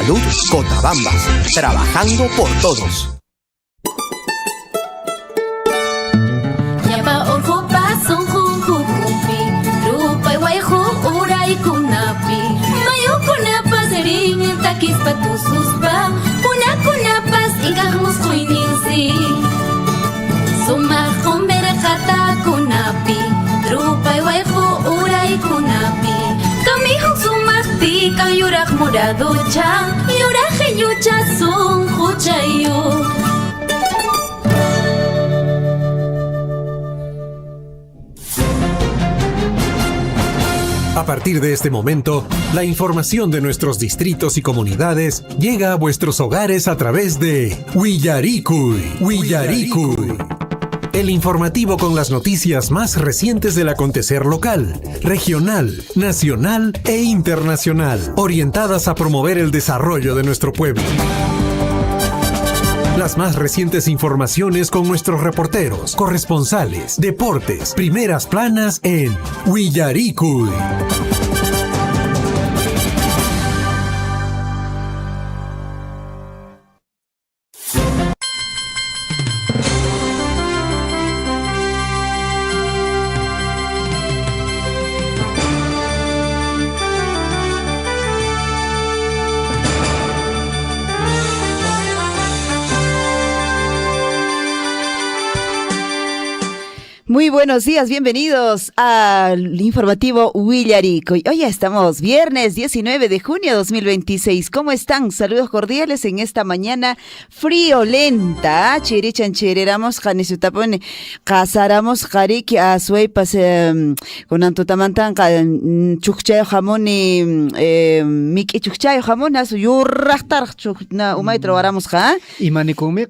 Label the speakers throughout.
Speaker 1: Salud Cotabambas, trabajando por todos. A partir de este momento, la información de nuestros distritos y comunidades llega a vuestros hogares a través de Willaricui. El informativo con las noticias más recientes del acontecer local, regional, nacional e internacional, orientadas a promover el desarrollo de nuestro pueblo. Las más recientes informaciones con nuestros reporteros, corresponsales, deportes, primeras planas en Willaricui.
Speaker 2: Muy buenos días, bienvenidos al informativo Willaricui. Hoy ya estamos viernes 19 de junio de 2026. ¿Cómo están? Saludos cordiales en esta mañana friolenta. Chirichan chireramos, janisutapone, casaramos, jariki, asuepas, con antutamantan, chukchayo jamón y miki chukchayo jamón, asu yurrachtar, chukna, umay trobaramos, ja.
Speaker 3: Y manicumi,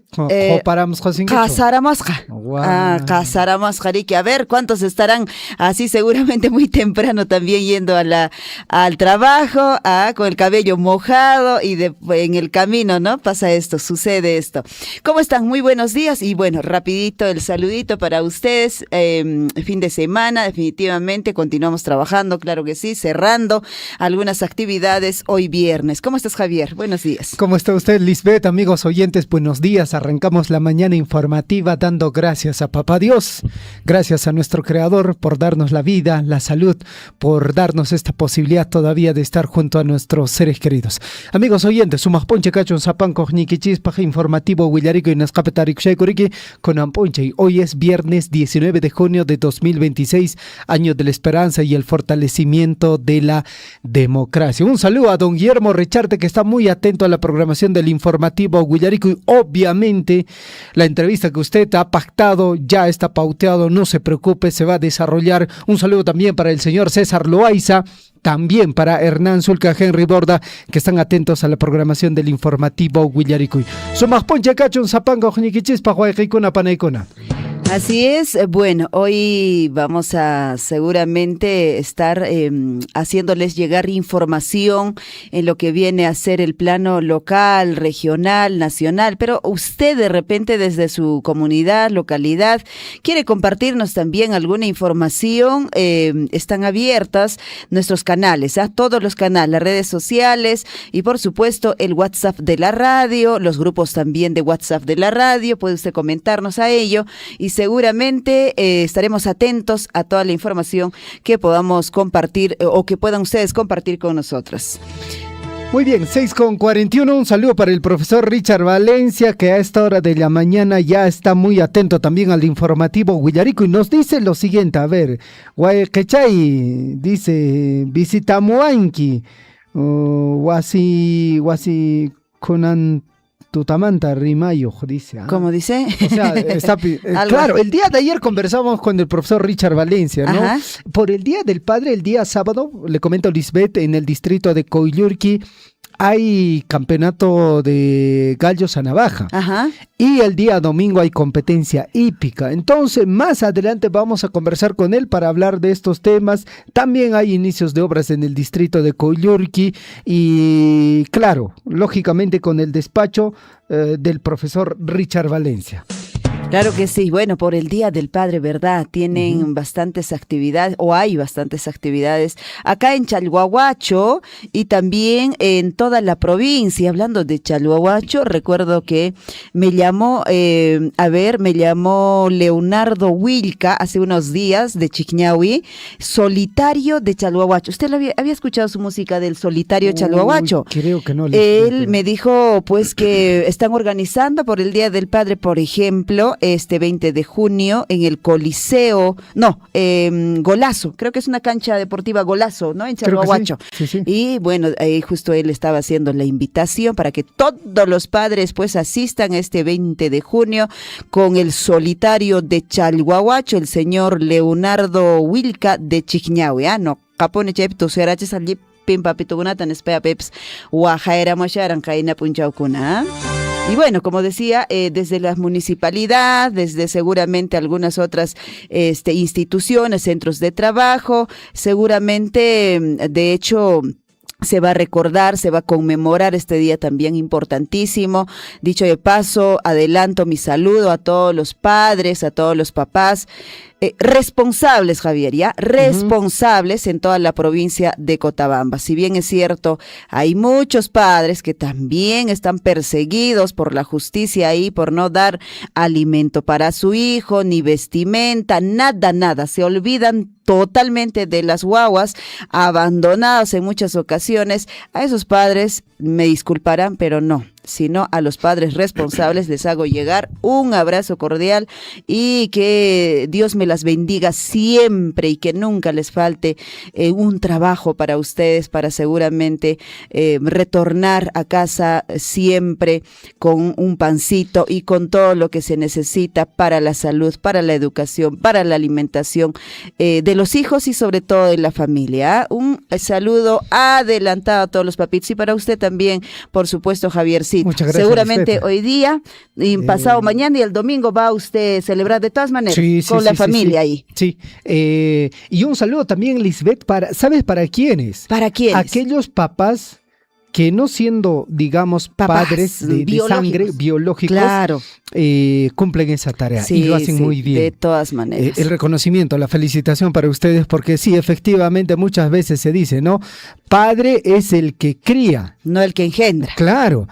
Speaker 3: paramos,
Speaker 2: casaramos, ja. Casaramos, que a ver cuántos estarán así seguramente muy temprano también yendo al trabajo, con el cabello mojado y en el camino, ¿no? Pasa esto, sucede esto. ¿Cómo están? Muy buenos días y bueno, rapidito el saludito para ustedes. Fin de semana, definitivamente continuamos trabajando, claro que sí, cerrando algunas actividades hoy viernes. ¿Cómo estás, Javier? Buenos días.
Speaker 3: ¿Cómo está usted, Lisbeth? Amigos oyentes, buenos días. Arrancamos la mañana informativa dando gracias a Papá Dios. Gracias a nuestro Creador por darnos la vida, la salud, por darnos esta posibilidad todavía de estar junto a nuestros seres queridos. Amigos oyentes, sumajponche cachon sapanco niquichispaje informativo Willarico y Nascapetarik Shekuriki con Amponche. Hoy es viernes 19 de junio de 2026, año de la esperanza y el fortalecimiento de la democracia. Un saludo a don Guillermo Richarte, que está muy atento a la programación del informativo Willarico y obviamente la entrevista que usted ha pactado ya está pauteado. No se preocupe, se va a desarrollar. Un saludo también para el señor César Loaiza, también para Hernán Zulca, Henry Borda, que están atentos a la programación del informativo Willaricui. Somos ponche cachon zapango jniquichispa huayquicuna panaicuna.
Speaker 2: Así es, bueno, hoy vamos a seguramente estar haciéndoles llegar información en lo que viene a ser el plano local, regional, nacional, pero usted de repente desde su comunidad, localidad, quiere compartirnos también alguna información, están abiertas nuestros canales, todos los canales, las redes sociales y por supuesto el WhatsApp de la radio, los grupos también de WhatsApp de la radio, puede usted comentarnos a ello y seguramente estaremos atentos a toda la información que podamos compartir o que puedan ustedes compartir con nosotros.
Speaker 3: Muy bien, 6:41, un saludo para el profesor Richard Valencia, que a esta hora de la mañana ya está muy atento también al informativo Willarico y nos dice lo siguiente, a ver, Guayquechay dice, visitamuanki, wasi konan tutamanta rimayo, dice.
Speaker 2: ¿Cómo dice?
Speaker 3: O sea, claro, el día de ayer conversamos con el profesor Richard Valencia, ¿no? Ajá. Por el Día del Padre, el día sábado, le comento a Lisbeth, en el distrito de Coyllurqui, hay campeonato de gallos a navaja. Ajá. Y el día domingo hay competencia hípica. Entonces, más adelante vamos a conversar con él para hablar de estos temas. También hay inicios de obras en el distrito de Coyllurqui y, claro, lógicamente con el despacho del profesor Richard Valencia.
Speaker 2: Claro que sí. Bueno, por el Día del Padre, ¿verdad? Tienen bastantes actividades, o hay bastantes actividades acá en Chalhuahuacho y también en toda la provincia. Hablando de Chalhuahuacho, recuerdo que me llamó Leonardo Wilca hace unos días de Chiquñahui, Solitario de Chalhuahuacho. ¿Usted había escuchado su música del Solitario Chalhuahuacho?
Speaker 3: Creo que no.
Speaker 2: Él me dijo pues que están organizando por el Día del Padre, por ejemplo, este 20 de junio en el Coliseo, Golazo, creo que es una cancha deportiva Golazo, ¿no? En Chalhuahuacho.
Speaker 3: Sí.
Speaker 2: Y bueno, ahí justo él estaba haciendo la invitación para que todos los padres pues asistan este 20 de junio con el Solitario de Chalhuahuacho, el señor Leonardo Wilca de Chiquñahui, no capone chep tu seraches allí pimpa pitugunatan espea peps guajaera mosharan caina punchaukuna. Y bueno, como decía, desde la municipalidad, desde seguramente algunas otras instituciones, centros de trabajo, seguramente, de hecho, se va a recordar, se va a conmemorar este día también importantísimo. Dicho de paso, adelanto mi saludo a todos los padres, a todos los papás, responsables, Javier, ¿ya? Responsables en toda la provincia de Cochabamba. Si bien es cierto, hay muchos padres que también están perseguidos por la justicia ahí, por no dar alimento para su hijo, ni vestimenta, nada. Se olvidan totalmente de las guaguas, abandonados en muchas ocasiones. A esos padres me disculparán, pero no, sino a los padres responsables les hago llegar un abrazo cordial y que Dios me las bendiga siempre y que nunca les falte un trabajo para ustedes, para seguramente retornar a casa siempre con un pancito y con todo lo que se necesita para la salud, para la educación, para la alimentación de los hijos y sobre todo de la familia. Un saludo adelantado a todos los papitos y para usted también, por supuesto, Javiercito.
Speaker 3: Muchas gracias,
Speaker 2: seguramente
Speaker 3: Lisbeth.
Speaker 2: hoy día y pasado mañana y el domingo va usted a celebrar de todas maneras con la familia ahí.
Speaker 3: Sí, y un saludo también, Lisbeth, ¿sabes para quiénes?
Speaker 2: ¿Para quiénes?
Speaker 3: Aquellos papás que no siendo, digamos, padres de sangre biológicos,
Speaker 2: claro,
Speaker 3: cumplen esa tarea
Speaker 2: sí,
Speaker 3: y lo hacen muy bien.
Speaker 2: De todas maneras.
Speaker 3: El reconocimiento, la felicitación para ustedes, porque sí, efectivamente, muchas veces se dice, ¿no? Padre es el que cría.
Speaker 2: No el que engendra.
Speaker 3: Claro.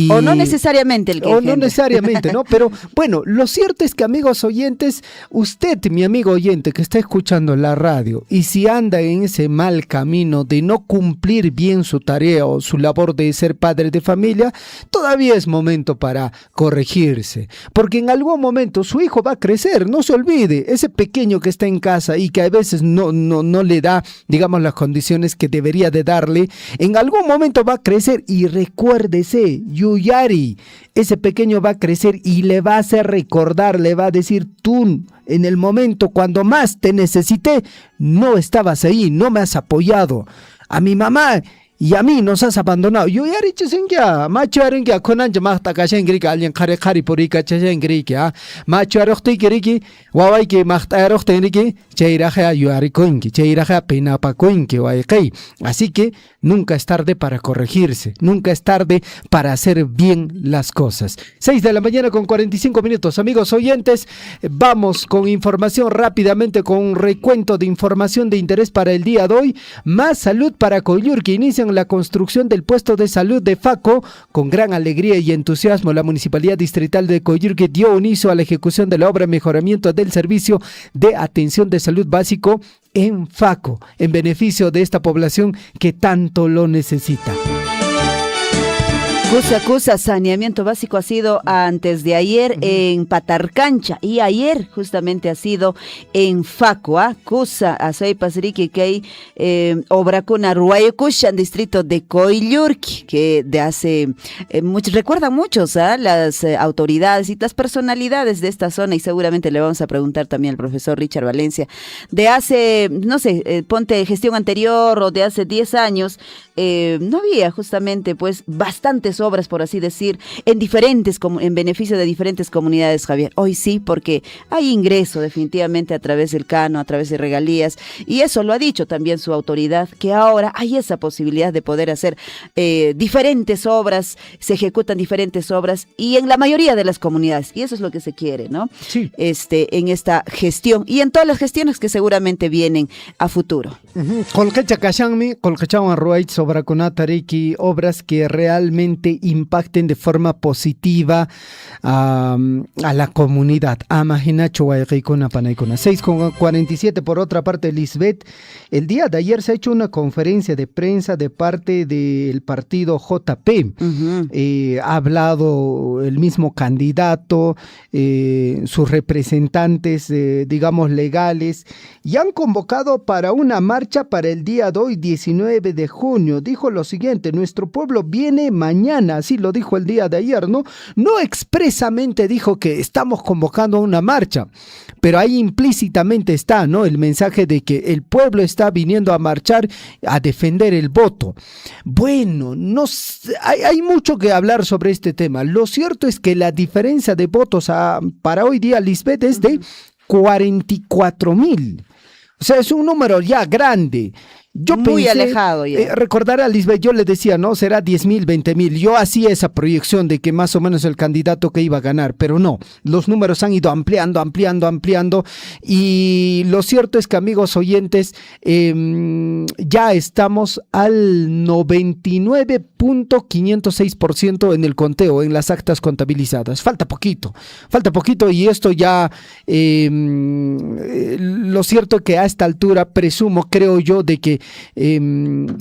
Speaker 2: O no necesariamente el que engendra.
Speaker 3: O no necesariamente, ¿no? Pero bueno, lo cierto es que, amigos oyentes, usted, mi amigo oyente que está escuchando la radio, y si anda en ese mal camino de no cumplir bien su tarea o su labor de ser padre de familia, todavía es momento para corregirse. Porque en algún momento su hijo va a crecer, no se olvide, ese pequeño que está en casa y que a veces no le da, digamos, las condiciones que debería de darle, en algún momento va a crecer y recuérdese, Yuyari, ese pequeño va a crecer y le va a hacer recordar, le va a decir, tú en el momento cuando más te necesité, no estabas ahí, no me has apoyado. A mi mamá y a mí nos has abandonado. Yo ya dicho sin ya, macho arenque conan llamas takashengri alguien kare purika chashengri ya, macho arokti kiriki, wawai que mahtarokteniki, cheiraja yuarikoinki, cheiraja peinapakoinki waikei. Así que nunca es tarde para corregirse, nunca es tarde para hacer bien las cosas. 6 de la mañana con 45 minutos, amigos oyentes, vamos con información rápidamente, con un recuento de información de interés para el día de hoy. Más salud para Collur, que inician la construcción del puesto de salud de Faco. Con gran alegría y entusiasmo, la Municipalidad Distrital de Coyurque dio inicio a la ejecución de la obra Mejoramiento del Servicio de Atención de Salud Básico en Faco, en beneficio de esta población que tanto lo necesita.
Speaker 2: Cusa, saneamiento básico ha sido antes de ayer en Patarcancha y ayer justamente ha sido en Faco, Cusa, Asay Pasrique, que hay obra con Arhuayocusha, en distrito de Coyllurqui, que de hace recuerdan muchos las autoridades y las personalidades de esta zona, y seguramente le vamos a preguntar también al profesor Richard Valencia, de hace, no sé, ponte gestión anterior o de hace 10 años, no había justamente pues bastantes diferentes obras, por así decir, en beneficio de diferentes comunidades, Javier. Hoy sí, porque hay ingreso definitivamente a través del cano, a través de regalías, y eso lo ha dicho también su autoridad, que ahora hay esa posibilidad de poder hacer diferentes obras, se ejecutan diferentes obras, y en la mayoría de las comunidades, y eso es lo que se quiere, ¿no?
Speaker 3: Sí.
Speaker 2: En esta gestión, y en todas las gestiones que seguramente vienen a futuro.
Speaker 3: Colquecha Cachanmi, Colquechawan Ruait Sobracunatariki, obras que realmente impacten de forma positiva a la comunidad. Amajinacho Guayquicuna Panaicuna. 6:47. Por otra parte, Lisbeth, el día de ayer se ha hecho una conferencia de prensa de parte del partido JP. Ha hablado el mismo candidato, sus representantes, digamos, legales, y han convocado para una marcha para el día de hoy, 19 de junio. Dijo lo siguiente: nuestro pueblo viene mañana, así lo dijo el día de ayer, ¿no? No expresamente dijo que estamos convocando a una marcha, pero ahí implícitamente está, ¿no? El mensaje de que el pueblo está viniendo a marchar a defender el voto. Bueno, hay mucho que hablar sobre este tema. Lo cierto es que la diferencia de votos para hoy día, Lisbeth, es de 44,000. O sea, es un número ya grande. Yo
Speaker 2: muy
Speaker 3: pensé,
Speaker 2: alejado ya.
Speaker 3: Recordar a Lisbeth, yo le decía, no, será 10,000, 20,000. Yo hacía esa proyección de que más o menos el candidato que iba a ganar, pero no, los números han ido ampliando, y lo cierto es que, amigos oyentes, ya estamos al 99.506% en el conteo, en las actas contabilizadas. Falta poquito, y esto ya, lo cierto es que a esta altura creo yo, de que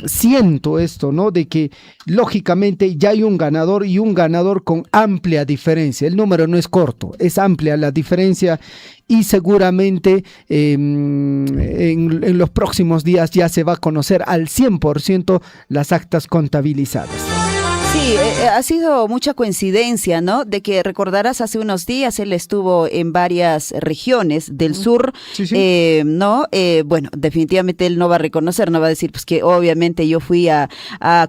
Speaker 3: siento esto, ¿no? De que lógicamente ya hay un ganador, y un ganador con amplia diferencia. El número no es corto, es amplia la diferencia, y seguramente en los próximos días ya se va a conocer al 100% las actas contabilizadas.
Speaker 2: Sí, ha sido mucha coincidencia, ¿no? De que recordarás hace unos días él estuvo en varias regiones del sur, sí. ¿No? Bueno, definitivamente él no va a reconocer, no va a decir pues que obviamente yo fui a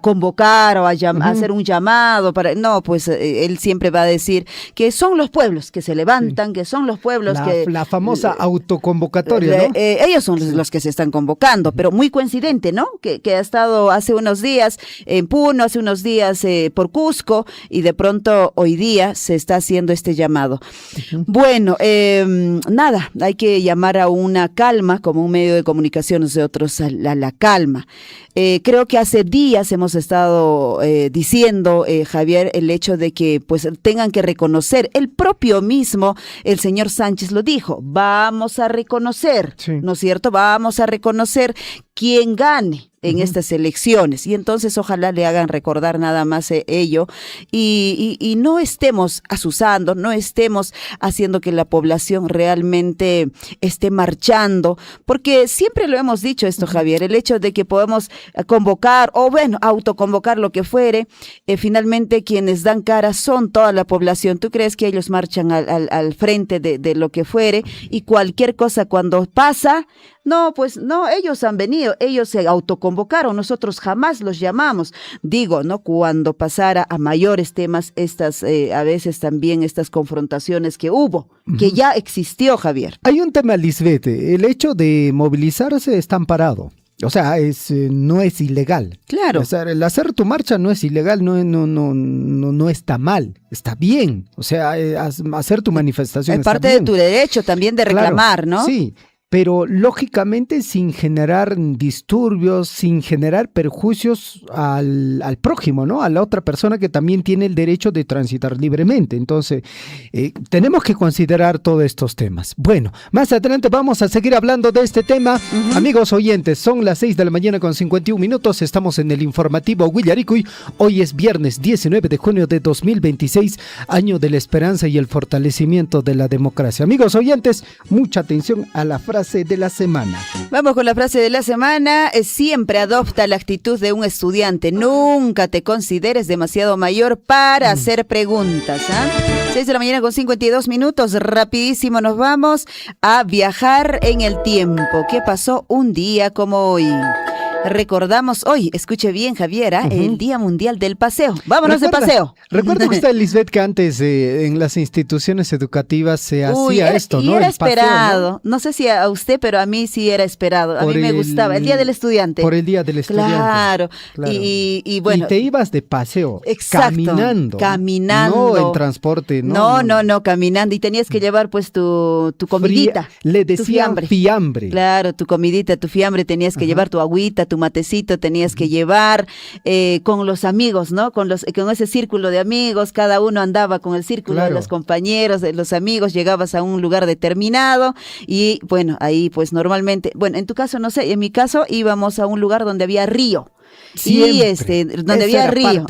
Speaker 2: convocar o a hacer un llamado no, pues él siempre va a decir que son los pueblos que se levantan, que son los pueblos
Speaker 3: la famosa autoconvocatoria, ¿no?
Speaker 2: Ellos son los que se están convocando, pero muy coincidente, ¿no? Que ha estado hace unos días en Puno, hace unos días por Cusco, y de pronto hoy día se está haciendo este llamado. Bueno, nada, hay que llamar a una calma, como un medio de comunicación nosotros, a la calma. Creo que hace días hemos estado diciendo, Javier, el hecho de que pues tengan que reconocer, el propio mismo, el señor Sánchez lo dijo, vamos a reconocer, sí, ¿no es cierto? Vamos a reconocer quién gane en estas elecciones, y entonces ojalá le hagan recordar nada más ello, y no estemos asusando, no estemos haciendo que la población realmente esté marchando, porque siempre lo hemos dicho esto, Javier, el hecho de que podemos convocar, o bueno, autoconvocar, lo que fuere, finalmente quienes dan cara son toda la población. ¿Tú crees que ellos marchan al frente de lo que fuere, y cualquier cosa cuando pasa? No, pues no, ellos han venido, ellos se autoconvocaron, nosotros jamás los llamamos. Digo, ¿no? Cuando pasara a mayores temas, a veces también estas confrontaciones que hubo, que ya existió, Javier.
Speaker 3: Hay un tema, Lisbeth, el hecho de movilizarse está amparado. O sea, no es ilegal.
Speaker 2: Claro.
Speaker 3: O sea, el hacer tu marcha no es ilegal, no está mal, está bien. O sea, hacer tu manifestación
Speaker 2: es parte de tu derecho también de reclamar, claro, ¿no?
Speaker 3: Sí. Pero lógicamente sin generar disturbios, sin generar perjuicios al prójimo, ¿no? A la otra persona que también tiene el derecho de transitar libremente. Entonces, tenemos que considerar todos estos temas. Bueno, más adelante vamos a seguir hablando de este tema. Amigos oyentes, son las 6:51 a.m. Estamos en el informativo Huillaricuy. Hoy es viernes 19 de junio de 2026, año de la esperanza y el fortalecimiento de la democracia. Amigos oyentes, mucha atención a la frase de la semana.
Speaker 2: Vamos con la frase de la semana. Siempre adopta la actitud de un estudiante. Nunca te consideres demasiado mayor para hacer preguntas. 6:52 a.m. Rapidísimo nos vamos a viajar en el tiempo. ¿Qué pasó un día como hoy? recordamos hoy, escuche bien Javiera, el Día Mundial del Paseo. Vámonos de paseo.
Speaker 3: Recuerda usted, Lisbeth, que antes en las instituciones educativas se hacía esto, ¿no?
Speaker 2: Era
Speaker 3: el paseo,
Speaker 2: esperado. ¿no? sé si a usted, pero a mí sí era esperado. A mí me gustaba. El Día del Estudiante.
Speaker 3: Por el Día del Estudiante.
Speaker 2: Claro. Y bueno.
Speaker 3: Y te ibas de paseo.
Speaker 2: Exacto.
Speaker 3: Caminando.
Speaker 2: Caminando.
Speaker 3: No en transporte.
Speaker 2: No, caminando. Y tenías que llevar pues tu comidita.
Speaker 3: Le decían fiambre.
Speaker 2: Claro, tu comidita, tu fiambre. Tenías que llevar tu agüita, tu matecito. Tenías que llevar con los amigos, ¿no? Con ese círculo de amigos. Cada uno andaba con el círculo de los compañeros, de los amigos. Llegabas a un lugar determinado y bueno, ahí pues normalmente, bueno, en tu caso no sé, en mi caso íbamos a un lugar donde había río.
Speaker 3: Siempre.
Speaker 2: Y donde había río,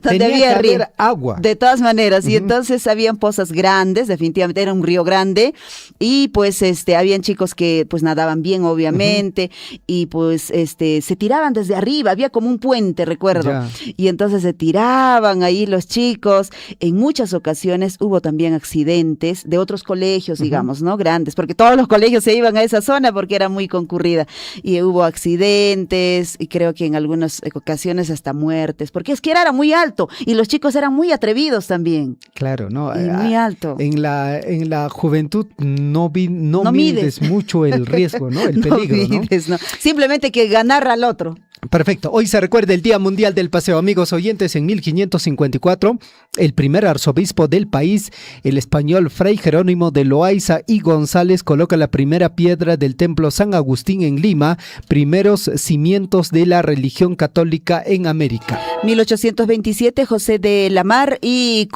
Speaker 2: donde había río,
Speaker 3: agua.
Speaker 2: De todas maneras, y entonces habían pozas grandes, definitivamente era un río grande, y pues habían chicos que pues nadaban bien, obviamente, y pues se tiraban desde arriba, había como un puente, recuerdo, y entonces se tiraban ahí los chicos. En muchas ocasiones hubo también accidentes de otros colegios, digamos, ¿no? Grandes, porque todos los colegios se iban a esa zona porque era muy concurrida, y hubo accidentes, y creo que en algunas ocasiones hasta muertes, porque es que era muy alto y los chicos eran muy atrevidos también.
Speaker 3: Claro, no.
Speaker 2: Muy alto.
Speaker 3: En la juventud no mides mucho el riesgo, ¿no? El peligro,
Speaker 2: ¿no? Simplemente que ganar al otro.
Speaker 3: Perfecto. Hoy se recuerda el Día Mundial del Paseo. Amigos oyentes, en 1554, el primer arzobispo del país, el español Fray Jerónimo de Loaiza y González, coloca la primera piedra del templo San Agustín en Lima, primeros cimientos de la religión católica en América.
Speaker 2: 1827, José de la Mar y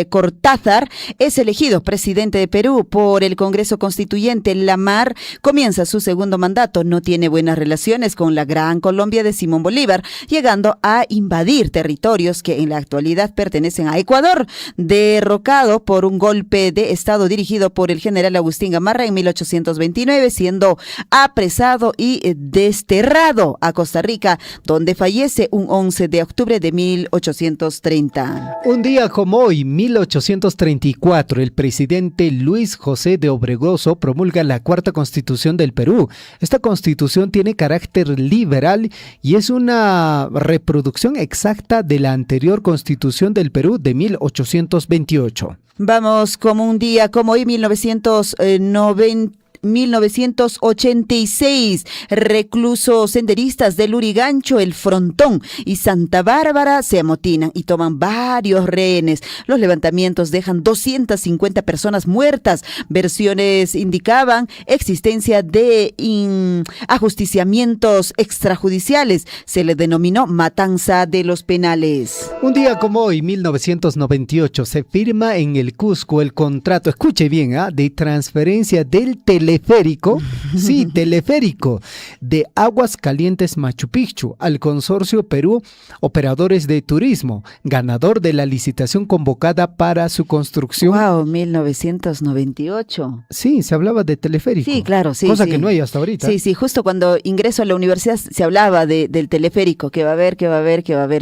Speaker 2: Cortázar es elegido presidente de Perú por el Congreso Constituyente. La Mar comienza su segundo mandato, no tiene buenas relaciones con la Gran Colombia de Simón Bolívar, llegando a invadir territorios que en la actualidad pertenecen a Ecuador, derrocado por un golpe de Estado dirigido por el general Agustín Gamarra en 1829, siendo apresado y desterrado a Costa Rica, donde fallece un 11 de octubre de 1830.
Speaker 3: Un día como hoy, 1834, el presidente Luis José de Obregoso promulga la Cuarta Constitución del Perú. Esta constitución tiene carácter liberal y es una reproducción exacta de la anterior Constitución del Perú de 1828.
Speaker 2: Vamos como un día como hoy, 1986, reclusos senderistas del Lurigancho, El Frontón y Santa Bárbara se amotinan y toman varios rehenes. Los levantamientos dejan 250 personas muertas. Versiones indicaban existencia de ajusticiamientos extrajudiciales. Se le denominó matanza de los penales.
Speaker 3: Un día como hoy, 1998, se firma en el Cusco el contrato, escuche bien, de transferencia del teleférico, de Aguas Calientes Machu Picchu al Consorcio Perú Operadores de Turismo, ganador de la licitación convocada para su construcción.
Speaker 2: Wow, 1998.
Speaker 3: Sí, se hablaba de teleférico.
Speaker 2: Sí, claro, sí.
Speaker 3: Cosa
Speaker 2: sí.
Speaker 3: que no hay hasta ahorita.
Speaker 2: Sí, justo cuando ingreso a la universidad se hablaba del teleférico, que va a haber,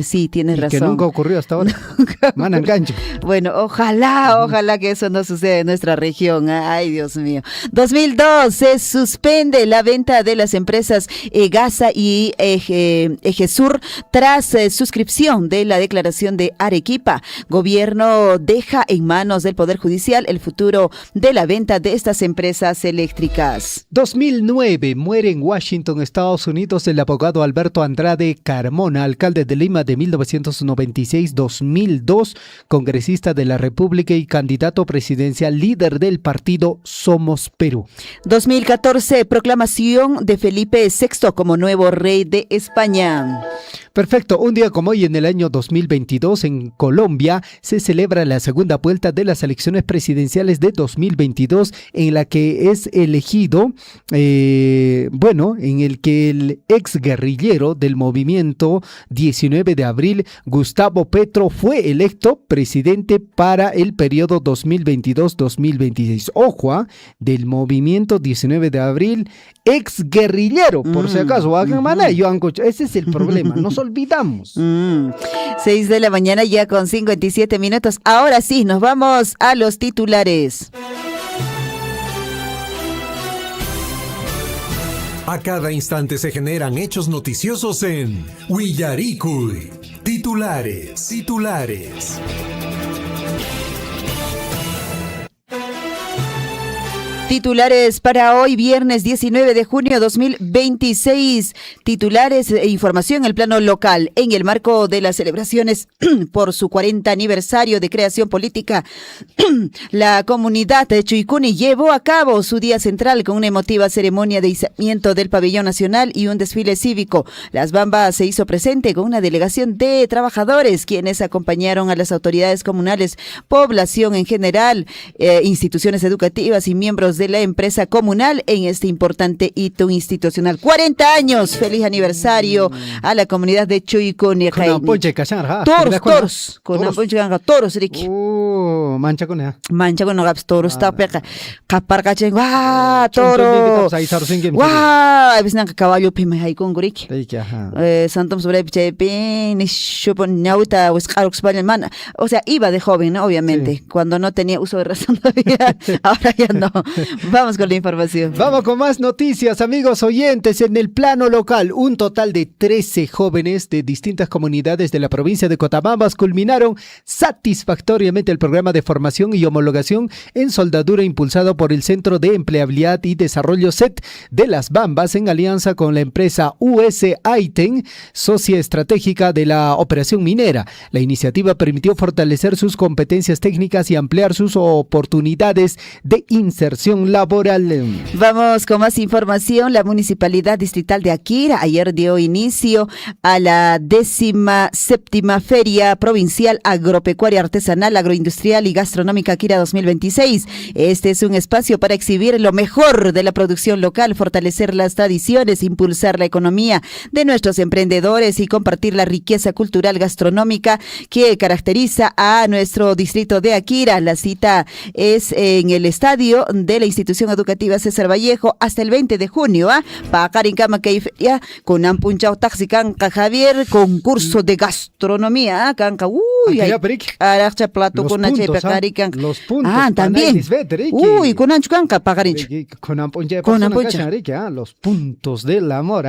Speaker 2: sí, tienes razón.
Speaker 3: Que nunca ocurrió hasta ahora. Manangancho.
Speaker 2: Bueno, ojalá que eso no suceda en nuestra región. Ay, Dios mío. 2002, se suspende la venta de las empresas Gasa y Ejesur tras suscripción de la declaración de Arequipa. Gobierno deja en manos del Poder Judicial el futuro de la venta de estas empresas eléctricas.
Speaker 3: 2009, muere en Washington, Estados Unidos, el abogado Alberto Andrade Carmona, alcalde de Lima de 1996-2002, congresista de la República y candidato presidencial, líder del partido Somos Perú.
Speaker 2: 2014, proclamación de Felipe VI como nuevo rey de España.
Speaker 3: Perfecto, un día como hoy en el año 2022 en Colombia se celebra la segunda vuelta de las elecciones presidenciales de 2022 en la que es elegido, en el que el ex guerrillero del movimiento 19 de abril, Gustavo Petro, fue electo presidente para el periodo 2022-2026. Ojo, del movimiento 19 de abril, ex guerrillero, por si acaso, ese es el problema, nos olvidamos.
Speaker 2: 6 de la mañana ya con 57 minutos. Ahora sí, nos vamos a los titulares.
Speaker 1: A cada instante se generan hechos noticiosos en Willaricui. Titulares.
Speaker 2: Titulares para hoy, viernes 19 de junio 2026. Titulares e información en el plano local. En el marco de las celebraciones por su 40 aniversario de creación política, la comunidad de Chuicuni llevó a cabo su día central con una emotiva ceremonia de izamiento del pabellón nacional y un desfile cívico. Las Bambas se hizo presente con una delegación de trabajadores, quienes acompañaron a las autoridades comunales, población en general, instituciones educativas y miembros de la empresa comunal en este importante hito institucional. 40 años, feliz aniversario a la comunidad de Chuicuni. Toros, Ricky.
Speaker 3: Mancha con ella.
Speaker 2: Mancha con gaps toros tapeca. Caparcachen, ¡guau! Toro. ¡Guau! Ves nang caballo pime hay con Ricky. Santom sobre Pichepe, ni chupon ñauta, man. O sea, iba de joven, ¿no? Obviamente, cuando no tenía uso de razón todavía. Ahora ya no. Vamos con la información.
Speaker 3: Vamos con más noticias, amigos oyentes. En el plano local, un total de 13 jóvenes de distintas comunidades de la provincia de Cotabambas culminaron satisfactoriamente el programa de formación y homologación en soldadura impulsado por el Centro de Empleabilidad y Desarrollo CET de Las Bambas en alianza con la empresa US Aiten, socia estratégica de la operación minera. La iniciativa permitió fortalecer sus competencias técnicas y ampliar sus oportunidades de inserción laboral.
Speaker 2: Vamos con más información. La Municipalidad Distrital de Akira ayer dio inicio a la 17ª Feria Provincial Agropecuaria Artesanal, Agroindustrial y Gastronómica Akira 2026. Este es un espacio para exhibir lo mejor de la producción local, fortalecer las tradiciones, impulsar la economía de nuestros emprendedores y compartir la riqueza cultural gastronómica que caracteriza a nuestro distrito de Akira. La cita es en el estadio de la institución educativa César Vallejo hasta el 20 de junio. Pacarincama Keifia, con Ampunchao Taxi Canca Javier, concurso de gastronomía. Canca, uy, aracha plato con Nache Pacarican.
Speaker 3: Los puntos.
Speaker 2: También. Uy, con Ancho Canca Pacarincho.
Speaker 3: Con Ampuncha. Los puntos del amor.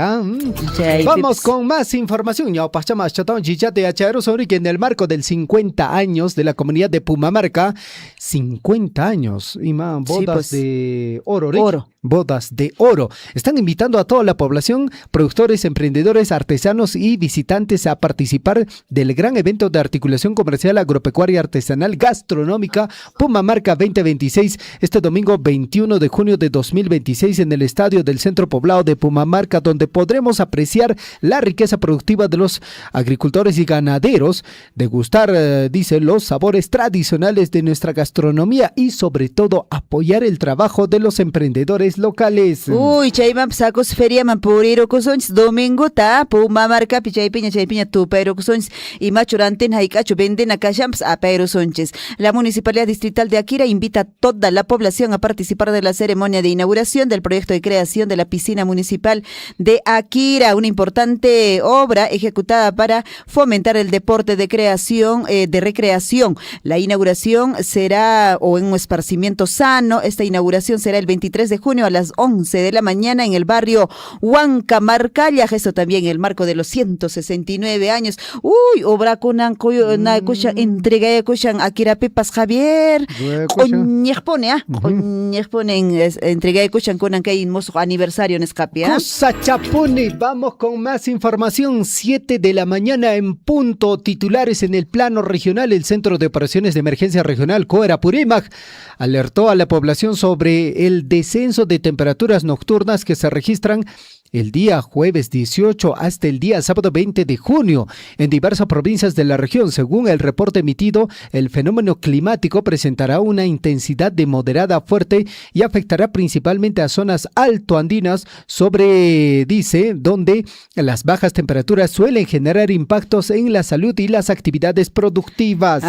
Speaker 3: Vamos con más información. Ya pasamos chatón chichate acharo sobre que en el marco del 50 años de la comunidad de Pumamarca, 50 años, imán, bodas de oro. Bodas de oro. Están invitando a toda la población, productores, emprendedores, artesanos y visitantes a participar del gran evento de articulación comercial agropecuaria artesanal gastronómica Pumamarca 2026 este domingo 21 de junio de 2026 en el estadio del Centro Poblado de Pumamarca, donde podremos apreciar la riqueza productiva de los agricultores y ganaderos, degustar, dice, los sabores tradicionales de nuestra gastronomía y sobre todo apoyar el trabajo de los emprendedores locales.
Speaker 2: Uy, chayman sacos feria mampuriro kusons domingo ta Pumamarca pichaypiña tupero kusons y machuranten haikacho venden a kashams a pero sonches. La Municipalidad Distrital de Akira invita a toda la población a participar de la ceremonia de inauguración del proyecto de creación de la piscina municipal de Akira, una importante obra ejecutada para fomentar el deporte de recreación. La inauguración será en un esparcimiento sano. Esta inauguración será el 23 de junio a las 11 de la mañana en el barrio Huancamarcalla. Esto también en el marco de los 169 años. Uy, obra con entrega de Cushan Akira Pepas Javier. Coñejpone, entrega de Cushan con que hermoso aniversario en Escapia.
Speaker 3: Cosachapone, vamos con más información. 7 de la mañana en punto. Titulares en el plano regional. El Centro de Operaciones de Emergencia Regional COER Apurímac alertó a la población sobre el descenso de temperaturas nocturnas que se registran el día jueves 18 hasta el día sábado 20 de junio en diversas provincias de la región. Según el reporte emitido, el fenómeno climático presentará una intensidad de moderada a fuerte y afectará principalmente a zonas altoandinas donde las bajas temperaturas suelen generar impactos en la salud y las actividades productivas.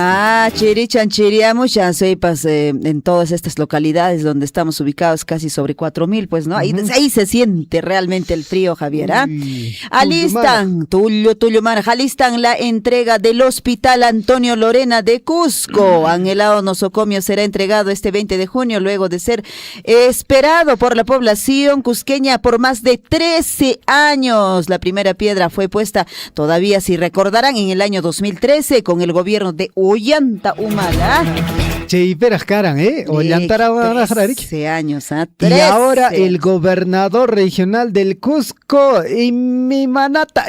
Speaker 2: Chiriamos ya sepas en todas estas localidades donde estamos ubicados casi sobre 4,000, pues, ¿no? Ahí se siente realmente siente el frío, Javier.
Speaker 3: Uy,
Speaker 2: Alistan, Tulio Mar, alistan la entrega del Hospital Antonio Lorena de Cusco. Anhelado nosocomio será entregado este 20 de junio, luego de ser esperado por la población cusqueña por más de 13 años. La primera piedra fue puesta, todavía si recordarán, en el año 2013 con el gobierno de Ollanta Humala.
Speaker 3: Cheiperas caran, Ollantara
Speaker 2: 13 años, ¿ah?
Speaker 3: Y ahora el gobernador regional del Cusco y mi manata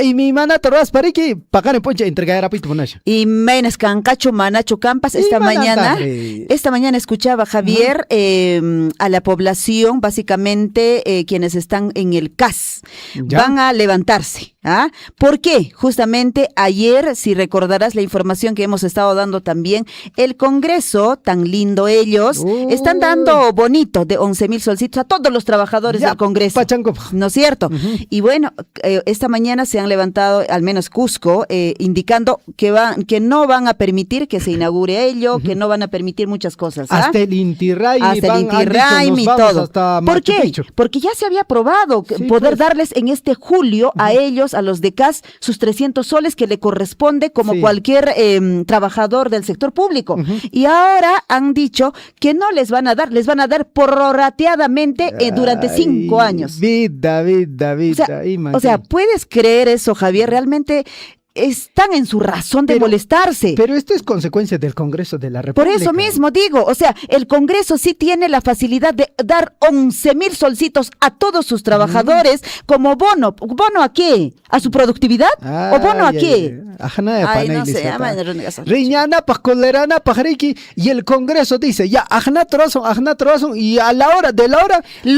Speaker 3: Raspariki pagan poncha entregar a Pito Monacho.
Speaker 2: Y Menes Cancacho Manacho Campas esta mañana escuchaba, Javier, a la población, básicamente quienes están en el CAS,
Speaker 3: ¿Ya?
Speaker 2: van a levantarse. ¿Ah? ¿Por qué? Justamente ayer, si recordarás la información que hemos estado dando también, el Congreso, tan lindo ellos, están dando bonito de 11,000 solcitos a todos los trabajadores del Congreso.
Speaker 3: Pachanco.
Speaker 2: ¿No es cierto? Y bueno, esta mañana se han levantado, al menos Cusco, indicando que no van a permitir que se inaugure ello, que no van a permitir muchas cosas. ¿Ah?
Speaker 3: Hasta el Inti Raymi.
Speaker 2: Hasta el Inti Raymi y todo. ¿Por qué? Porque ya se había aprobado poder darles en este julio a ellos, a los de CAS, sus 300 soles que le corresponde como cualquier trabajador del sector público. Y ahora han dicho que no les van a dar, les van a dar prorrateadamente durante 5 años.
Speaker 3: Vida.
Speaker 2: O sea, ¿puedes creer eso, Javier? Realmente están en su razón de molestarse.
Speaker 3: Pero esto es consecuencia del Congreso de la República.
Speaker 2: Por eso mismo digo, o sea, el Congreso sí tiene la facilidad de dar 11,000 solcitos a todos sus trabajadores como bono. ¿Bono a qué? ¿A su productividad? ¿O bono a qué? Ay, no sé,
Speaker 3: Riñana, Pascolerana, Pajariki, y el Congreso dice, ya, ajna troazón, y a la hora,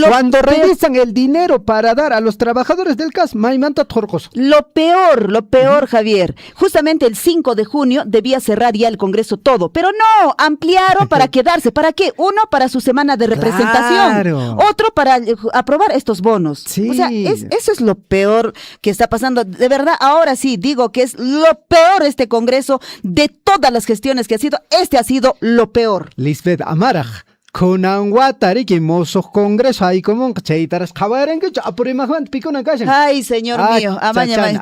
Speaker 3: cuando revisan el dinero para dar a los trabajadores del CAS, maimanta torcos.
Speaker 2: Lo peor, Javier, justamente el 5 de junio debía cerrar ya el Congreso todo, pero no, ampliaron para quedarse. ¿Para qué? Uno, para su semana de representación.
Speaker 3: Claro.
Speaker 2: Otro, para aprobar estos bonos.
Speaker 3: Sí.
Speaker 2: O sea, eso es lo peor que está pasando. De verdad, ahora sí, digo que es lo peor este Congreso de todas las gestiones que ha sido. Este ha sido lo peor.
Speaker 3: Lisbeth Amaraj. Kunanguatari que mozos congreso hay como cheitaras cabaren que apurimajuan picona callan.
Speaker 2: Ay, señor mío, amaña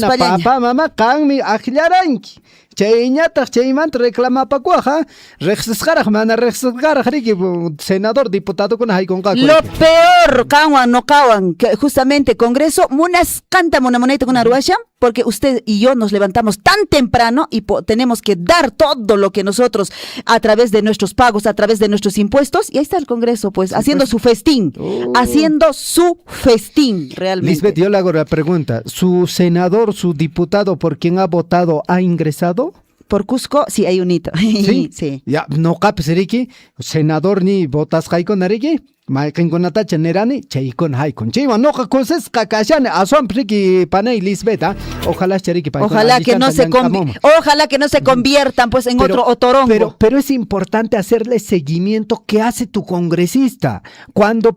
Speaker 3: papá mamá canmi ajilaranki. Cheiñatas cheiman reclama pacuaja, rexescaraj mana rexescaraj riki senador diputado con hay con calco.
Speaker 2: Lo peor, cawan no cawan, que justamente Congreso munas canta una moneda con aruasha, porque usted y yo nos levantamos tan temprano y tenemos que dar todo lo que nosotros a través de nuestros pagos, a través de nuestros impuestos, y ahí está el Congreso pues haciendo su festín, realmente.
Speaker 3: Lisbeth, yo le hago la pregunta, ¿su senador, su diputado por quien ha votado ha ingresado?
Speaker 2: Por Cusco, sí, hay un hito.
Speaker 3: Sí.
Speaker 2: Sí.
Speaker 3: Ya, no capes, Riki, senador ni votas haikon Riki, Maiken con Natacha Nerani, Cheikon Haikon. Chiva, no cosas cacayane, Aswam Riki, Panay, Lisbeth, ojalá Cheriki
Speaker 2: Ojalá que no se conviertan pues en otro otorongo.
Speaker 3: Pero es importante hacerle seguimiento que hace tu congresista. Cuando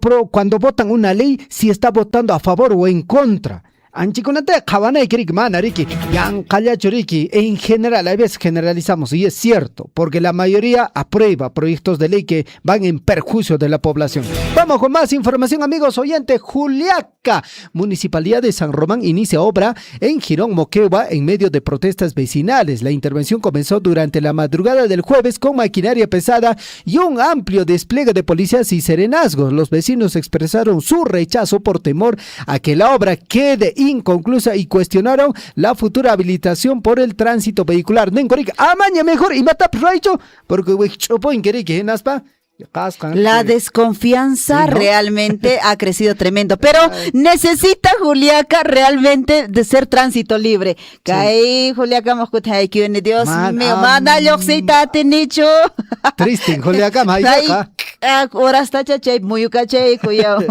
Speaker 3: votan una ley, si está votando a favor o en contra. Anchiconate, Cabana y Krik Manariki, Yan Kallachuriki, en general, a veces generalizamos, y es cierto, porque la mayoría aprueba proyectos de ley que van en perjuicio de la población. Vamos con más información, amigos oyentes. Juliaca, Municipalidad de San Román inicia obra en Girón Moquegua en medio de protestas vecinales. La intervención comenzó durante la madrugada del jueves con maquinaria pesada y un amplio despliegue de policías y serenazgos. Los vecinos expresaron su rechazo por temor a que la obra quede inconclusa y cuestionaron la futura habilitación por el tránsito vehicular. Amaña mejor y mata raicho porque que naspa.
Speaker 2: La desconfianza realmente ha crecido tremendo, pero necesita Juliaca realmente de ser tránsito libre. Caí Juliaca Moscutay, que viene Dios mío, manda yoxita tenicho.
Speaker 3: Triste, Juliaca, Mayaka.
Speaker 2: Ahora está chachay, muy cachay, cuidado.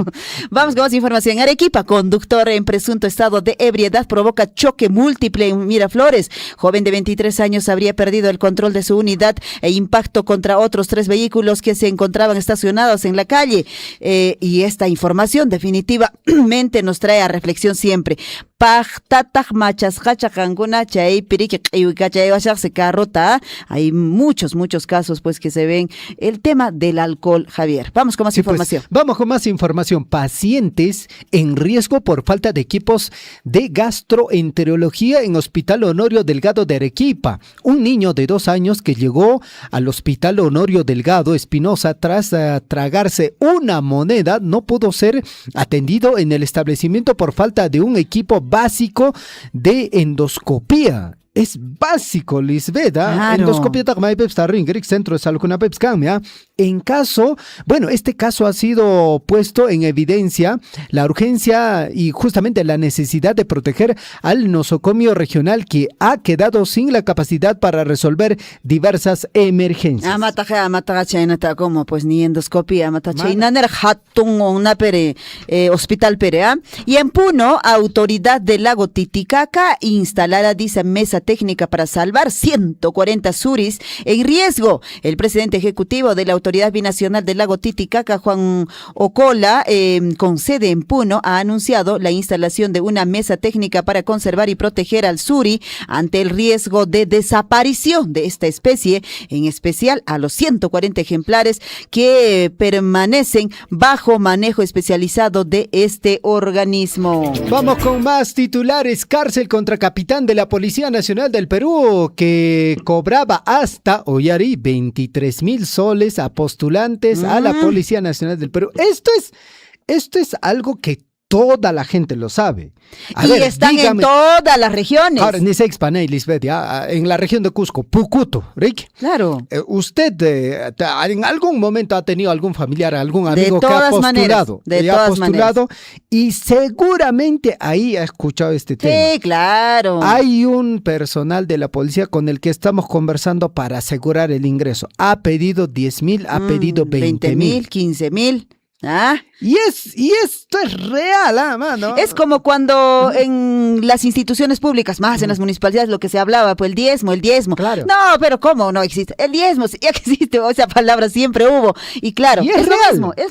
Speaker 2: Vamos con más información. Arequipa, conductor en presunto estado de ebriedad provoca choque múltiple en Miraflores. Joven de 23 años habría perdido el control de su unidad e impacto contra otros 3 vehículos que se encontraban estacionados en la calle. Y esta información definitivamente nos trae a reflexión siempre. pajtataq machasqacha qankuna chay piriki q'iwikachayawashaqsi carrota. Hay muchos casos pues que se ven el tema del alcohol, Javier. Vamos con más información.
Speaker 3: Pues, vamos con más información. Pacientes en riesgo por falta de equipos de gastroenterología en Hospital Honorio Delgado de Arequipa. Un niño de 2 años que llegó al Hospital Honorio Delgado Espinosa tras tragarse una moneda no pudo ser atendido en el establecimiento por falta de un equipo básico de endoscopía. Es básico, Lisbeth. Endoscopia centro de salud este caso ha sido puesto en evidencia la urgencia y justamente la necesidad de proteger al nosocomio regional que ha quedado sin la capacidad para resolver diversas emergencias.
Speaker 2: Como pues ni endoscopia, hospital Perea. Y en Puno, autoridad del lago Titicaca instalará, dice, mesa técnica para salvar 140 suris en riesgo. El presidente ejecutivo de la Autoridad Binacional del Lago Titicaca, Juan Ocola, con sede en Puno, ha anunciado la instalación de una mesa técnica para conservar y proteger al suri ante el riesgo de desaparición de esta especie, en especial a los 140 ejemplares que permanecen bajo manejo especializado de este organismo.
Speaker 3: Vamos con más titulares. Cárcel contra capitán de la Policía Nacional del Perú que cobraba hasta, Oyari, 23,000 soles a postulantes a la Policía Nacional del Perú. Esto es algo que toda la gente lo sabe.
Speaker 2: Están en todas las regiones.
Speaker 3: Ahora, ni se expane, Lisbeth, en la región de Cusco, Pucuto, Rick.
Speaker 2: Claro.
Speaker 3: Usted en algún momento ha tenido algún familiar, algún amigo que ha postulado. Y seguramente ahí ha escuchado este tema.
Speaker 2: Sí, claro.
Speaker 3: Hay un personal de la policía con el que estamos conversando para asegurar el ingreso. Ha pedido 10,000, ha pedido 20,000.
Speaker 2: 15,000.
Speaker 3: Y esto es real, mano.
Speaker 2: Es como cuando en las instituciones públicas, más en las municipalidades, lo que se hablaba, pues el diezmo. Claro. No, pero ¿cómo no existe? El diezmo, sí, ya que existe, esa palabra siempre hubo. Y claro,
Speaker 3: y
Speaker 2: es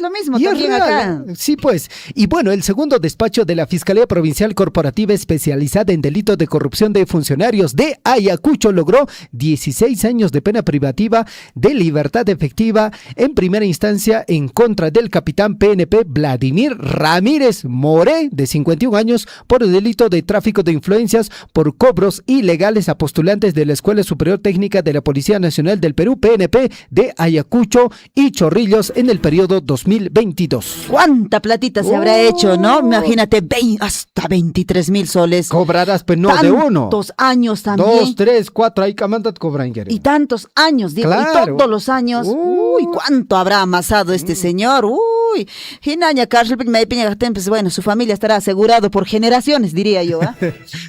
Speaker 2: lo mismo también acá.
Speaker 3: Sí, pues. Y bueno, el segundo despacho de la Fiscalía Provincial Corporativa especializada en delitos de corrupción de funcionarios de Ayacucho logró 16 años de pena privativa de libertad efectiva en primera instancia en contra del capitán PNP Vladimir Ramírez Moré, de 51 años, por el delito de tráfico de influencias por cobros ilegales a postulantes de la Escuela Superior Técnica de la Policía Nacional del Perú, PNP, de Ayacucho y Chorrillos en el periodo 2022.
Speaker 2: ¿Cuánta platita se habrá hecho, no? Imagínate, hasta 23,000 soles.
Speaker 3: Cobrarás, pues no de uno.
Speaker 2: Tantos años también.
Speaker 3: 2, 3, 4, ahí camandat cobran.
Speaker 2: Y tantos años, digo, claro. Y todos los años. Uy, ¿cuánto habrá amasado este señor? Uy, bueno, su familia estará asegurado por generaciones, diría yo.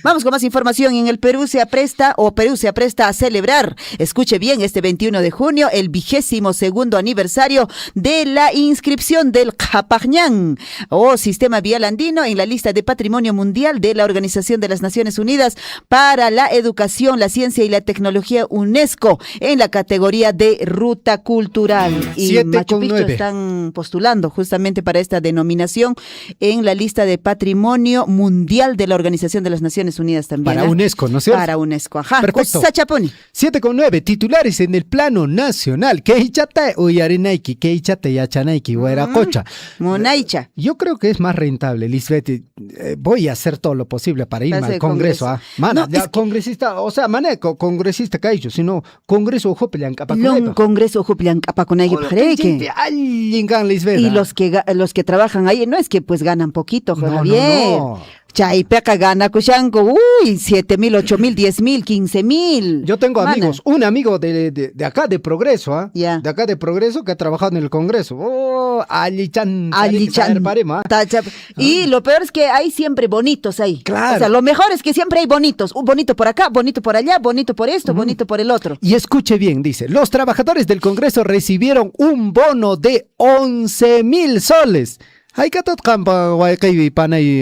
Speaker 2: Vamos con más información. En el Perú se apresta a celebrar, escuche bien, este 21 de junio, el 22º aniversario de la inscripción del Japagñán, o Sistema Vial Andino, en la lista de Patrimonio Mundial de la Organización de las Naciones Unidas para la Educación, la Ciencia y la Tecnología, UNESCO, en la categoría de Ruta Cultural. Y Machu Picchu están postulando justamente para esta denominación en la lista de Patrimonio Mundial de la Organización de las Naciones Unidas también.
Speaker 3: Para UNESCO, ¿no es cierto?
Speaker 2: Para UNESCO, ajá.
Speaker 3: Perfecto. 7,9 titulares en el plano nacional.
Speaker 2: Monaicha.
Speaker 3: Yo creo que es más rentable, Lisbeth. Voy a hacer todo lo posible para irme al Congreso. Congresista, o sea, congresista que ha hecho, sino Congreso Ojopelan Capaconaipa.
Speaker 2: Congreso Ojopelan Capaconaipa. Y los que trabajan ahí, no es que pues ganan poquito, Javier. No. Chaipeca gana Cushanco, 7,000, 8,000, 10,000, 15,000.
Speaker 3: Yo tengo amigos, un amigo de acá de Progreso,
Speaker 2: yeah.
Speaker 3: De acá de Progreso que ha trabajado en el Congreso. Alichan.
Speaker 2: Y lo peor es que hay siempre bonitos ahí.
Speaker 3: Claro.
Speaker 2: O sea, lo mejor es que siempre hay bonitos. Un bonito por acá, bonito por allá, bonito por esto, bonito por el otro.
Speaker 3: Y escuche bien, dice, los trabajadores del Congreso recibieron un bono de 11,000 soles.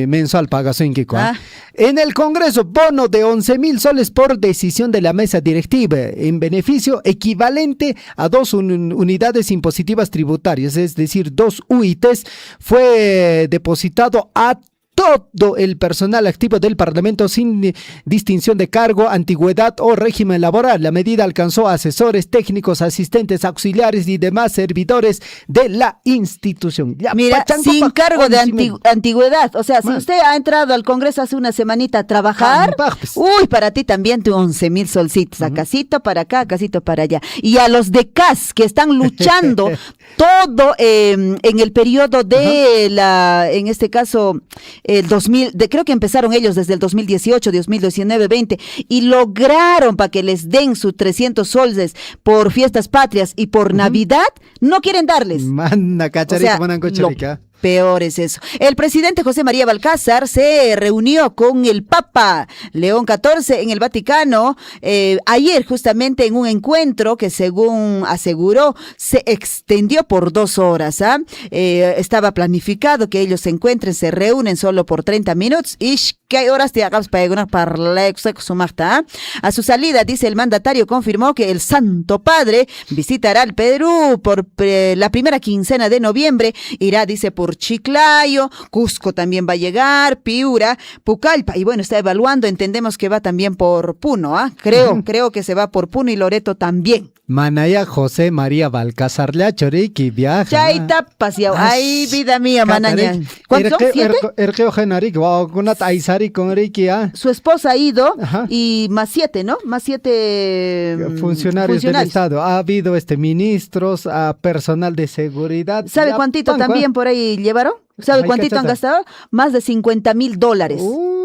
Speaker 3: Mensual pagas en el Congreso, bono de 11,000 soles por decisión de la mesa directiva, en beneficio equivalente a 2 unidades impositivas tributarias, es decir, 2 UITs, fue depositado a todo el personal activo del Parlamento sin distinción de cargo, antigüedad o régimen laboral. La medida alcanzó a asesores, técnicos, asistentes, auxiliares y demás servidores de la institución. Ya,
Speaker 2: mira, sin cargo de antigüedad. O sea, si usted ha entrado al Congreso hace una semanita a trabajar, uy, para ti también tu 11,000 solcitos. A casito para acá, casito para allá. Y a los de CAS que están luchando todo en el periodo de en este caso, el 2000, creo que empezaron ellos desde el 2018, 2019, 20, y lograron para que les den sus 300 soles por fiestas patrias y por Navidad, no quieren darles.
Speaker 3: Manda, cacharita,
Speaker 2: Peor es eso. El presidente José María Balcázar se reunió con el Papa León XIV en el Vaticano ayer, justamente en un encuentro que, según aseguró, se extendió por 2 horas. Estaba planificado que ellos se encuentren, se reúnen solo por 30 minutos. Y que hay horas de acabas para parlar. A su salida, dice el mandatario, confirmó que el Santo Padre visitará el Perú por la primera quincena de noviembre. Irá, dice, por Chiclayo, Cusco también va a llegar, Piura, Pucallpa, y bueno, está evaluando, entendemos que va también por Puno, creo que se va por Puno y Loreto también.
Speaker 3: Manaya José María Balcázar Choriki viaja.
Speaker 2: Chaita paseado. Ay, vida mía, manaya. ¿Cuántos son? Su esposa ha ido y más 7, ¿no? Más 7
Speaker 3: funcionarios del Estado. Ha habido ministros, personal de seguridad.
Speaker 2: ¿Sabe cuántito también por ahí llevaron? ¿Sabe cuántito han gastado? Más de $50,000.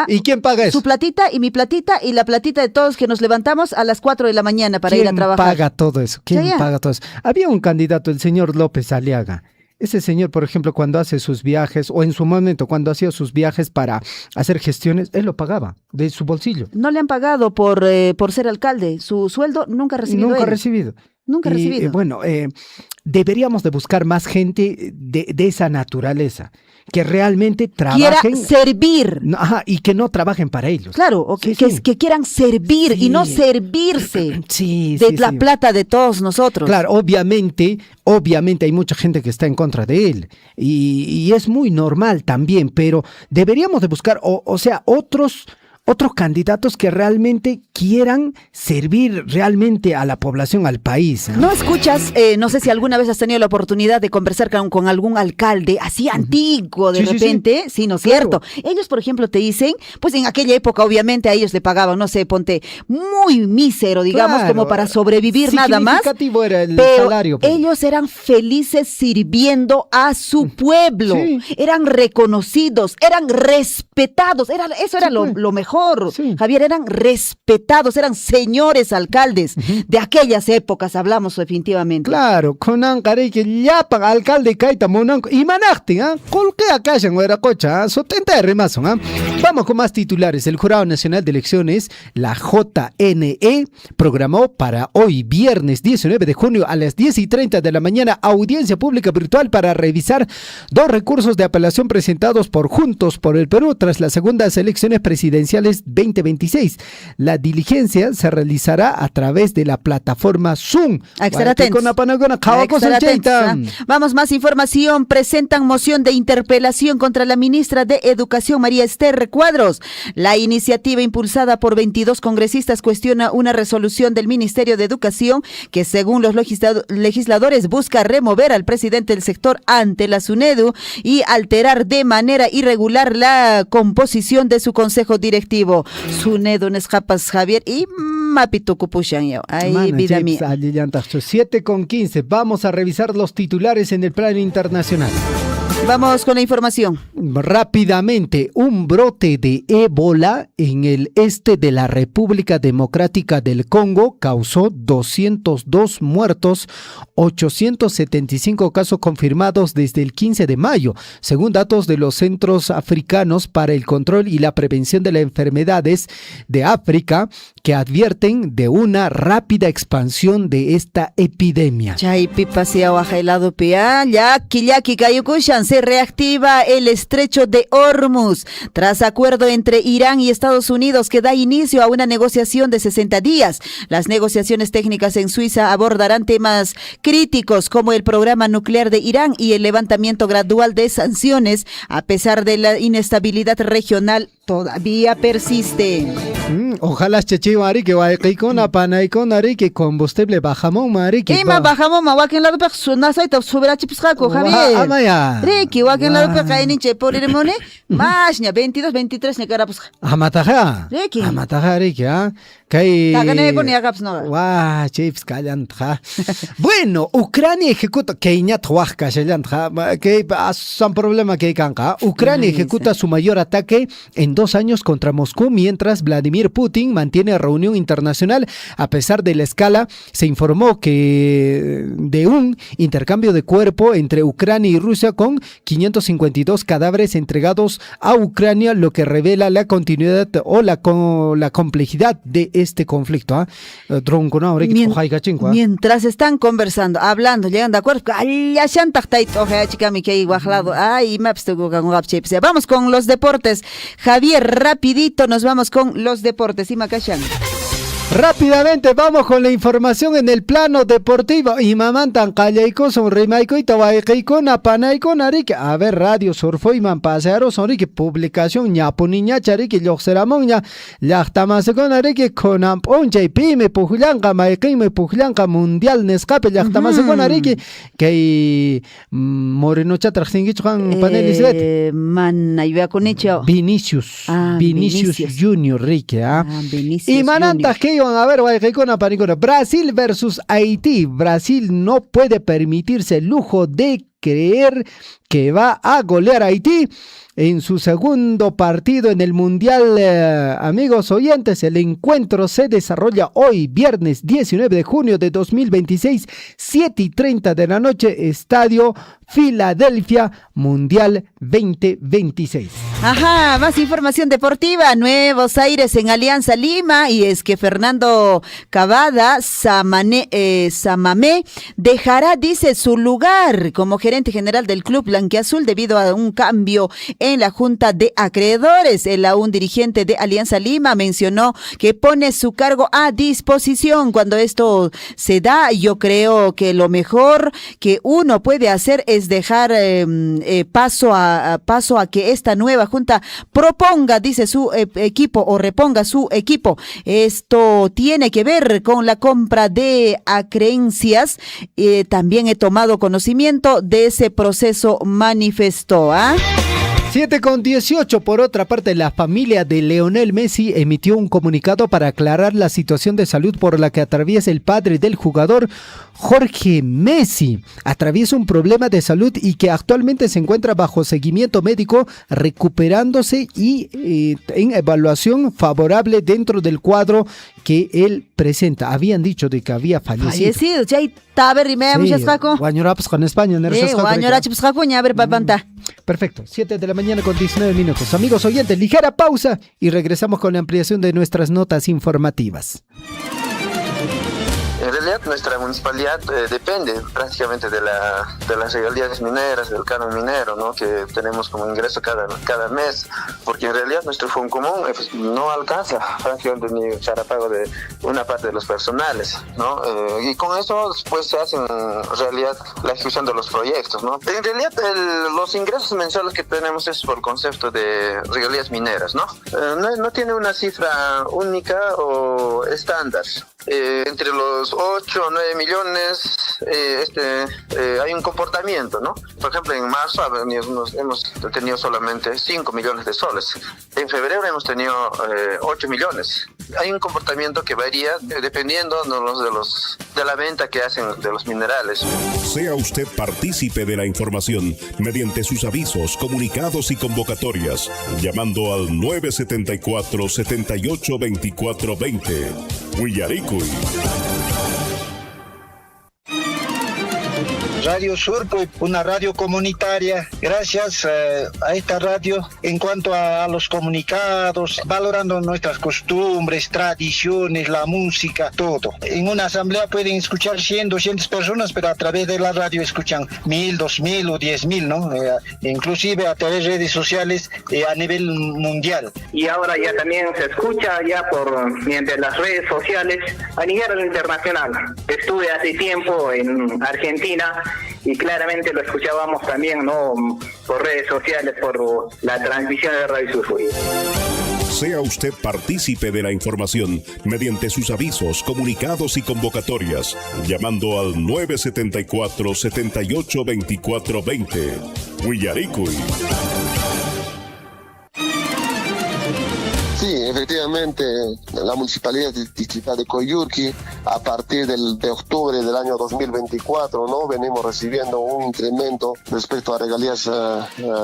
Speaker 3: ¿Y quién paga eso?
Speaker 2: Su platita y mi platita y la platita de todos que nos levantamos a las 4 de la mañana para ir a trabajar.
Speaker 3: ¿Quién paga todo eso? ¿Quién paga todo eso? Había un candidato, el señor López Aliaga. Ese señor, por ejemplo, cuando hace sus viajes, o en su momento, cuando hacía sus viajes para hacer gestiones, él lo pagaba de su bolsillo.
Speaker 2: No le han pagado por ser alcalde. Su sueldo nunca ha recibido.
Speaker 3: Nunca ha recibido. Bueno, deberíamos de buscar más gente de esa naturaleza, que realmente trabajen.
Speaker 2: Quiera servir.
Speaker 3: Y que no trabajen para ellos.
Speaker 2: Claro, o que quieran servir y no servirse de la plata de todos nosotros.
Speaker 3: Claro, obviamente hay mucha gente que está en contra de él y es muy normal también, pero deberíamos de buscar, otros candidatos que realmente quieran servir realmente a la población, al país.
Speaker 2: ¿No escuchas? No sé si alguna vez has tenido la oportunidad de conversar con algún alcalde así antiguo de repente. Sí, ¿no es cierto? Ellos, por ejemplo, te dicen, pues en aquella época obviamente a ellos le pagaban, no sé, ponte muy mísero, digamos, como para sobrevivir nada más.
Speaker 3: Significativo era el
Speaker 2: pero
Speaker 3: salario.
Speaker 2: Ellos eran felices sirviendo a su pueblo. Eran reconocidos, eran respetados. Eso era lo mejor. Javier, eran respetados, eran señores alcaldes de aquellas épocas, hablamos definitivamente.
Speaker 3: Claro, con Ancare que llapan alcalde Kaita Monanco y Manacti, colque acá en Hueracocha, 70 remazo. Vamos con más titulares. El Jurado Nacional de Elecciones, la JNE, programó para hoy, viernes 19 de junio a las 10:30 de la mañana, audiencia pública virtual para revisar 2 recursos de apelación presentados por Juntos por el Perú tras las segundas elecciones presidenciales 2026. La diligencia se realizará a través de la plataforma Zoom.
Speaker 2: Vamos, más información. Presentan moción de interpelación contra la ministra de Educación, María Esther Cuadros. La iniciativa, impulsada por 22 congresistas, cuestiona una resolución del Ministerio de Educación que, según los legisladores, busca remover al presidente del sector ante la SUNEDU y alterar de manera irregular la composición de su consejo directivo. SUNEDU Nescapas, Javier, y Mapito Cupushan. Ay, vida mía.
Speaker 3: 7:15. Vamos a revisar los titulares en el plano internacional.
Speaker 2: Vamos con la información.
Speaker 3: Rápidamente, un brote de ébola en el este de la República Democrática del Congo causó 202 muertos, 875 casos confirmados desde el 15 de mayo, según datos de los Centros Africanos para el Control y la Prevención de las Enfermedades de África, que advierten de una rápida expansión de esta epidemia.
Speaker 2: Chay pipa si awajelado pia, ya kiyaki kayukusha. escuchan, se reactiva el estrecho de Hormuz. Tras acuerdo entre Irán y Estados Unidos que da inicio a una negociación de 60 días. Las negociaciones técnicas en Suiza abordarán temas críticos como el programa nuclear de Irán y el levantamiento gradual de sanciones, a pesar de la inestabilidad regional todavía persiste.
Speaker 3: Ojalá chechi mari que vaya con panay con ari que combustible bajamos mari que
Speaker 2: Ima bajamos ma wakin lado pe sunasa ita subira chipisqaku Javier.
Speaker 3: Amaya.
Speaker 2: Riki wakin lado pe kainin che poriremone. Mashnya 22 23 ne karapusqa.
Speaker 3: Amataja.
Speaker 2: Riki.
Speaker 3: Amataja Riki, Kay.
Speaker 2: Tagane con yagaps no.
Speaker 3: Wa, chips callantra. Bueno, Ucrania ejecuta Kenya twaska callantra, que son problema que canca. Ucrania ejecuta su mayor ataque en 2 años contra Moscú, mientras Vladimir Putin mantiene reunión internacional. A pesar de la escala, se informó que de un intercambio de cuerpo entre Ucrania y Rusia con 552 cadáveres entregados a Ucrania, lo que revela la continuidad o la complejidad de este conflicto.
Speaker 2: Mientras están conversando, hablando, llegan de acuerdo. Vamos con los deportes. Javier, rapidito nos vamos con los deportes. Y Macachan.
Speaker 3: Rápidamente vamos con la información en el plano deportivo. Y mamantan calleico son remaico y tabaiko napanaico narique. A ver, radio surfo y manpasero son que publicación ñapuniña charique yoxeramoña. Llachtamase con narique con amponcha y pime pujulanca maikime pujulanca mundial nescape llachtamase con narique que moreno chatraxingichuan panelisbet.
Speaker 2: Man ayuda con hecho.
Speaker 3: Vinicius Junior Rique,
Speaker 2: Vinicius
Speaker 3: y mananta que a ver, Brasil versus Haití. Brasil no puede permitirse el lujo de creer que va a golear a Haití en su segundo partido en el Mundial. Amigos oyentes, el encuentro se desarrolla hoy, viernes 19 de junio de 2026, 7:30 de la noche, Estadio Filadelfia, Mundial 2026.
Speaker 2: Ajá, más información deportiva. Nuevos aires en Alianza Lima, y es que Fernando Cavada Samamé dejará, dice, su lugar como gerente general del club blanquiazul debido a un cambio en la Junta de Acreedores. Un dirigente de Alianza Lima mencionó que pone su cargo a disposición. Cuando esto se da, yo creo que lo mejor que uno puede hacer es dejar paso a que esta nueva Junta proponga, dice, su equipo o reponga su equipo. Esto tiene que ver con la compra de acreencias. También he tomado conocimiento de ese proceso, manifestó.
Speaker 3: 7:18. Por otra parte, la familia de Lionel Messi emitió un comunicado para aclarar la situación de salud por la que atraviesa el padre del jugador. Jorge Messi atraviesa un problema de salud y que actualmente se encuentra bajo seguimiento médico, recuperándose y en evaluación favorable dentro del cuadro que él presenta. Habían dicho de que había fallecido. Con España. Perfecto, 7:19. Amigos oyentes, ligera pausa y regresamos con la ampliación de nuestras notas informativas.
Speaker 4: En realidad nuestra municipalidad depende prácticamente de las regalías mineras, del canon minero, ¿no?, que tenemos como ingreso cada mes, porque en realidad nuestro fondo común no alcanza prácticamente ni para pago de una parte de los personales, ¿no? Y con eso pues se hace en realidad la ejecución de los proyectos, ¿no? En realidad los ingresos mensuales que tenemos es por concepto de regalías mineras, ¿no? No tiene una cifra única o estándar. Entre los 8 o 9 millones hay un comportamiento, ¿no? Por ejemplo, en marzo hemos tenido solamente 5 millones de soles. En febrero hemos tenido 8 millones. Hay un comportamiento que varía dependiendo de la venta que hacen de los minerales.
Speaker 5: Sea usted partícipe de la información mediante sus avisos, comunicados y convocatorias, llamando al 974-782420. Huillaricuy.
Speaker 6: Radio Sur, pues, una radio comunitaria. Gracias a esta radio, en cuanto a los comunicados, valorando nuestras costumbres, tradiciones, la música, todo. En una asamblea pueden escuchar 100, 200 personas, pero a través de la radio escuchan 1000, 2000 o 10.000, ¿no? Inclusive a través de redes sociales a nivel mundial.
Speaker 7: Y ahora ya también se escucha ya mediante las redes sociales a nivel internacional. Estuve hace tiempo en Argentina y claramente lo escuchábamos también, ¿no? Por redes sociales, por la transmisión de Radio Sur.
Speaker 5: Sea usted partícipe de la información mediante sus avisos, comunicados y convocatorias, llamando al 974-782420. Huillaricuy.
Speaker 8: Sí, efectivamente, la Municipalidad Distrital de Coyhaique, a partir de octubre del año 2024, ¿no? Venimos recibiendo un incremento respecto a regalías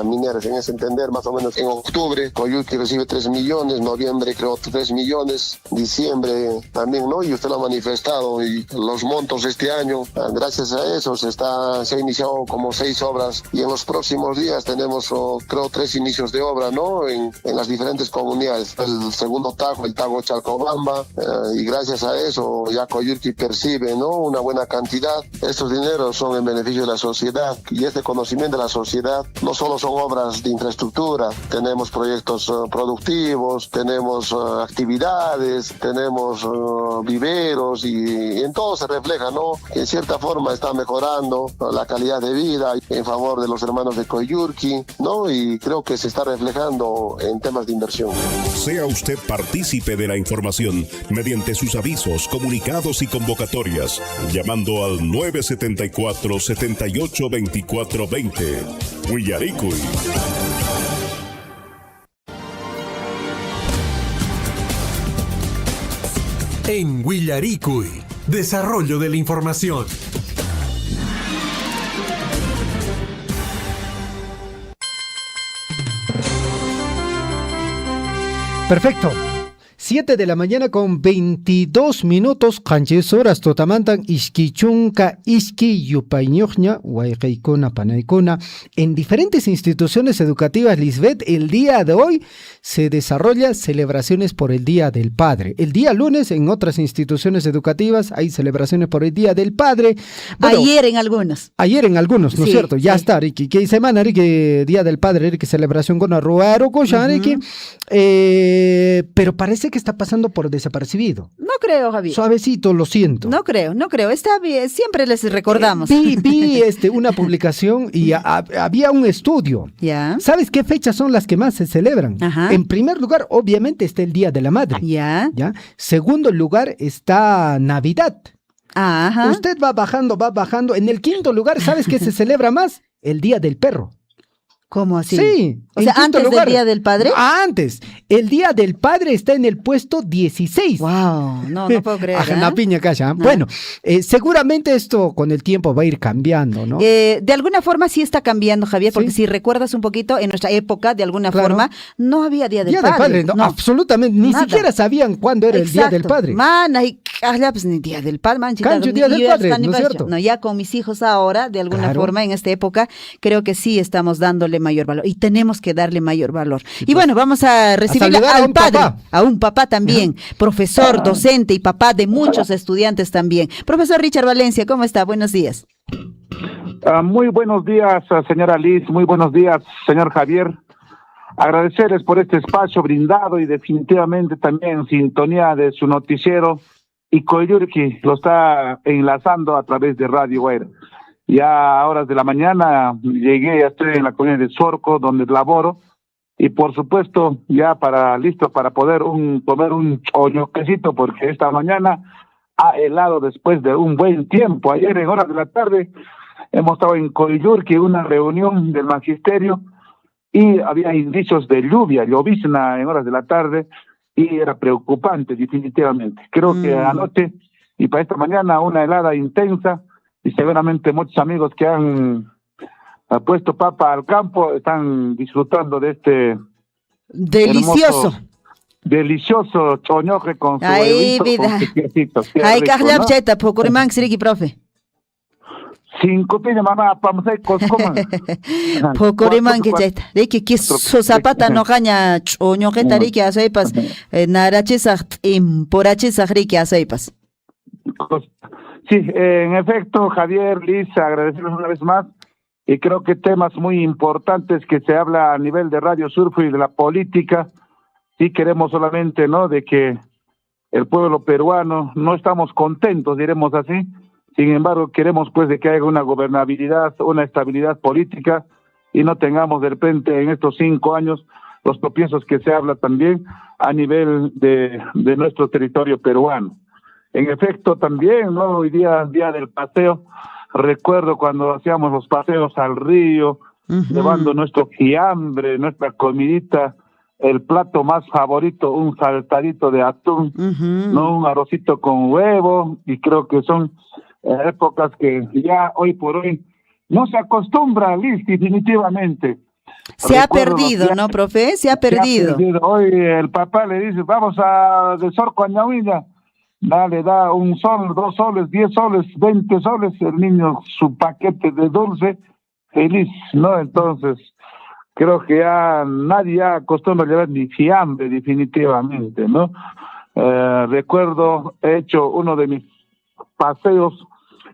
Speaker 8: mineras. En ese entender, más o menos en octubre, Coyhaique recibe 3 millones, noviembre creo 3 millones, diciembre también, ¿no? Y usted lo ha manifestado, y los montos este año, gracias a eso, se ha iniciado como 6 obras, y en los próximos días tenemos, creo, 3 inicios de obra, ¿no? En las diferentes comunidades. El segundo tajo, el tajo Chalcobamba, y gracias a eso ya Coyhaique percibe, ¿no? Una buena cantidad. Estos dineros son en beneficio de la sociedad, y este conocimiento de la sociedad no solo son obras de infraestructura, tenemos proyectos productivos, tenemos actividades, tenemos viveros, y en todo se refleja, ¿no? Que en cierta forma está mejorando la calidad de vida en favor de los hermanos de Coyhaique, ¿no? Y creo que se está reflejando en temas de inversión.
Speaker 5: Sea usted partícipe de la información mediante sus avisos, comunicados y convocatorias, llamando al 974-782420. Huillaricuy.
Speaker 1: En Huillaricuy, desarrollo de la información.
Speaker 3: Perfecto. 7 de la mañana con 22 minutos. Canches horas totamantan isquichunca isqui yupayñoña huaycaicona panaicona. En diferentes instituciones educativas, Lisbeth, el día de hoy se desarrolla celebraciones por el Día del Padre. El día lunes en otras instituciones educativas hay celebraciones por el Día del Padre. Bueno,
Speaker 2: ayer en algunos,
Speaker 3: ¿no es
Speaker 2: sí,
Speaker 3: cierto? Ya
Speaker 2: sí.
Speaker 3: está, Ricky. Que semana, Ricky, Día del Padre, Ricky, celebración con Arruaro, Ricky. Pero parece que está pasando por desapercibido.
Speaker 2: No creo, Javier.
Speaker 3: Suavecito, lo siento.
Speaker 2: No creo. Está bien, siempre les recordamos.
Speaker 3: Vi una publicación y había un estudio.
Speaker 2: Ya.
Speaker 3: ¿Sabes qué fechas son las que más se celebran?
Speaker 2: Ajá.
Speaker 3: En primer lugar, obviamente, está el Día de la Madre.
Speaker 2: Ya.
Speaker 3: ¿Ya? Segundo lugar está Navidad.
Speaker 2: Ajá.
Speaker 3: Usted va bajando. En el quinto lugar, ¿sabes qué se celebra más? El Día del Perro.
Speaker 2: ¿Cómo así?
Speaker 3: Sí.
Speaker 2: O sea, antes del Día del Padre.
Speaker 3: Antes. El Día del Padre está en el puesto 16.
Speaker 2: Wow, no puedo creer.
Speaker 3: La piña calla. Bueno, seguramente esto con el tiempo va a ir cambiando, ¿no?
Speaker 2: De alguna forma sí está cambiando, Javier, porque
Speaker 3: Sí.
Speaker 2: si recuerdas un poquito, en nuestra época, de alguna
Speaker 3: Claro.
Speaker 2: forma, no había Día del
Speaker 3: Día del
Speaker 2: Padre.
Speaker 3: Padre, no, absolutamente. Ni
Speaker 2: Nada.
Speaker 3: siquiera sabían cuándo era el Día del Padre.
Speaker 2: Pues ni Día del Padre,
Speaker 3: Cancho, Día del Padre, ¿no es cierto?
Speaker 2: No, ya con mis hijos ahora, de alguna
Speaker 3: Claro.
Speaker 2: forma, en esta época, creo que sí estamos dándole mayor valor. Y tenemos que darle mayor valor. Y bueno, vamos a recibir
Speaker 3: saludar a
Speaker 2: al
Speaker 3: un
Speaker 2: padre,
Speaker 3: papá.
Speaker 2: a un papá también, profesor, docente y papá de muchos estudiantes también. Profesor Richard Valencia, ¿cómo está? Buenos días.
Speaker 9: Muy buenos días, señora Liz, muy buenos días, señor Javier. Agradecerles por este espacio brindado y definitivamente también en sintonía de su noticiero, y Coyhaique lo está enlazando a través de Radio Guaira. Ya a horas de la mañana llegué, ya estoy en la comunidad de Sorco, donde laboro, y por supuesto ya listo para poder comer un choñoquecito, porque esta mañana ha helado después de un buen tiempo. Ayer en horas de la tarde hemos estado en Coyhaique, una reunión del magisterio, y había indicios de llovizna en horas de la tarde, y era preocupante definitivamente. Creo que anoche y para esta mañana una helada intensa, y seguramente muchos amigos que han puesto papa al campo están disfrutando de este
Speaker 2: Delicioso.
Speaker 9: delicioso choñoje con su
Speaker 2: Ay,
Speaker 9: huevito,
Speaker 2: vida.
Speaker 9: con su quesito. Qué
Speaker 2: Ay,
Speaker 9: rico,
Speaker 2: Carla
Speaker 9: ¿no?
Speaker 2: Cheta, Pocorimán, Siriki, profe.
Speaker 9: 5 tiene mamá, vamos a ir coscoman.
Speaker 2: Pokoriman que chaita. Riki que su zapata no caña choño que tari que aceipas. Narachizah imporachizah riki aceipas.
Speaker 9: Sí, en efecto, Javier, Liz, agradecerles una vez más. Y creo que temas muy importantes que se habla a nivel de Radio Surfo y de la política. Sí queremos solamente, ¿no?, de que el pueblo peruano no estamos contentos, diremos así. Sin embargo, queremos pues de que haya una gobernabilidad, una estabilidad política y no tengamos de repente en estos 5 años los tropiezos que se habla también a nivel de nuestro territorio peruano. En efecto, también, ¿no?, hoy día del paseo, recuerdo cuando hacíamos los paseos al río, llevando nuestro fiambre, nuestra comidita, el plato más favorito, un saltadito de atún, no, un arrocito con huevo, y creo que son épocas que ya hoy por hoy no se acostumbra, Liz, definitivamente.
Speaker 2: Se ha perdido, ¿no, profe? Se ha perdido.
Speaker 9: Hoy el papá le dice, vamos a de Sorco a Ñahuilla, le da 1 sol, 2 soles, 10 soles, 20 soles, el niño su paquete de dulce, feliz, ¿no? Entonces, creo que ya nadie acostumbra llevar ni fiambre, definitivamente, ¿no? Recuerdo, he hecho uno de mis paseos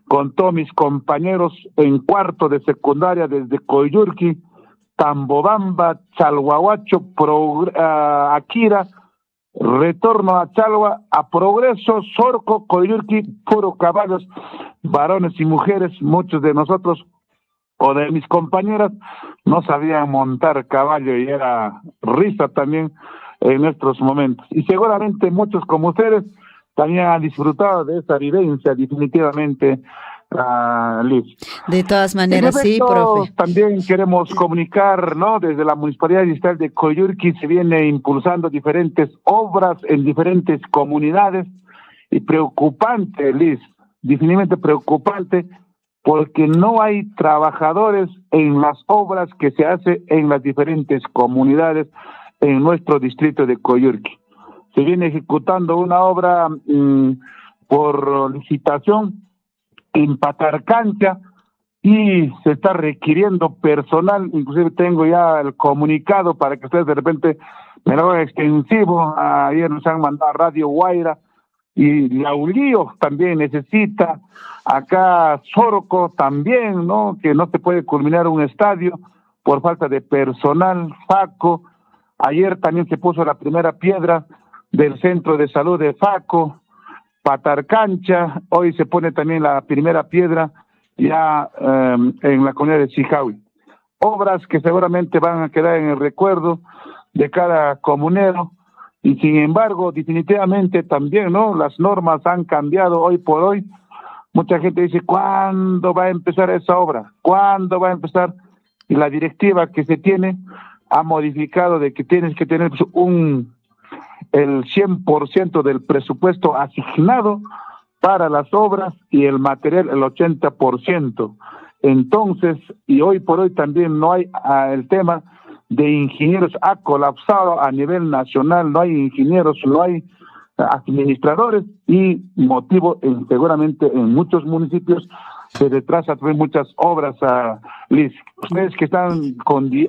Speaker 9: con todos mis compañeros en 4º de secundaria desde Coyurqui, Tambobamba, Chalhuahuacho, Akira, retorno a Chalhua, a Progreso, Sorco, Coyurqui, puro caballos, varones y mujeres. Muchos de nosotros o de mis compañeras no sabían montar caballo y era risa también en nuestros momentos. Y seguramente muchos como ustedes también han disfrutado de esa vivencia, definitivamente, Liz.
Speaker 2: De todas maneras, sí, profe.
Speaker 9: También queremos comunicar, ¿no? Desde la Municipalidad Distrital de Coyurqui se viene impulsando diferentes obras en diferentes comunidades, y preocupante, Liz, definitivamente preocupante, porque no hay trabajadores en las obras que se hacen en las diferentes comunidades en nuestro distrito de Coyurqui. Se viene ejecutando una obra por licitación en Patarcancha y se está requiriendo personal. Inclusive tengo ya el comunicado para que ustedes de repente me lo hagan extensivo. Ayer nos han mandado a Radio Guaira, y Laulío también necesita, acá Sorco también, ¿no?, que no se puede culminar un estadio por falta de personal. Faco, ayer también se puso la primera piedra del centro de salud de Faco. Patarcancha, hoy se pone también la primera piedra ya en la comunidad de Sijawi. Obras que seguramente van a quedar en el recuerdo de cada comunero, y sin embargo, definitivamente también, ¿no?, las normas han cambiado hoy por hoy. Mucha gente dice, ¿cuándo va a empezar esa obra? ¿Cuándo va a empezar? Y la directiva que se tiene ha modificado de que tienes que tener el 100% del presupuesto asignado para las obras y el material el 80%. Entonces, y hoy por hoy también no hay el tema de ingenieros, ha colapsado a nivel nacional, no hay ingenieros, no hay administradores, y motivo seguramente en muchos municipios se retrasa también muchas obras. Liz, ustedes que están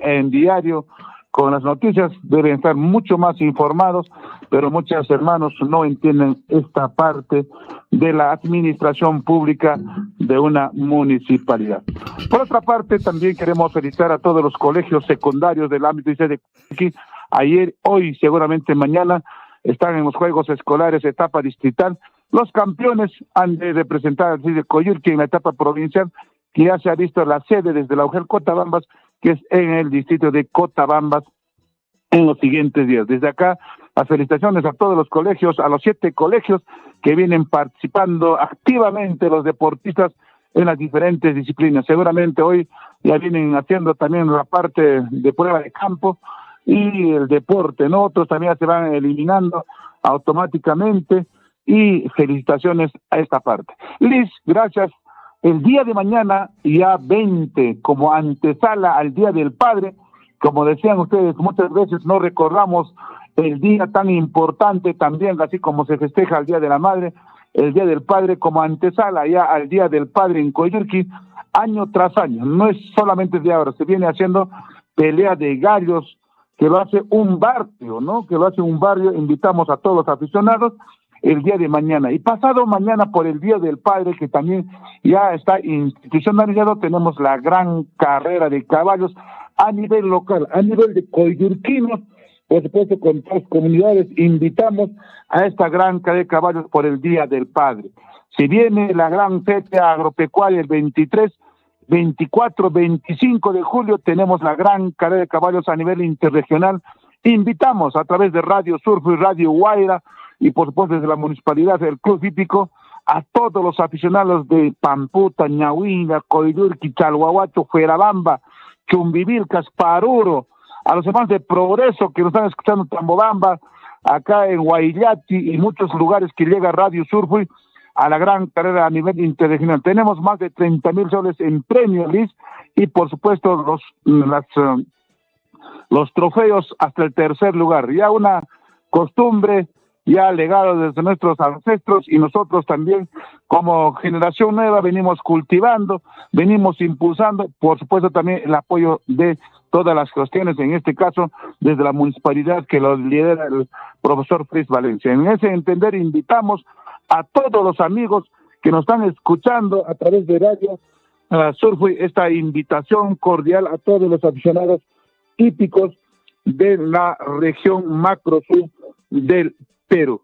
Speaker 9: en diario con las noticias deben estar mucho más informados, pero muchos hermanos no entienden esta parte de la administración pública de una municipalidad. Por otra parte, también queremos felicitar a todos los colegios secundarios del ámbito de aquí. Ayer, hoy, seguramente mañana, están en los Juegos Escolares etapa distrital. Los campeones han de representar al de Coyurqui en la etapa provincial, que ya se ha visto la sede desde la UGEL Cotabambas, que es en el distrito de Cotabambas, en los siguientes días. Desde acá, las felicitaciones a todos los colegios, a los 7 colegios que vienen participando activamente los deportistas en las diferentes disciplinas. Seguramente hoy ya vienen haciendo también la parte de prueba de campo y el deporte, ¿no? Otros también se van eliminando automáticamente, y felicitaciones a esta parte. Liz, gracias. El día de mañana, ya 20, como antesala al Día del Padre, como decían ustedes, muchas veces no recordamos el día tan importante también, así como se festeja el Día de la Madre. el Día del Padre como antesala ya al Día del Padre en Coyurqui, año tras año. No es solamente de ahora, se viene haciendo pelea de gallos, que lo hace un barrio, ¿no? Que lo hace un barrio. Invitamos a todos los aficionados el día de mañana. Y pasado mañana, por el Día del Padre, que también ya está institucionalizado, tenemos la gran carrera de caballos a nivel local, a nivel de coyurquinos, por supuesto con todas las comunidades. Invitamos a esta gran carrera de caballos por el Día del Padre. Si viene la gran fecha agropecuaria el 23, 24, 25 de julio, tenemos la gran carrera de caballos a nivel interregional. Invitamos a través de Radio Surfo y Radio Guaira, y por supuesto desde la municipalidad, del Club Hípico, a todos los aficionados de Pamputa, Ñahuinga, Coyurqui, Chalhuahuacho, Fuerabamba, Chumbivilcas, Paruro, a los hermanos de Progreso que nos están escuchando en Tambobamba, acá en Guayllati y muchos lugares que llega Radio Surfo a la gran carrera a nivel interregional. Tenemos más de 30,000 soles en premio, Liz, y por supuesto los trofeos hasta el tercer lugar. Ya una costumbre, ya legado desde nuestros ancestros, y nosotros también como generación nueva venimos cultivando, venimos impulsando, por supuesto también el apoyo de todas las cuestiones, en este caso desde la municipalidad que lo lidera el profesor Fritz Valencia. En ese entender invitamos a todos los amigos que nos están escuchando a través de Radio Surfo, esta invitación cordial a todos los aficionados hípicos de la región macro sur del Perú.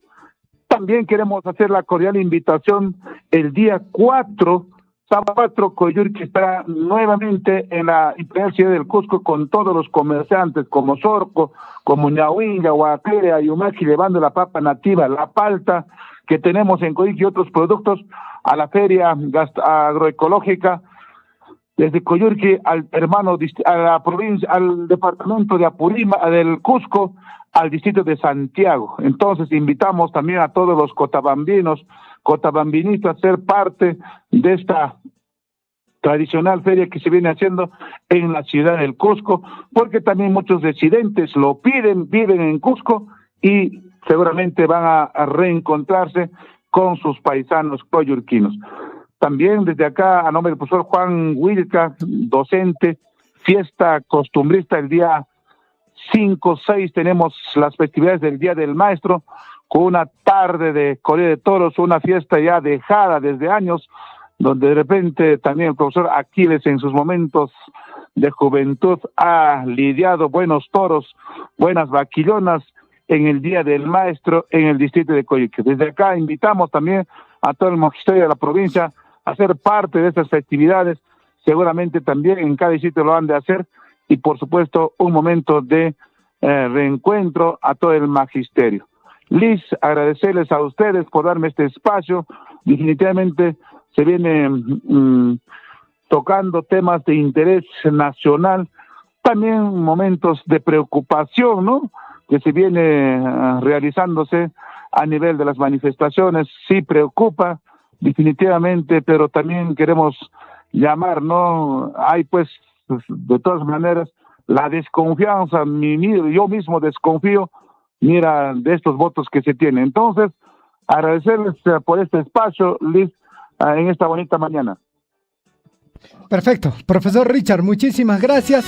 Speaker 9: También queremos hacer la cordial invitación el día 4, sábado 4, Coyurqui estará nuevamente en la Imperial Ciudad del Cusco con todos los comerciantes como Sorco, como Ñahuinga, Huacere, Ayumachi, llevando la papa nativa, la palta que tenemos en Coyurqui y otros productos a la feria agroecológica desde Coyurqui al a la provincia, al departamento de Apurímac, del Cusco, al distrito de Santiago. Entonces invitamos también a todos los cotabambinistas a ser parte de esta tradicional feria que se viene haciendo en la ciudad del Cusco, porque también muchos residentes lo piden, viven en Cusco y seguramente van a reencontrarse con sus paisanos coyurquinos. También desde acá, a nombre del profesor Juan Wilca, docente, fiesta costumbrista el día 5, 6, tenemos las festividades del Día del Maestro, con una tarde de corrida de toros, una fiesta ya dejada desde años, donde de repente también el profesor Aquiles en sus momentos de juventud ha lidiado buenos toros, buenas vaquillonas en el Día del Maestro en el distrito de Coyurqui. Desde acá invitamos también a todo el magisterio de la provincia a ser parte de estas festividades. Seguramente también en cada distrito lo han de hacer, y por supuesto un momento de reencuentro a todo el magisterio. Liz, agradecerles a ustedes por darme este espacio. Definitivamente se viene tocando temas de interés nacional, también momentos de preocupación, ¿no?, que se viene realizándose a nivel de las manifestaciones. Sí preocupa definitivamente, pero también queremos llamar, ¿no? Hay pues de todas maneras la desconfianza, yo mismo desconfío, mira, de estos votos que se tienen. Entonces, agradecerles por este espacio, Liz, en esta bonita mañana.
Speaker 3: Perfecto, profesor Richard, muchísimas gracias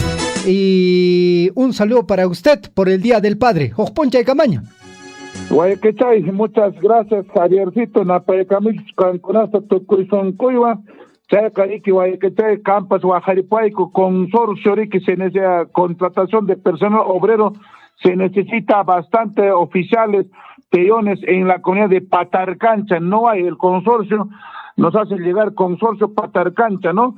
Speaker 3: y un saludo para usted por el Día del Padre. Ojponcha y Camaño.
Speaker 9: Guayquechay, muchas gracias, Javiercito, Napayacamich, Canconazo, Tucuizón, Cuiva, Chayacariki, Guayquechay, Campas, Guajaripuaico, consorcio que se necesita contratación de personal obrero, se necesita bastante oficiales, peones en la comunidad de Patarcancha, no hay, el consorcio nos hace llegar consorcio Patarcancha, ¿no?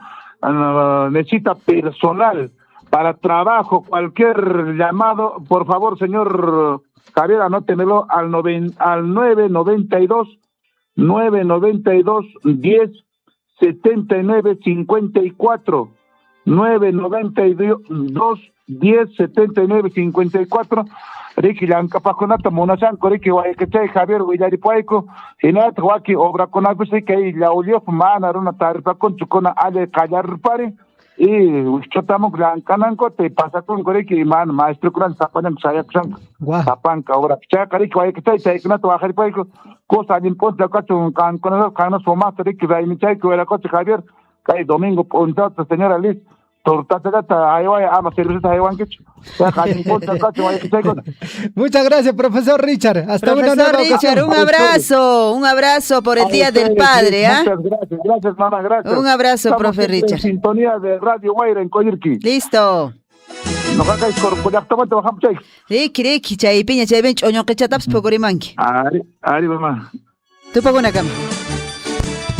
Speaker 9: Necesita personal para trabajo, cualquier llamado, por favor, señor Javier, anótemelo al 992 10 79 54, 992 10 79 54. Ricky Lancapaconata, Monasanco, Ricky Guayquechay, Javier Huillaripuaico, Hinat, Huaki, Obra con Agusí, que la Uliof, Mana, Runa Taripa, con Chucona, Ale, Callar Pare, y chotamos gran cananco te pasa con que man maestro con zapanan saya ksan zapan ahora cha kari que que que no trabajar pues cosa ni ponte acá con con soma que va mi chay que era coche Javier que domingo punta señora Liz torta gata ahí va a servicio ahí van que
Speaker 3: muchas gracias, profesor Richard. Hasta
Speaker 2: profesor
Speaker 3: una nueva
Speaker 2: Richard,
Speaker 3: ocasión.
Speaker 2: un abrazo por el Día del Padre, ¿ah?
Speaker 9: Muchas gracias, mamá, gracias.
Speaker 2: Un abrazo, profe Richard.
Speaker 9: En sintonía de Radio Guaira en Coyurqui.
Speaker 2: Listo.
Speaker 9: No hagáis corporativamente bajamos chay.
Speaker 2: Riki, chay piña, chay bench, oño que chataps pogorimanki.
Speaker 9: Ari, mamá.
Speaker 2: Tú pago una cama.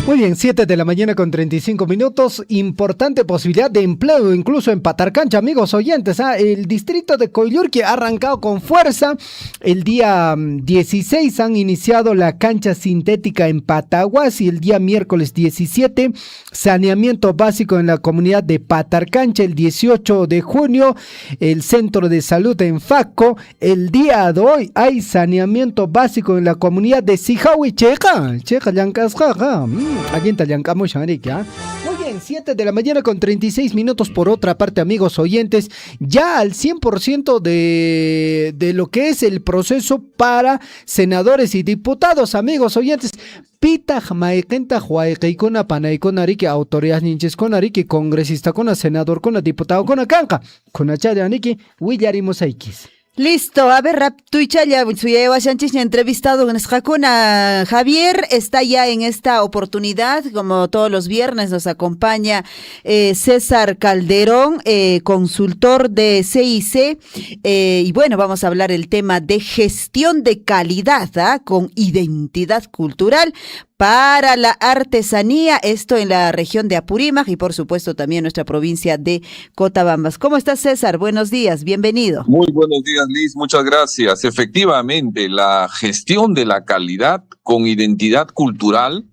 Speaker 3: Muy bien, 7 de la mañana con 35 minutos. Importante posibilidad de empleo, incluso en Patarcancha, amigos oyentes. El distrito de Coyurqui ha arrancado con fuerza. El día 16 han iniciado la cancha sintética en Pataguas y el día miércoles 17, saneamiento básico en la comunidad de Patarcancha. El 18 de junio, el centro de salud en Faco. El día de hoy hay saneamiento básico en la comunidad de Sijawi, Checa, Llancascaja. Aquí en Tallancamo, Xanarica. Muy bien, 7 de la mañana con 36 minutos. Por otra parte, amigos oyentes, ya al 100% de lo que es el proceso para senadores y diputados, amigos oyentes. Pita maikenta huaykeikona panaikonariki autoridad ninches konariki congresista kona senador kona diputado kona kanka kona chayaniki willarimos aikis.
Speaker 2: Listo, a ver, Raptuichaya, Suyeva Sánchez, entrevistado en Escacona. Javier está ya en esta oportunidad, como todos los viernes nos acompaña César Calderón, consultor de CIC, y bueno, vamos a hablar el tema de gestión de calidad, con identidad cultural para la artesanía, esto en la región de Apurímac y por supuesto también nuestra provincia de Cotabambas. ¿Cómo estás, César? Buenos días, bienvenido.
Speaker 10: Muy buenos días, Liz, muchas gracias. Efectivamente, la gestión de la calidad con identidad cultural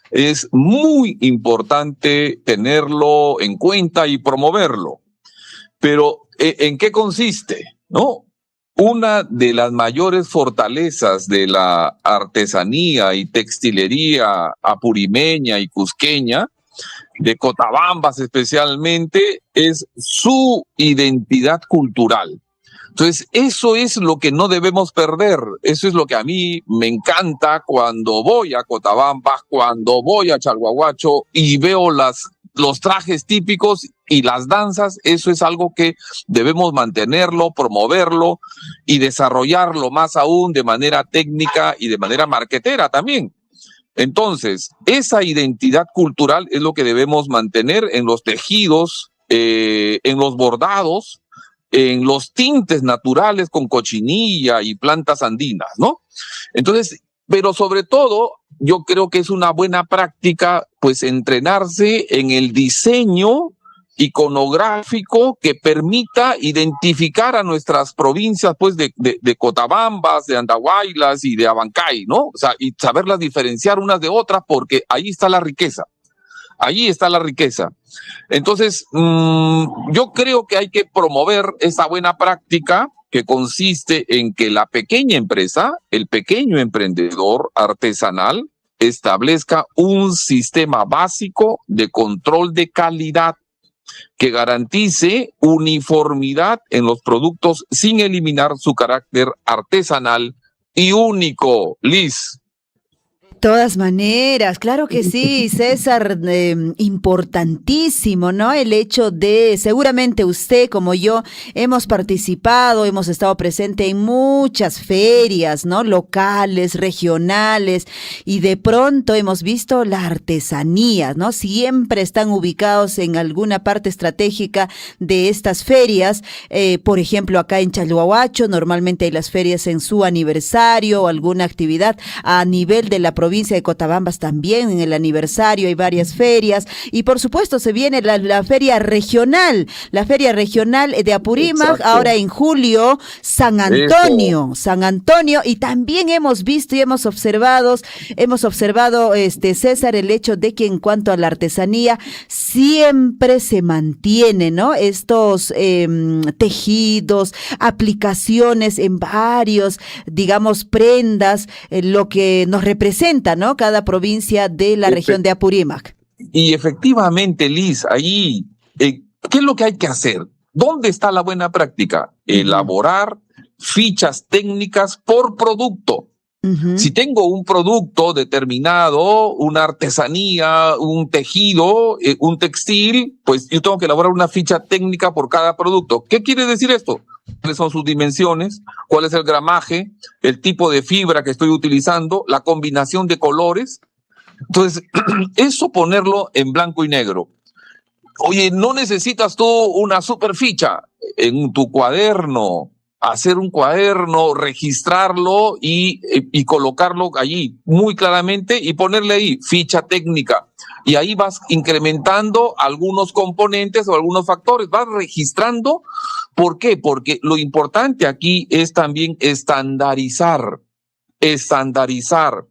Speaker 10: es muy importante tenerlo en cuenta y promoverlo. Pero, ¿en qué consiste? ¿No? Una de las mayores fortalezas de la artesanía y textilería apurimeña y cusqueña, de Cotabambas especialmente, es su identidad cultural. Entonces, eso es lo que no debemos perder. Eso es lo que a mí me encanta cuando voy a Cotabambas, cuando voy a Chalhuahuacho y veo los trajes típicos y las danzas. Eso es algo que debemos mantenerlo, promoverlo y desarrollarlo más aún de manera técnica y de manera marquetera también. Entonces, esa identidad cultural es lo que debemos mantener en los tejidos, en los bordados, en los tintes naturales con cochinilla y plantas andinas, ¿no? Entonces, pero sobre todo, yo creo que es una buena práctica, pues, entrenarse en el diseño iconográfico que permita identificar a nuestras provincias, pues, de Cotabambas, de Andahuaylas y de Abancay, ¿no? O sea, y saberlas diferenciar unas de otras, porque ahí está la riqueza. Allí está la riqueza. Entonces, yo creo que hay que promover esa buena práctica que consiste en que la pequeña empresa, el pequeño emprendedor artesanal, establezca un sistema básico de control de calidad que garantice uniformidad en los productos sin eliminar su carácter artesanal y único. Liz.
Speaker 2: Todas maneras, claro que sí, César, importantísimo, ¿no? El hecho de, seguramente usted como yo hemos participado, hemos estado presente en muchas ferias, ¿no? Locales, regionales, y de pronto hemos visto la artesanía, ¿no? Siempre están ubicados en alguna parte estratégica de estas ferias, por ejemplo, acá en Chalhuahuacho, normalmente hay las ferias en su aniversario o alguna actividad a nivel de la provincia de Cotabambas también, en el aniversario hay varias ferias, y por supuesto se viene la feria regional de Apurímac. Exacto. Ahora en julio, San Antonio, y también hemos visto y hemos observado, César, el hecho de que en cuanto a la artesanía siempre se mantiene, ¿no? Estos tejidos, aplicaciones en varios, digamos, prendas, lo que nos representa, ¿no? Cada provincia de la región de Apurímac.
Speaker 10: Y efectivamente, Liz, ahí ¿Qué es lo que hay que hacer? ¿Dónde está la buena práctica? Elaborar fichas técnicas por producto. Si tengo un producto determinado, una artesanía, un tejido, un textil, pues yo tengo que elaborar una ficha técnica por cada producto. ¿Qué quiere decir esto? ¿Cuáles son sus dimensiones? ¿Cuál es el gramaje? ¿El tipo de fibra que estoy utilizando? ¿La combinación de colores? Entonces, eso ponerlo en blanco y negro. Oye, no necesitas tú una super ficha en tu cuaderno. Hacer un cuaderno, registrarlo y colocarlo allí muy claramente y ponerle ahí ficha técnica. Y ahí vas incrementando algunos componentes o algunos factores, vas registrando. ¿Por qué? Porque lo importante aquí es también estandarizar, establecer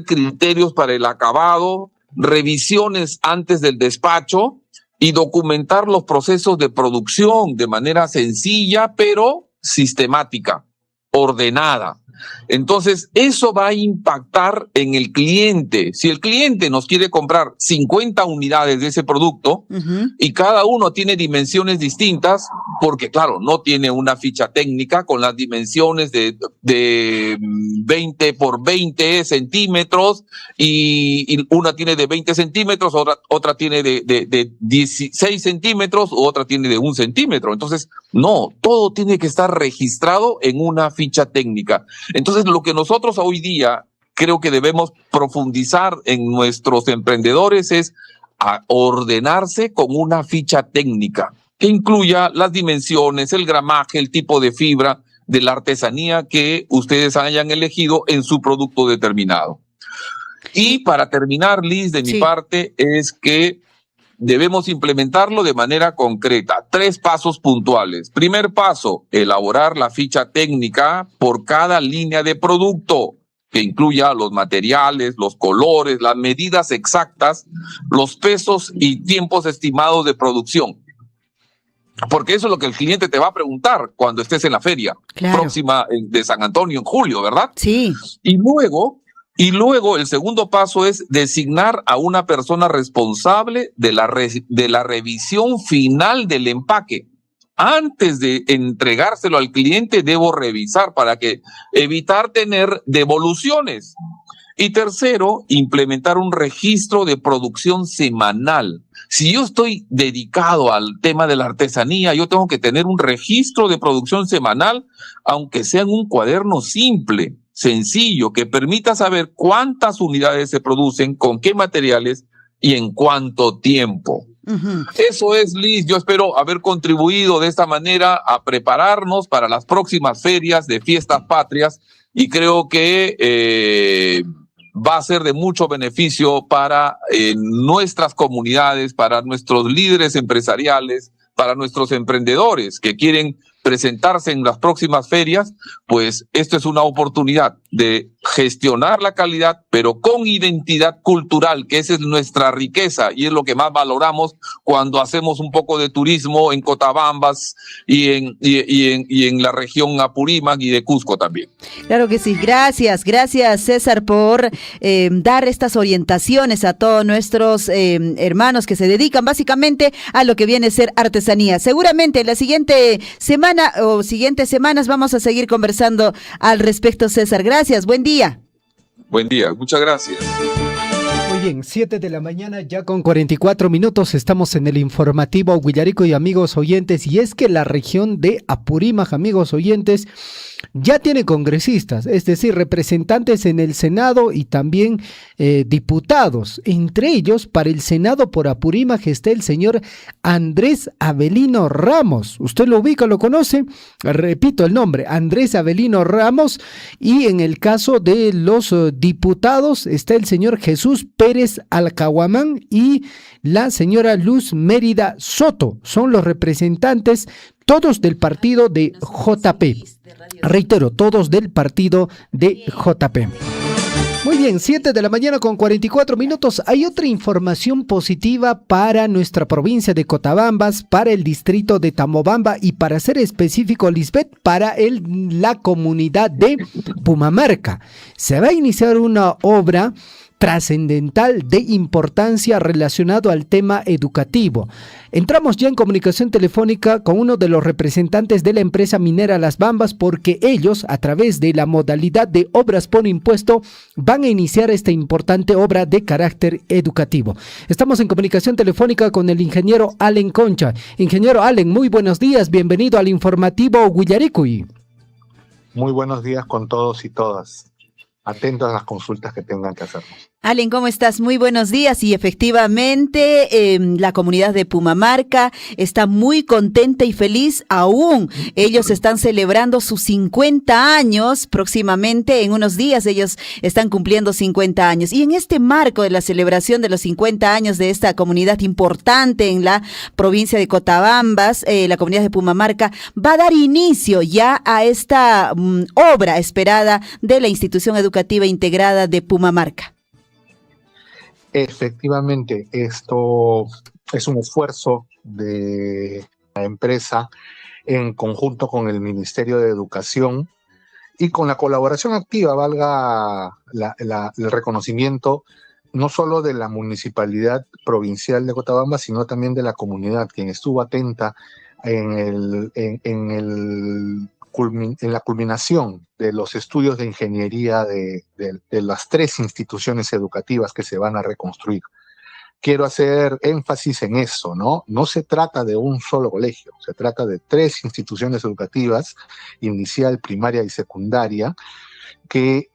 Speaker 10: criterios para el acabado, revisiones antes del despacho y documentar los procesos de producción de manera sencilla, pero sistemática, ordenada. Entonces, eso va a impactar en el cliente. Si el cliente nos quiere comprar 50 unidades de ese producto y cada uno tiene dimensiones distintas, porque claro, no tiene una ficha técnica con las dimensiones de 20 por 20 centímetros y una tiene de 20 centímetros, otra tiene de 16 centímetros, otra tiene de 1 centímetro. Entonces, no, todo tiene que estar registrado en una ficha técnica. Entonces, lo que nosotros hoy día creo que debemos profundizar en nuestros emprendedores es a ordenarse con una ficha técnica que incluya las dimensiones, el gramaje, el tipo de fibra de la artesanía que ustedes hayan elegido en su producto determinado. Y para terminar, Liz, de mi parte, es que debemos implementarlo de manera concreta. 3 pasos puntuales. Primer paso, elaborar la ficha técnica por cada línea de producto, que incluya los materiales, los colores, las medidas exactas, los pesos y tiempos estimados de producción. Porque eso es lo que el cliente te va a preguntar cuando estés en la feria próxima de San Antonio en julio, ¿verdad?
Speaker 2: Sí.
Speaker 10: Y luego el segundo paso es designar a una persona responsable de la revisión final del empaque. Antes de entregárselo al cliente, debo revisar para evitar tener devoluciones. Y tercero, implementar un registro de producción semanal. Si yo estoy dedicado al tema de la artesanía, yo tengo que tener un registro de producción semanal, aunque sea en un cuaderno simple, sencillo, que permita saber cuántas unidades se producen, con qué materiales y en cuánto tiempo. Eso es, Liz. Yo espero haber contribuido de esta manera a prepararnos para las próximas ferias de Fiestas Patrias y creo que va a ser de mucho beneficio para nuestras comunidades, para nuestros líderes empresariales, para nuestros emprendedores que quieren presentarse en las próximas ferias. Pues esto es una oportunidad de gestionar la calidad, pero con identidad cultural, que esa es nuestra riqueza y es lo que más valoramos cuando hacemos un poco de turismo en Cotabambas y en la región Apurímac y de Cusco también.
Speaker 2: Claro que sí. Gracias César por dar estas orientaciones a todos nuestros hermanos que se dedican básicamente a lo que viene a ser artesanía. Seguramente en la siguiente semana o siguientes semanas vamos a seguir conversando al respecto, César. Gracias, buen día.
Speaker 10: Buen día, muchas gracias.
Speaker 3: Muy bien, 7 de la mañana ya con 44 minutos, estamos en el informativo Huillarico y amigos oyentes, y es que la región de Apurímac, amigos oyentes, ya tiene congresistas, es decir, representantes en el Senado y también diputados. Entre ellos, para el Senado por Apurímac está el señor Andrés Avelino Ramos. ¿Usted lo ubica, lo conoce? Repito el nombre, Andrés Avelino Ramos. Y en el caso de los diputados está el señor Jesús Pérez Alcahuamán y la señora Luz Mérida Soto. Son los representantes todos del partido de JP. Reitero, todos del partido de JP. Muy bien, 7 de la mañana con 44 minutos. Hay otra información positiva para nuestra provincia de Cotabambas, para el distrito de Tamobamba y, para ser específico, Lisbeth, para la comunidad de Pumamarca. Se va a iniciar una obra trascendental de importancia relacionado al tema educativo. Entramos ya en comunicación telefónica con uno de los representantes de la empresa minera Las Bambas, porque ellos, a través de la modalidad de obras por impuesto, van a iniciar esta importante obra de carácter educativo. Estamos en comunicación telefónica con el ingeniero Allen Concha. Ingeniero Allen, muy buenos días, bienvenido al informativo Huillaricui.
Speaker 11: Muy buenos días con todos y todas. Atentos a las consultas que tengan que hacernos.
Speaker 2: Allen, ¿cómo estás? Muy buenos días. Y efectivamente, la comunidad de Pumamarca está muy contenta y feliz aún. Ellos están celebrando sus 50 años próximamente. En unos días ellos están cumpliendo 50 años. Y en este marco de la celebración de los 50 años de esta comunidad importante en la provincia de Cotabambas, la comunidad de Pumamarca va a dar inicio ya a esta obra esperada de la institución educativa integrada de Pumamarca.
Speaker 11: Efectivamente, esto es un esfuerzo de la empresa en conjunto con el Ministerio de Educación y con la colaboración activa, valga el reconocimiento, no solo de la Municipalidad Provincial de Cotabamba, sino también de la comunidad, quien estuvo atenta en la culminación de los estudios de ingeniería de las 3 instituciones educativas que se van a reconstruir. Quiero hacer énfasis en eso, ¿no? No se trata de un solo colegio, se trata de 3 instituciones educativas, inicial, primaria y secundaria, que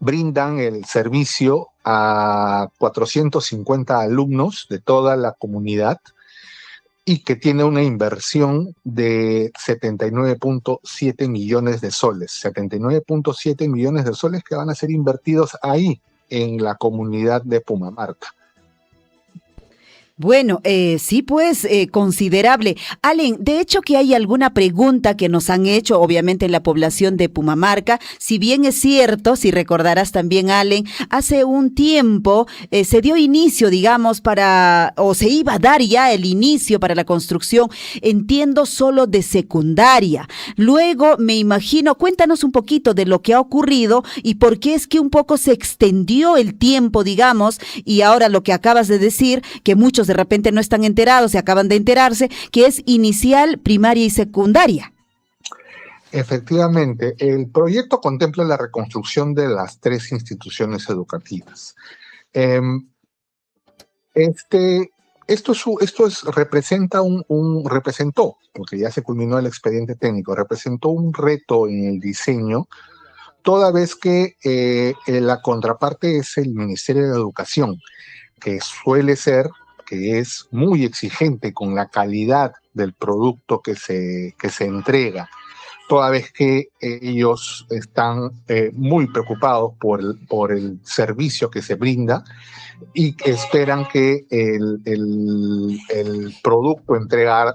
Speaker 11: brindan el servicio a 450 alumnos de toda la comunidad, y que tiene una inversión de 79.7 millones de soles. 79.7 millones de soles que van a ser invertidos ahí, en la comunidad de Pumamarca.
Speaker 2: Bueno, sí, pues considerable. Allen, de hecho que hay alguna pregunta que nos han hecho, obviamente en la población de Pumamarca. Si bien es cierto, si recordarás también, Allen, hace un tiempo se dio inicio, digamos, o se iba a dar ya el inicio para la construcción, entiendo, solo de secundaria. Luego, me imagino, cuéntanos un poquito de lo que ha ocurrido y por qué es que un poco se extendió el tiempo, digamos, y ahora lo que acabas de decir, que muchos de repente no están enterados, se acaban de enterarse, que es inicial, primaria y secundaria.
Speaker 11: Efectivamente, el proyecto contempla la reconstrucción de las 3 instituciones educativas. Representó, porque ya se culminó el expediente técnico, representó un reto en el diseño, toda vez que la contraparte es el Ministerio de Educación, que es muy exigente con la calidad del producto que se entrega, toda vez que ellos están muy preocupados por el servicio que se brinda y que esperan que el producto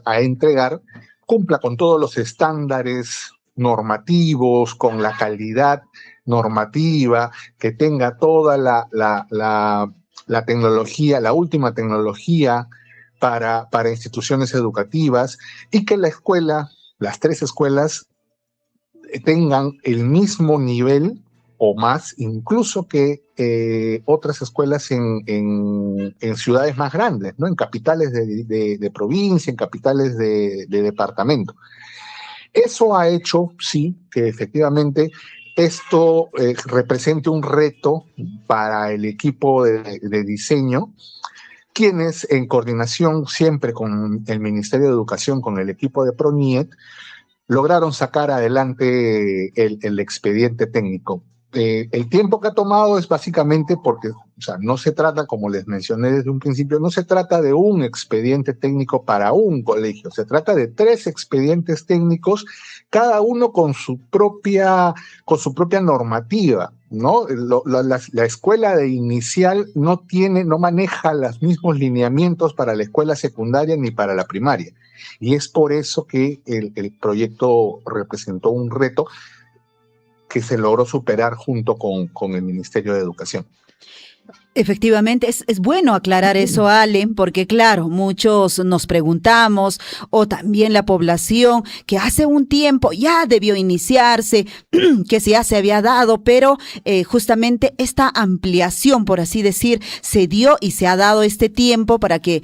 Speaker 11: a entregar cumpla con todos los estándares normativos, con la calidad normativa, que tenga toda la tecnología, la última tecnología para instituciones educativas, y que la escuela, las 3 escuelas, tengan el mismo nivel o más, incluso que otras escuelas en ciudades más grandes, ¿no? En capitales de provincia, en capitales de departamento. Eso ha hecho, sí, que efectivamente esto represente un reto para el equipo de diseño, quienes, en coordinación siempre con el Ministerio de Educación, con el equipo de PRONIET, lograron sacar adelante el expediente técnico. El tiempo que ha tomado es básicamente porque, o sea, no se trata, como les mencioné desde un principio, no se trata de un expediente técnico para un colegio, se trata de 3 expedientes técnicos, cada uno con su propia normativa, ¿no? La escuela de inicial no maneja los mismos lineamientos para la escuela secundaria ni para la primaria, y es por eso que el proyecto representó un reto que se logró superar junto con el Ministerio de Educación.
Speaker 2: Efectivamente, es bueno aclarar eso, Ale, porque claro, muchos nos preguntamos, o también la población, que hace un tiempo ya debió iniciarse, que ya se había dado, pero justamente esta ampliación, por así decir, se dio y se ha dado este tiempo para que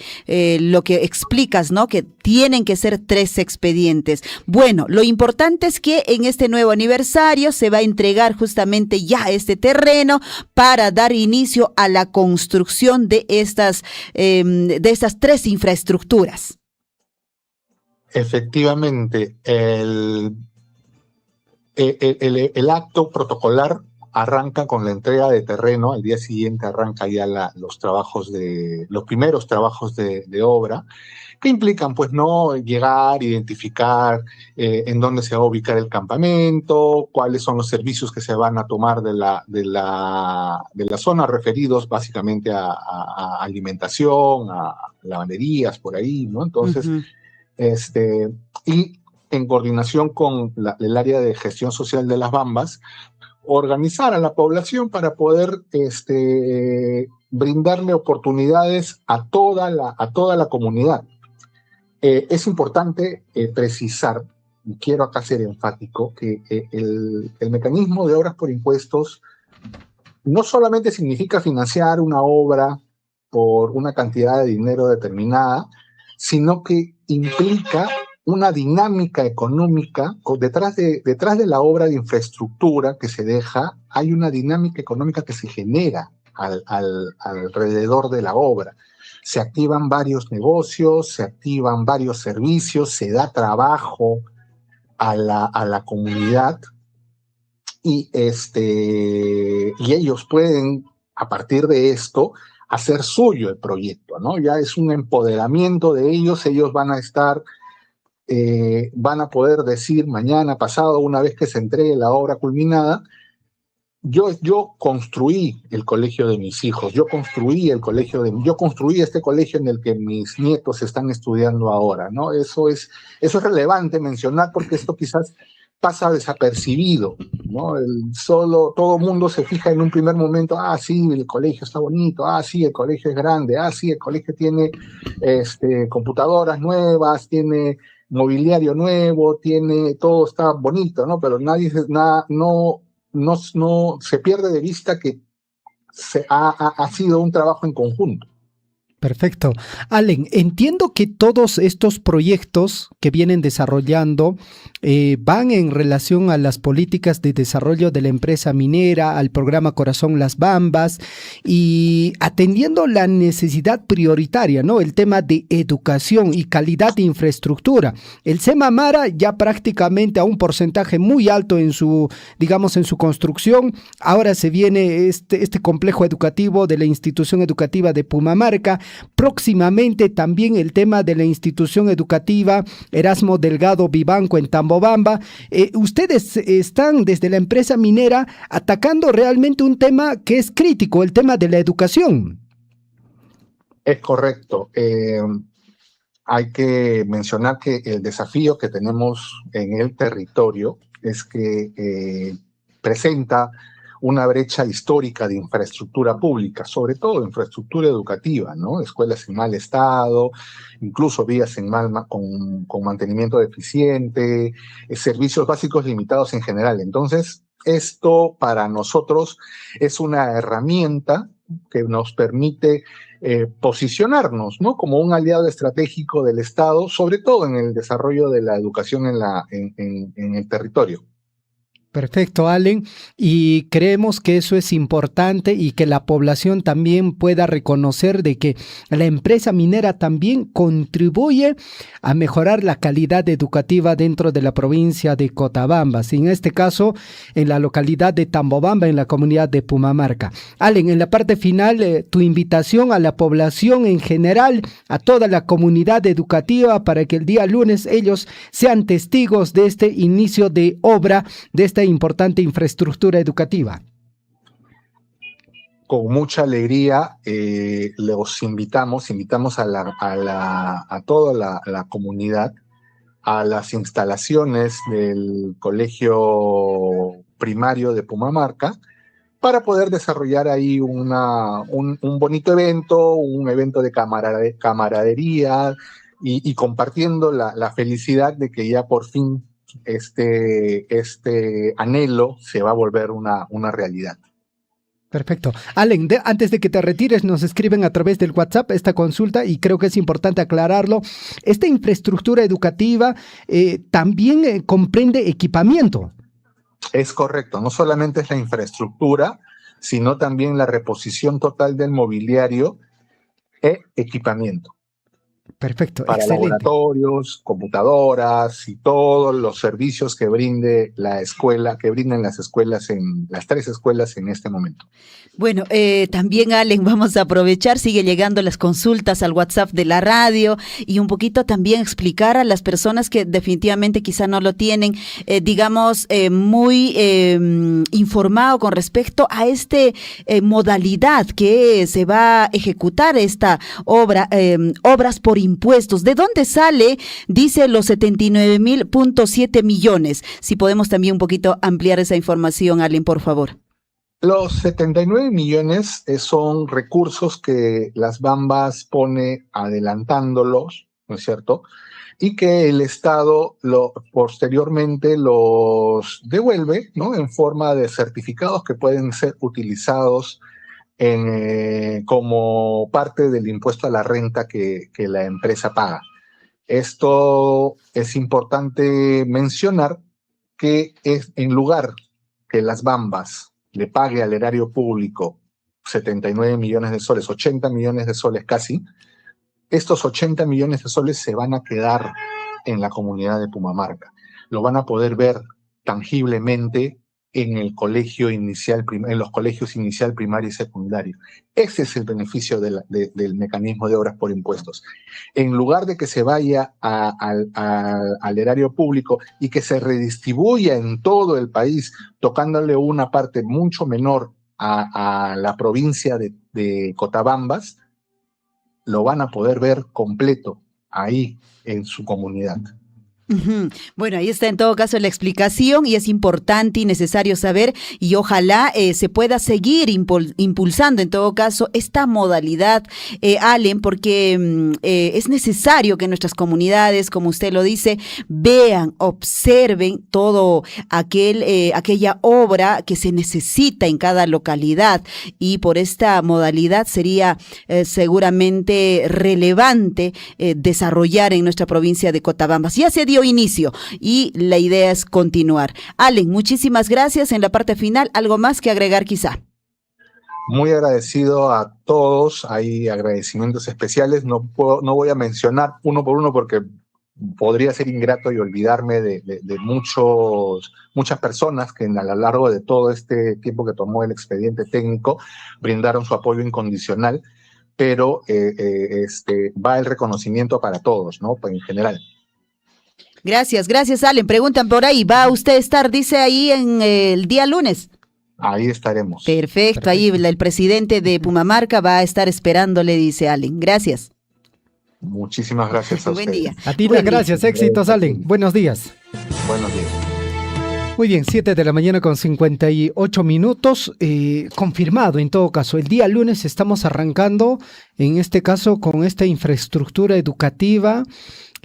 Speaker 2: lo que explicas, ¿no? Que tienen que ser 3 expedientes. Bueno, lo importante es que en este nuevo aniversario se va a entregar justamente ya este terreno para dar inicio a la construcción de estas 3 infraestructuras.
Speaker 11: Efectivamente, el acto protocolar arranca con la entrega de terreno, al día siguiente arranca ya los primeros trabajos de obra, que implican, pues, no llegar, identificar en dónde se va a ubicar el campamento, cuáles son los servicios que se van a tomar de la zona, referidos básicamente a alimentación, a lavanderías, por ahí, ¿no? Entonces, y en coordinación con el área de gestión social de las Bambas, organizar a la población para poder brindarle oportunidades a toda la comunidad. Es importante precisar, y quiero acá ser enfático, que el mecanismo de obras por impuestos no solamente significa financiar una obra por una cantidad de dinero determinada, sino que implica una dinámica económica. Detrás de la obra de infraestructura que se deja, hay una dinámica económica que se genera alrededor de la obra. Se activan varios negocios, se activan varios servicios, se da trabajo a la comunidad y ellos pueden, a partir de esto, hacer suyo el proyecto, ¿no? Ya es un empoderamiento de ellos van a estar, van a poder decir mañana, pasado, una vez que se entregue la obra culminada: yo construí el colegio de mis hijos, yo construí este colegio en el que mis nietos están estudiando ahora, ¿no? Eso es relevante mencionar, porque esto quizás pasa desapercibido, ¿no? Todo mundo se fija en un primer momento: sí, el colegio está bonito, sí, el colegio es grande, sí, el colegio tiene computadoras nuevas, tiene mobiliario nuevo, todo está bonito, ¿no? Pero no se pierde de vista que ha sido un trabajo en conjunto.
Speaker 3: Perfecto. Allen, entiendo que todos estos proyectos que vienen desarrollando van en relación a las políticas de desarrollo de la empresa minera, al programa Corazón Las Bambas, y atendiendo la necesidad prioritaria, ¿no? El tema de educación y calidad de infraestructura. El SEMA-MARA ya prácticamente a un porcentaje muy alto en su construcción. Ahora se viene este complejo educativo de la institución educativa de Pumamarca. Próximamente también el tema de la institución educativa Erasmo Delgado Vivanco en Tambobamba. Ustedes están desde la empresa minera atacando realmente un tema que es crítico, el tema de la educación.
Speaker 11: Es correcto. Hay que mencionar que el desafío que tenemos en el territorio es que presenta una brecha histórica de infraestructura pública, sobre todo infraestructura educativa, ¿no? Escuelas en mal estado, incluso vías con mantenimiento deficiente, servicios básicos limitados en general. Entonces, esto para nosotros es una herramienta que nos permite posicionarnos, ¿no? Como un aliado estratégico del Estado, sobre todo en el desarrollo de la educación en el territorio.
Speaker 3: Perfecto, Allen, y creemos que eso es importante y que la población también pueda reconocer de que la empresa minera también contribuye a mejorar la calidad educativa dentro de la provincia de Cotabamba, en este caso en la localidad de Tambobamba, en la comunidad de Pumamarca. Allen, en la parte final, tu invitación a la población en general, a toda la comunidad educativa, para que el día lunes ellos sean testigos de este inicio de obra, de esta importante infraestructura educativa.
Speaker 11: Con mucha alegría los invitamos a toda la comunidad a las instalaciones del colegio primario de Pumamarca para poder desarrollar ahí un bonito evento, un evento de camaradería y compartiendo la felicidad de que ya por fin este anhelo se va a volver una realidad.
Speaker 3: Perfecto. Allen, antes de que te retires, nos escriben a través del WhatsApp esta consulta y creo que es importante aclararlo. Esta infraestructura educativa también comprende equipamiento.
Speaker 11: Es correcto, no solamente es la infraestructura, sino también la reposición total del mobiliario e equipamiento.
Speaker 3: Perfecto,
Speaker 11: para
Speaker 3: excelente.
Speaker 11: Laboratorios, computadoras y todos los servicios que brinde la escuela, que brinden las escuelas las 3 escuelas en este momento.
Speaker 2: Bueno, también, Allen, vamos a aprovechar, sigue llegando las consultas al WhatsApp de la radio y un poquito también explicar a las personas que definitivamente quizá no lo tienen, muy informado con respecto a modalidad que se va a ejecutar esta obra, obras por impuestos. ¿De dónde sale? Dice los 79.7 millones. Si podemos también un poquito ampliar esa información, Allen, por favor.
Speaker 11: Los 79 millones son recursos que las Bambas pone adelantándolos, ¿no es cierto? Y que el Estado posteriormente los devuelve, ¿no? En forma de certificados que pueden ser utilizados como parte del impuesto a la renta que la empresa paga. Esto es importante mencionar que en lugar que las Bambas le pague al erario público 79 millones de soles, 80 millones de soles casi, estos 80 millones de soles se van a quedar en la comunidad de Pumamarca. Lo van a poder ver tangiblemente en el colegio inicial, en los colegios inicial, primario y secundario. Ese es el beneficio del mecanismo de obras por impuestos. En lugar de que se vaya al erario público y que se redistribuya en todo el país, tocándole una parte mucho menor a la provincia de Cotabambas, lo van a poder ver completo ahí en su comunidad.
Speaker 2: Uh-huh. Bueno, ahí está en todo caso la explicación y es importante y necesario saber y ojalá se pueda seguir impulsando en todo caso esta modalidad, Allen, porque es necesario que nuestras comunidades, como usted lo dice, vean, observen todo aquella obra que se necesita en cada localidad y por esta modalidad sería seguramente relevante desarrollar en nuestra provincia de Cotabambas. Ya se dio inicio y la idea es continuar. Allen, muchísimas gracias. En la parte final, ¿algo más que agregar quizá?
Speaker 11: Muy agradecido a todos. Hay agradecimientos especiales. No voy a mencionar uno por uno porque podría ser ingrato y olvidarme de muchas personas que a lo largo de todo este tiempo que tomó el expediente técnico brindaron su apoyo incondicional, pero va el reconocimiento para todos, ¿no? En general.
Speaker 2: Gracias, Allen. Preguntan por ahí, ¿va usted a estar, dice ahí, en el día lunes?
Speaker 11: Ahí estaremos.
Speaker 2: Perfecto. Ahí el presidente de Pumamarca va a estar esperándole, dice Allen. Gracias.
Speaker 11: Muchísimas gracias a
Speaker 2: Buen
Speaker 11: ustedes.
Speaker 2: día.
Speaker 3: A ti las gracias, éxitos, Allen. Buenos días.
Speaker 11: Buenos días.
Speaker 3: Muy bien, 7 de la mañana con 58 minutos. Confirmado en todo caso, el día lunes estamos arrancando, en este caso, con esta infraestructura educativa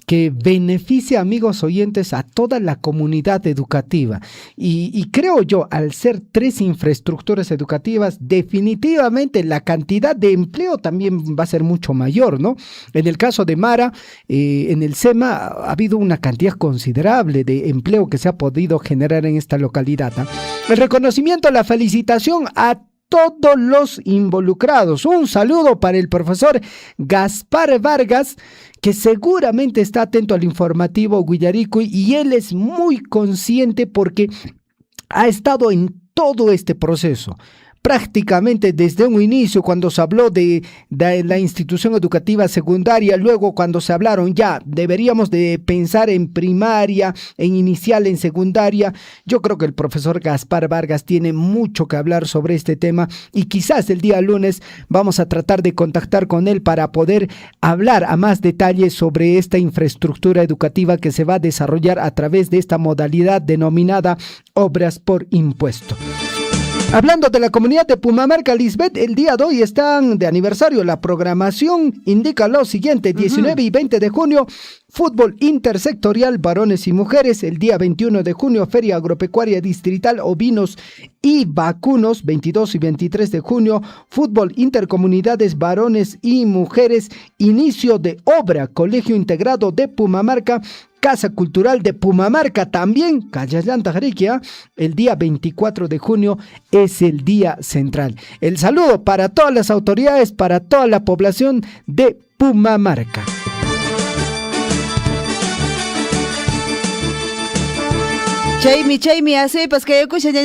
Speaker 3: que beneficia, amigos oyentes, a toda la comunidad educativa. Y creo yo, al ser 3 infraestructuras educativas, definitivamente la cantidad de empleo también va a ser mucho mayor, ¿no? En el caso de Mara, en el SEMA ha habido una cantidad considerable de empleo que se ha podido generar en esta localidad, ¿no? El reconocimiento, la felicitación a todos los involucrados. Un saludo para el profesor Gaspar Vargas, que seguramente está atento al informativo Guillarico y él es muy consciente porque ha estado en todo este proceso. Prácticamente desde un inicio, cuando se habló de la institución educativa secundaria, luego cuando se hablaron ya, deberíamos de pensar en primaria, en inicial, en secundaria. Yo creo que el profesor Gaspar Vargas tiene mucho que hablar sobre este tema y quizás el día lunes vamos a tratar de contactar con él para poder hablar a más detalle sobre esta infraestructura educativa que se va a desarrollar a través de esta modalidad denominada obras por impuesto. Hablando de la comunidad de Pumamarca, Lisbeth, el día de hoy están de aniversario. La programación indica lo siguiente: 19 y 20 de junio, fútbol intersectorial, varones y mujeres. El día 21 de junio, Feria Agropecuaria Distrital, ovinos y vacunos. 22 y 23 de junio, fútbol intercomunidades, varones y mujeres. Inicio de obra, Colegio Integrado de Pumamarca, Casa Cultural de Pumamarca también, Cayayán Tajariquia. El día 24 de junio es el día central. El saludo para todas las autoridades, para toda la población de Pumamarca.
Speaker 2: Chaimi, así pues que escuchen,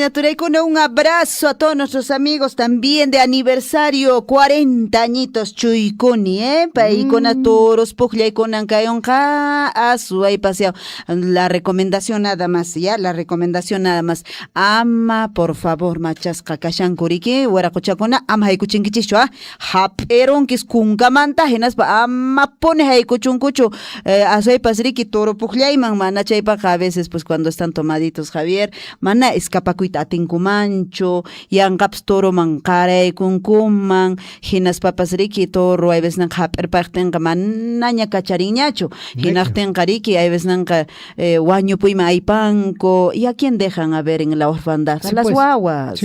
Speaker 2: un abrazo a todos nuestros amigos también de aniversario, 40 añitos Chuykuni, Paikona toros, Pujlaikona Kayonja, Asu, ahí paseado. La recomendación nada más, ama, por favor, machasca kashan kuriki, huaracochacona, ama haikuchinkichichua, haperon kis kunkamanta, genas ama pone haikuchuncuchu, así pasriki toro Pujlaiman, mana chaypaja a veces pues cuando están tomados Javier, mana escapacuita atincumancho, yangaps toro mancare kunkuman, hinas papas riki toro, hay veces nanka perpartenga manaña cachariñacho, hinaften kariki, hay veces nanka guaño puima aipanco, y a quién dejan a ver en la orfandad, a las guaguas,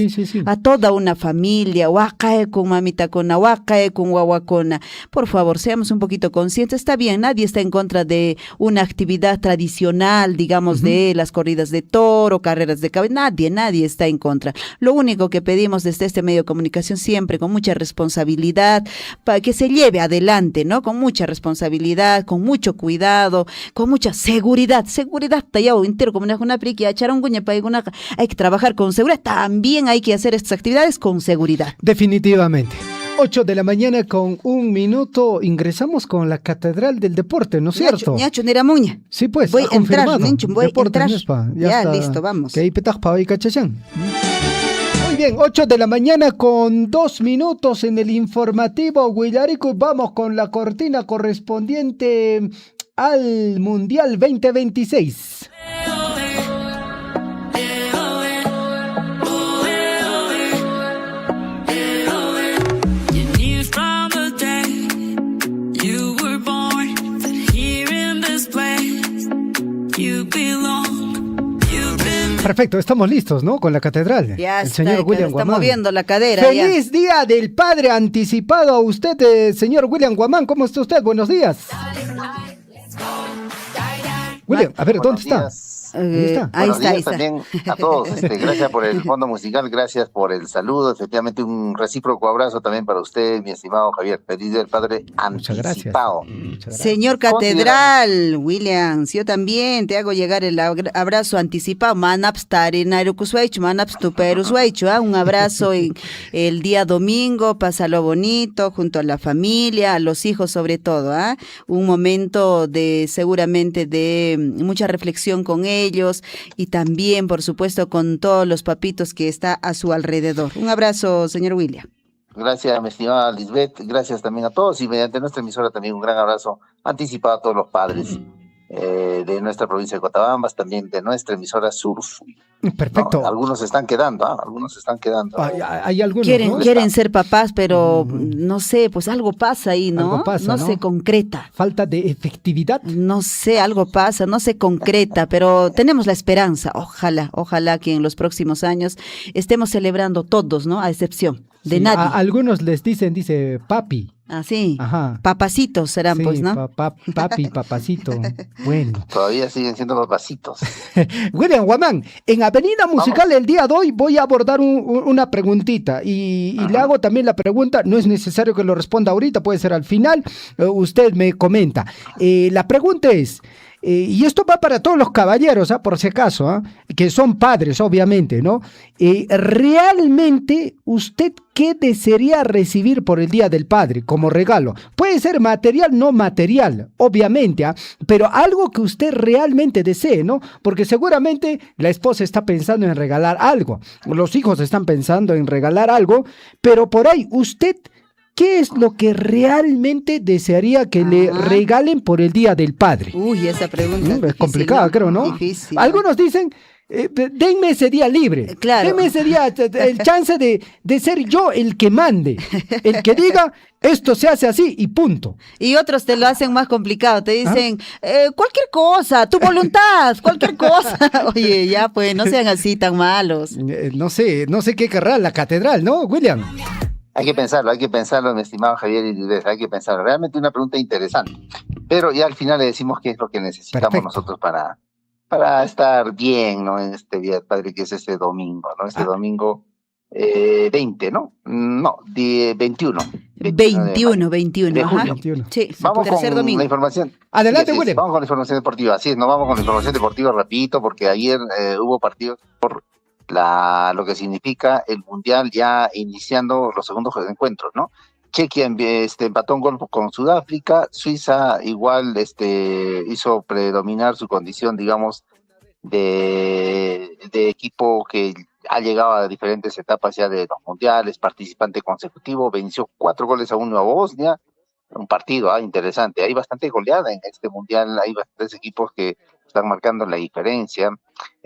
Speaker 2: a toda una familia, huacae con mamita cona, huacae con guaguacona. Por favor, seamos un poquito conscientes. Está bien, nadie está en contra de una actividad tradicional, digamos, de las corridas de toro, carreras de caballo, nadie está en contra. Lo único que pedimos desde este medio de comunicación, siempre con mucha responsabilidad, para que se lleve adelante, ¿no? Con mucha responsabilidad, con mucho cuidado, con mucha seguridad, tallado entero, como una priqui, hay que trabajar con seguridad, también hay que hacer estas actividades con seguridad.
Speaker 3: Definitivamente. 8 de la mañana con 1 minuto, ingresamos con la Catedral del Deporte, ¿no es cierto?
Speaker 2: Ñacho, Neramuña.
Speaker 3: Sí, pues,
Speaker 2: voy a entrar, voy
Speaker 3: Deporte,
Speaker 2: a entrar. Ya listo, vamos.
Speaker 3: Que ahí petaj pa' hoy, cachachán. Muy bien, 8 de la mañana con 2 minutos en el informativo Huillarico. Vamos con la cortina correspondiente al Mundial 2026. Perfecto, estamos listos, ¿no? Con la catedral.
Speaker 2: Ya
Speaker 3: el
Speaker 2: está,
Speaker 3: señor William
Speaker 2: está
Speaker 3: Guamán.
Speaker 2: moviendo la cadera.
Speaker 3: ¡Feliz Día del Padre anticipado a usted, señor William Guamán! ¿Cómo está usted? Buenos días. William, a ver, ¿dónde está?
Speaker 2: Ahí está.
Speaker 12: También a todos, gracias por el fondo musical, gracias por el saludo, efectivamente un recíproco abrazo también para usted, mi estimado Javier, Feliz Día del Padre anticipado.
Speaker 3: Muchas gracias.
Speaker 2: Señor Catedral, William, yo también te hago llegar el abrazo anticipado, manaps tarinairukusweichu, manaps tuperusweichu, un abrazo en el día domingo, pásalo bonito, junto a la familia, a los hijos sobre todo, un momento de seguramente de mucha reflexión con ellos, y también, por supuesto, con todos los papitos que está a su alrededor. Un abrazo, señor William.
Speaker 12: Gracias, mi estimada Lisbeth, gracias también a todos, y mediante nuestra emisora también un gran abrazo anticipado a todos los padres de nuestra provincia de Cotabambas, también de nuestra emisora Surf.
Speaker 3: Perfecto.
Speaker 12: No, algunos se están quedando,
Speaker 3: Hay algunos,
Speaker 2: quieren ser papás, pero no sé, pues algo pasa ahí, ¿no?
Speaker 3: Algo pasa,
Speaker 2: no se concreta.
Speaker 3: Falta de efectividad.
Speaker 2: No sé, algo pasa, no se concreta, pero tenemos la esperanza. Ojalá que en los próximos años estemos celebrando todos, ¿no? A excepción de nadie.
Speaker 3: A algunos les dice papi.
Speaker 2: Sí.
Speaker 3: Ajá.
Speaker 2: Papacitos serán,
Speaker 3: sí,
Speaker 2: pues, ¿no?
Speaker 3: Papi, papacito. Bueno.
Speaker 12: Todavía siguen siendo papacitos.
Speaker 3: William Guamán, en Avenida Musical el día de hoy voy a abordar una preguntita y le hago también la pregunta, no es necesario que lo responda ahorita, puede ser al final, usted me comenta. La pregunta es, y esto va para todos los caballeros, por si acaso, que son padres, obviamente, ¿no? ¿Realmente usted qué desearía recibir por el Día del Padre como regalo? Puede ser material, no material, obviamente, pero algo que usted realmente desee, ¿no? Porque seguramente la esposa está pensando en regalar algo, los hijos están pensando en regalar algo, pero por ahí usted... ¿Qué es lo que realmente desearía que le regalen por el Día del Padre?
Speaker 2: Uy, esa pregunta
Speaker 3: es complicada, creo, ¿no?
Speaker 2: Difícil.
Speaker 3: Algunos dicen denme ese día libre.
Speaker 2: Claro.
Speaker 3: Denme ese día el chance de ser yo el que mande, el que diga esto se hace así y punto.
Speaker 2: Y otros te lo hacen más complicado, te dicen cualquier cosa, tu voluntad, cualquier cosa. Oye, ya pues, no sean así tan malos.
Speaker 3: No sé qué querrá la catedral, ¿no, William?
Speaker 12: Hay que pensarlo, mi estimado Javier y Lisbeth, hay que pensarlo. Realmente una pregunta interesante. Pero ya al final le decimos qué es lo que necesitamos nosotros para estar bien, ¿no? En este Día del Padre, que es este domingo, ¿no? Este domingo 20, ¿no? No, 21.
Speaker 2: 21
Speaker 12: de
Speaker 2: ajá.
Speaker 12: julio.
Speaker 2: Sí,
Speaker 12: vamos
Speaker 2: tercer
Speaker 12: con
Speaker 2: domingo.
Speaker 12: la información.
Speaker 3: Adelante,
Speaker 12: Sí,
Speaker 3: William.
Speaker 12: vamos con la información deportiva. Así es, nos vamos con la información deportiva rapidito, porque ayer hubo partidos por lo que significa el Mundial, ya iniciando los segundos encuentros, ¿no? Chequia empató un gol con Sudáfrica, Suiza igual hizo predominar su condición, digamos, de equipo que ha llegado a diferentes etapas ya de los mundiales, participante consecutivo, venció 4-1 a Bosnia, un partido interesante. Hay bastante goleada en este mundial, hay bastantes equipos que están marcando la diferencia.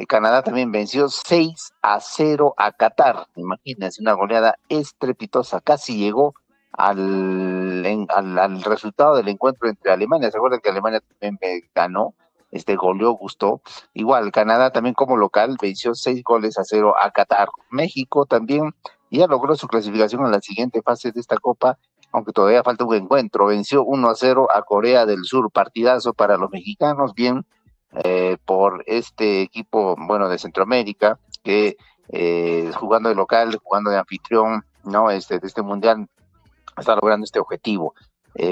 Speaker 12: Canadá también venció 6-0 a Qatar, imagínense, una goleada estrepitosa, casi llegó al resultado del encuentro entre Alemania. ¿Se acuerdan que Alemania también ganó? Goleó, gustó. Igual, Canadá también como local venció 6-0 a Qatar. México también ya logró su clasificación a la siguiente fase de esta Copa, aunque todavía falta un encuentro. Venció 1-0 a Corea del Sur. Partidazo para los mexicanos, bien por este equipo, bueno, de Centroamérica, que jugando de local, jugando de anfitrión, ¿no? De este mundial, está logrando este objetivo.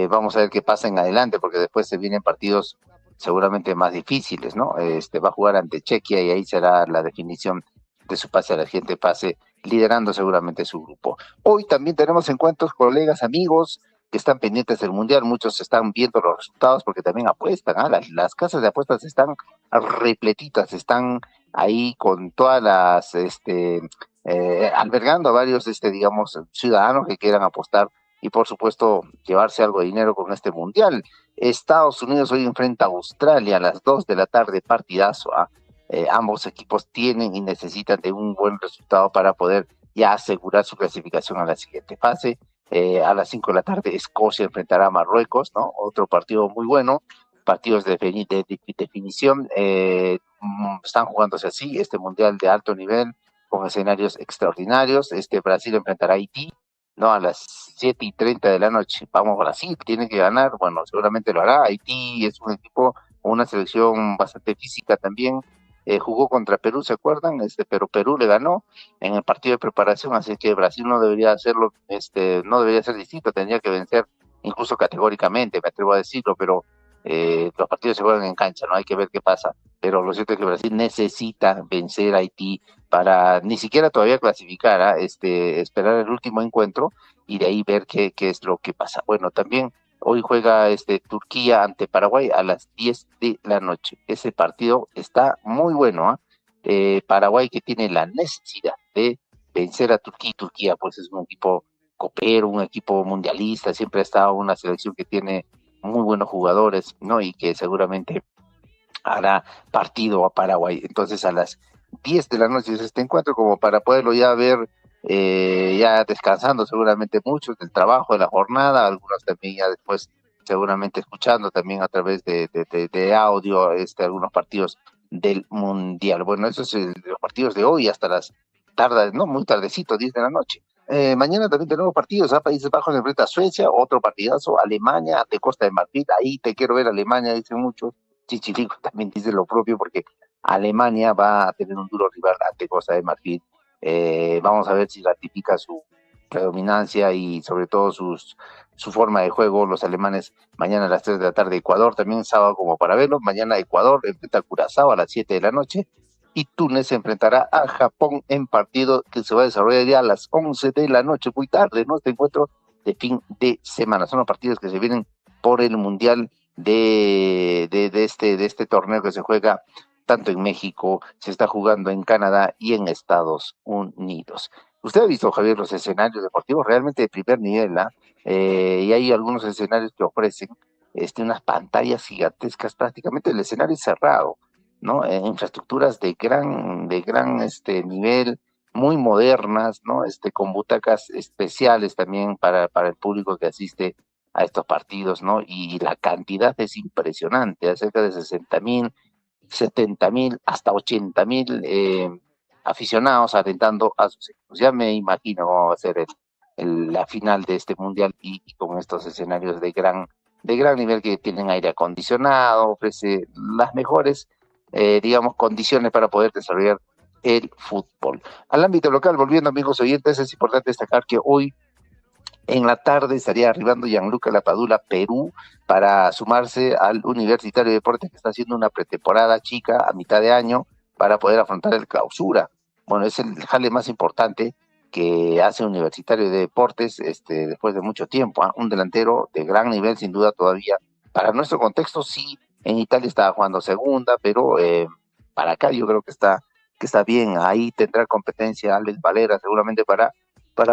Speaker 12: Vamos a ver qué pasa en adelante, porque después se vienen partidos seguramente más difíciles, ¿no? Va a jugar ante Chequia y ahí será la definición de su pase a la siguiente fase, liderando seguramente su grupo. Hoy también tenemos encuentros, colegas, amigos que están pendientes del Mundial. Muchos están viendo los resultados porque también apuestan, las casas de apuestas están repletitas, están ahí con todas las, albergando a varios, digamos, ciudadanos que quieran apostar y por supuesto llevarse algo de dinero con este Mundial. Estados Unidos hoy enfrenta a Australia a las 2 de la tarde, partidazo. Ambos equipos tienen y necesitan de un buen resultado para poder ya asegurar su clasificación a la siguiente fase. A las 5 de la tarde Escocia enfrentará a Marruecos, ¿no? Otro partido muy bueno, partidos de definición, están jugándose así, este Mundial de alto nivel, con escenarios extraordinarios. Brasil enfrentará a Haití, ¿no? A las 7:30 de la noche. Vamos, Brasil, tiene que ganar, bueno, seguramente lo hará. Haití es un equipo, una selección bastante física también. Jugó contra Perú, ¿se acuerdan? Pero Perú le ganó en el partido de preparación, así que Brasil no debería hacerlo, no debería ser distinto, tendría que vencer incluso categóricamente, me atrevo a decirlo, pero los partidos se juegan en cancha, no hay que ver qué pasa. Pero lo cierto es que Brasil necesita vencer a Haití para ni siquiera todavía clasificar, esperar el último encuentro y de ahí ver qué es lo que pasa. Bueno, también hoy juega Turquía ante Paraguay a las 10 de la noche. Ese partido está muy bueno. Paraguay, que tiene la necesidad de vencer a Turquía. Turquía pues es un equipo copero, un equipo mundialista, siempre ha estado una selección que tiene muy buenos jugadores, ¿no? Y que seguramente hará partido a Paraguay. Entonces a las 10 de la noche es este encuentro, como para poderlo ya ver, ya descansando seguramente muchos del trabajo, de la jornada, algunos también ya después seguramente escuchando también a través de audio algunos partidos del Mundial. Bueno, esos son los partidos de hoy hasta las tardes, no muy tardecito, 10 de la noche. Mañana también tenemos partidos, Países Bajos enfrenta a Suecia, otro partidazo, Alemania ante Costa de Marfil. Ahí te quiero ver, Alemania, dicen muchos. Chichilico también dice lo propio, porque Alemania va a tener un duro rival ante Costa de Marfil. Vamos a ver si ratifica su predominancia y sobre todo su forma de juego los alemanes. Mañana a las 3 de la tarde Ecuador, también sábado como para verlo. Mañana Ecuador enfrenta a Curazao a las 7 de la noche y Túnez se enfrentará a Japón en partido que se va a desarrollar ya a las 11 de la noche, muy tarde, ¿no? Este encuentro de fin de semana. Son los partidos que se vienen por el Mundial de este torneo que se juega tanto en México, se está jugando en Canadá y en Estados Unidos. Usted ha visto, Javier, los escenarios deportivos realmente de primer nivel, y hay algunos escenarios que ofrecen unas pantallas gigantescas, prácticamente el escenario es cerrado, ¿no? Infraestructuras de gran nivel, muy modernas, ¿no? Con butacas especiales también para el público que asiste a estos partidos, ¿no? Y la cantidad es impresionante, cerca de 60,000, 70,000, hasta 80,000 aficionados alentando a sus equipos. Ya me imagino cómo va a ser la final de este mundial y con estos escenarios de gran nivel que tienen aire acondicionado, ofrece las mejores, digamos, condiciones para poder desarrollar el fútbol. Al ámbito local, volviendo, amigos oyentes, es importante destacar que hoy en la tarde estaría arribando Gianluca Lapadula, Perú, para sumarse al Universitario de Deportes, que está haciendo una pretemporada chica a mitad de año para poder afrontar el clausura. Bueno, es el jale más importante que hace Universitario de Deportes después de mucho tiempo, ¿eh? Un delantero de gran nivel, sin duda, todavía. Para nuestro contexto, sí, en Italia estaba jugando segunda, pero para acá yo creo que está bien. Ahí tendrá competencia Alex Valera, seguramente para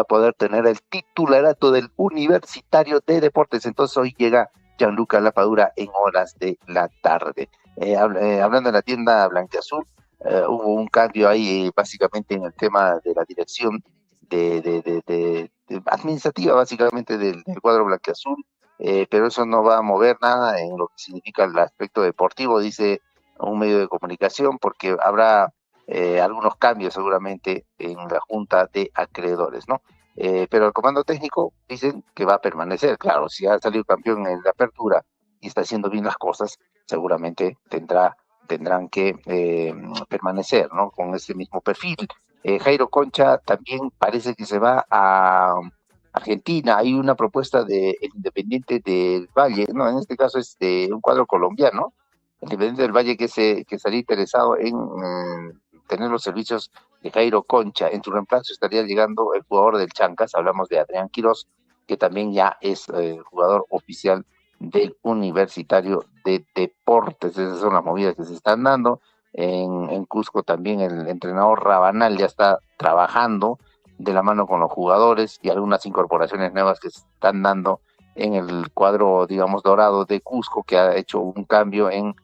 Speaker 12: poder tener el titularato del Universitario de Deportes. Entonces hoy llega Gianluca Lapadura en horas de la tarde. Hablando de la tienda blanquiazul, hubo un cambio ahí básicamente en el tema de la dirección de administrativa, básicamente del cuadro blanquiazul, pero eso no va a mover nada en lo que significa el aspecto deportivo, dice un medio de comunicación, porque habrá algunos cambios seguramente en la junta de acreedores, ¿no? Pero el comando técnico dicen que va a permanecer. Claro, si ha salido campeón en la apertura y está haciendo bien las cosas, seguramente tendrán que permanecer, ¿no? Con ese mismo perfil. Jairo Concha también parece que se va a Argentina. Hay una propuesta del Independiente del Valle, no, en este caso es de un cuadro colombiano, el Independiente del Valle, que estaría interesado en tener los servicios de Jairo Concha. En su reemplazo estaría llegando el jugador del Chancas, hablamos de Adrián Quirós, que también ya es jugador oficial del Universitario de Deportes. Esas son las movidas que se están dando. En Cusco también el entrenador Rabanal ya está trabajando de la mano con los jugadores y algunas incorporaciones nuevas que se están dando en el cuadro, digamos, dorado de Cusco, que ha hecho un cambio en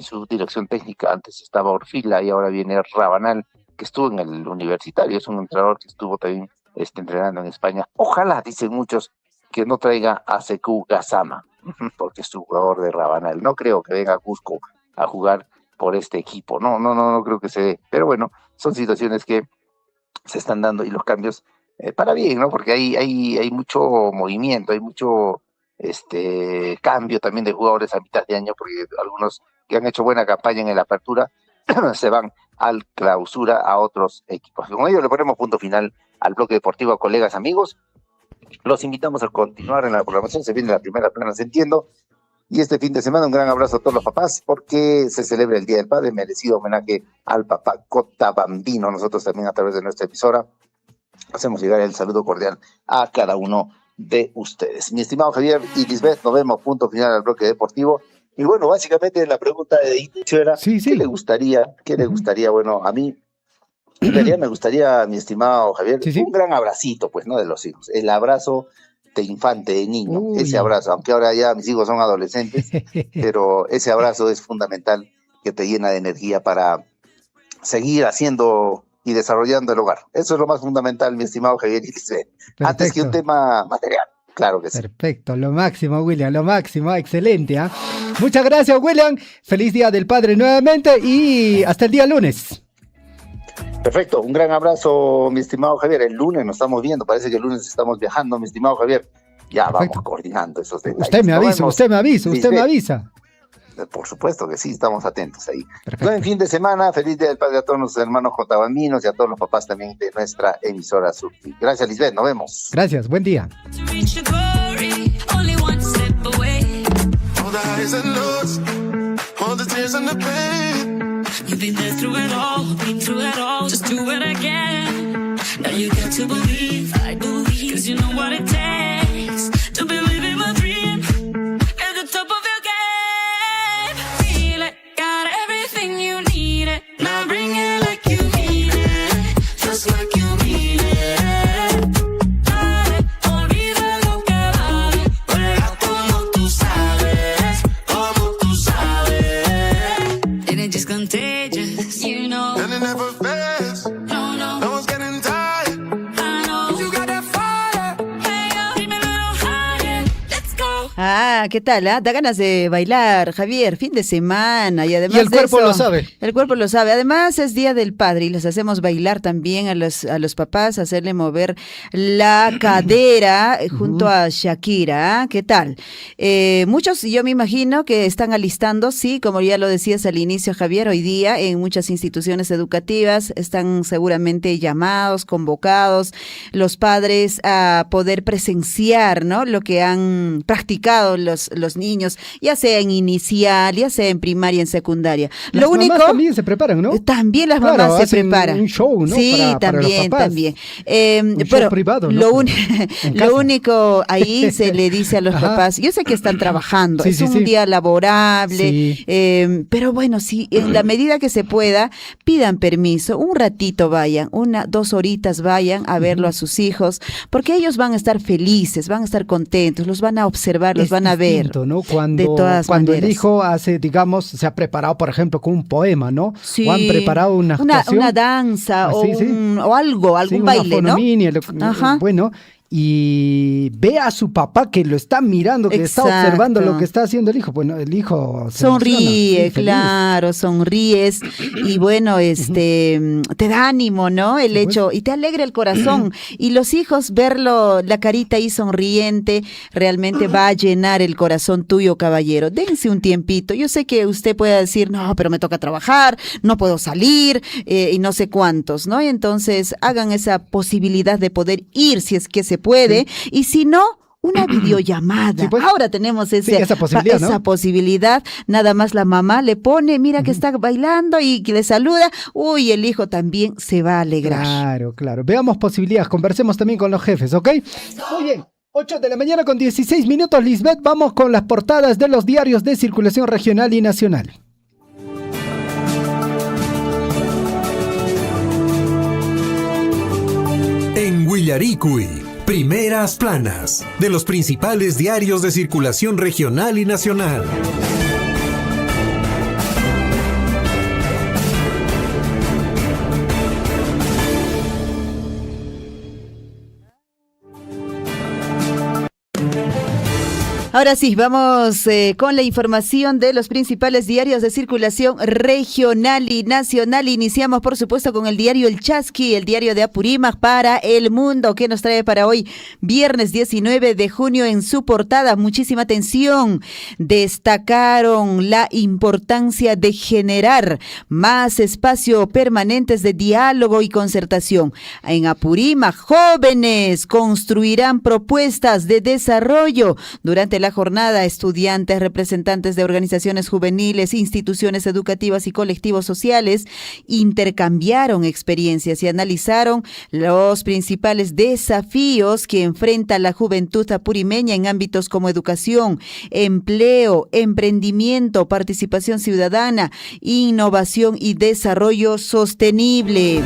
Speaker 12: su dirección técnica. Antes estaba Orfila y ahora viene Rabanal, que estuvo en el Universitario. Es un entrenador que estuvo también entrenando en España. Ojalá, dicen muchos, que no traiga a Sekou Gassama, porque es un jugador de Rabanal. No creo que venga a Cusco a jugar por este equipo. No creo que se dé. Pero bueno, son situaciones que se están dando y los cambios para bien, ¿no? Porque hay mucho movimiento, hay mucho cambio también de jugadores a mitad de año, porque algunos que han hecho buena campaña en la apertura se van al clausura a otros equipos. Con ello le ponemos punto final al bloque deportivo, colegas, amigos. Los invitamos a continuar en la programación. Se viene la primera plana, entiendo. Y este fin de semana un gran abrazo a todos los papás, porque se celebra el Día del Padre, merecido homenaje al papá Cota Bambino. Nosotros también, a través de nuestra emisora, hacemos llegar el saludo cordial a cada uno de ustedes. Mi estimado Javier y Lisbeth, nos vemos, punto final al bloque deportivo. Y bueno, básicamente la pregunta de inicio era, sí. ¿Qué le gustaría? Bueno, a mí, en realidad me gustaría, mi estimado Javier, un gran abracito, pues, ¿no? De los hijos. El abrazo de infante, de niño. Uy. Ese abrazo, aunque ahora ya mis hijos son adolescentes, pero ese abrazo es fundamental, que te llena de energía para seguir haciendo y desarrollando el hogar. Eso es lo más fundamental, mi estimado Javier y Lisbeth. Antes que un tema material. Claro que sí.
Speaker 3: Perfecto, lo máximo, William, lo máximo, excelente. ¿Eh? Muchas gracias, William. Feliz Día del Padre nuevamente y hasta el día lunes.
Speaker 12: Perfecto, un gran abrazo, mi estimado Javier. El lunes nos estamos viendo, parece que el lunes estamos viajando, mi estimado Javier. Ya Perfecto. Vamos coordinando esos detalles.
Speaker 3: Usted me avisa.
Speaker 12: Por supuesto que sí, estamos atentos ahí. Buen fin de semana, feliz Día del Padre a todos nuestros hermanos cotabambinos y a todos los papás también de nuestra emisora Surti. Gracias, Lisbeth, nos vemos.
Speaker 3: Gracias, buen día.
Speaker 13: You've been there through it all, just do it again. Now you got to believe, I believe, cause you know what it takes to believe in my dream. At the top of your game, feel it, got everything you need it. Now bring it like you mean it, just like you mean it. Dale, olvida lo que vale, juega como tú sabes, como tú sabes. Didn't just contagious, you know.
Speaker 14: And it never fails. No one's getting tired.
Speaker 13: I know. You got that fire. Hey, yo, keep me a little higher. Let's go.
Speaker 2: Ah, ¿qué tal? Da ganas de bailar, Javier, fin de semana y además
Speaker 3: Y el cuerpo lo sabe.
Speaker 2: El cuerpo lo sabe. Además es Día del Padre y les hacemos bailar también a los papás, hacerle mover la cadera junto a Shakira. ¿Qué tal? Muchos, yo me imagino que están alistando, sí, como ya lo decías al inicio, Javier, hoy día en muchas instituciones educativas están seguramente llamados, convocados los padres a poder presenciar, ¿no?, lo que han practicado los niños, ya sea en inicial, ya sea en primaria, en secundaria.
Speaker 3: Las
Speaker 2: Lo único,
Speaker 3: mamás también se preparan, ¿no?
Speaker 2: También las
Speaker 3: Claro,
Speaker 2: mamás se
Speaker 3: hacen
Speaker 2: preparan.
Speaker 3: un show, ¿no?
Speaker 2: Sí,
Speaker 3: para los
Speaker 2: también,
Speaker 3: papás.
Speaker 2: también.
Speaker 3: Un
Speaker 2: Pero
Speaker 3: show privado, ¿no?
Speaker 2: lo,
Speaker 3: En casa.
Speaker 2: lo único ahí se le dice a los
Speaker 3: Ajá.
Speaker 2: papás, yo sé que están trabajando,
Speaker 3: Sí,
Speaker 2: es
Speaker 3: sí,
Speaker 2: un
Speaker 3: sí.
Speaker 2: día laborable,
Speaker 3: Sí.
Speaker 2: pero bueno, sí, en la medida que se pueda, pidan permiso, un ratito vayan, 2 horitas vayan a verlo a sus hijos, porque ellos van a estar felices, van a estar contentos, los van a observar, los
Speaker 3: Es
Speaker 2: van a ver.
Speaker 3: distinto, ¿no?
Speaker 2: De todas
Speaker 3: cuando el
Speaker 2: maneras.
Speaker 3: hijo hace, digamos, se ha preparado, por ejemplo, con un poema, ¿no?
Speaker 2: Sí.
Speaker 3: O han preparado una actuación.
Speaker 2: una danza o,
Speaker 3: Sí, sí.
Speaker 2: o algo,
Speaker 3: Sí,
Speaker 2: algún
Speaker 3: una
Speaker 2: baile, ¿no?
Speaker 3: fonominia,
Speaker 2: Ajá.
Speaker 3: Bueno, y ve a su papá que lo está mirando, que está
Speaker 2: Exacto.
Speaker 3: observando lo que está haciendo el hijo. Bueno, el hijo se
Speaker 2: Sonríe,
Speaker 3: emociona, sí, feliz.
Speaker 2: claro, sonríes y bueno, te da ánimo, ¿no? El hecho, y te alegra el corazón. Y los hijos, verlo, la carita ahí sonriente, realmente va a llenar el corazón tuyo, caballero. Dense un tiempito. Yo sé que usted puede decir, no, pero me toca trabajar, no puedo salir, y no sé cuántos, ¿no? Y entonces hagan esa posibilidad de poder ir si es que se puede, y si no, una videollamada.
Speaker 3: Sí, pues.
Speaker 2: Ahora tenemos
Speaker 3: esa posibilidad, ¿no?
Speaker 2: esa posibilidad. Nada más la mamá le pone, mira que está bailando y que le saluda. Uy, el hijo también se va a alegrar.
Speaker 3: Claro, claro. Veamos posibilidades, conversemos también con los jefes, ¿ok? Muy bien. 8 de la mañana con 16 minutos, Lisbeth. Vamos con las portadas de los diarios de circulación regional y nacional.
Speaker 1: En Willaricui, primeras planas de los principales diarios de circulación regional y nacional.
Speaker 2: Ahora sí, vamos con la información de los principales diarios de circulación regional y nacional. Iniciamos, por supuesto, con el diario El Chasqui, el diario de Apurímac para el mundo, que nos trae para hoy, viernes 19 de junio, en su portada. Muchísima atención. Destacaron la importancia de generar más espacio permanentes de diálogo y concertación. En Apurímac, jóvenes construirán propuestas de desarrollo. Durante la jornada, estudiantes, representantes de organizaciones juveniles, instituciones educativas y colectivos sociales intercambiaron experiencias y analizaron los principales desafíos que enfrenta la juventud apurimeña en ámbitos como educación, empleo, emprendimiento, participación ciudadana, innovación y desarrollo sostenible.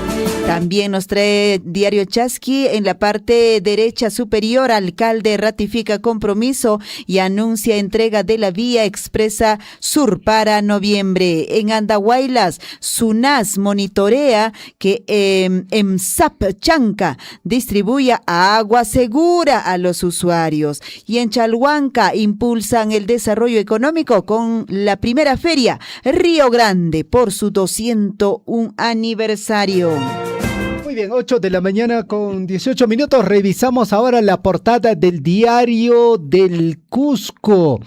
Speaker 2: También nos trae Diario Chasqui en la parte derecha superior. Alcalde ratifica compromiso y anuncia entrega de la vía expresa sur para noviembre. En Andahuaylas, SUNAS monitorea que EMSAP Chanca distribuya agua segura a los usuarios. Y en Chalhuanca impulsan el desarrollo económico con la primera feria Río Grande por su 201 aniversario.
Speaker 3: Muy bien, 8 de la mañana con 18 minutos. Revisamos ahora la portada del diario del Cusco.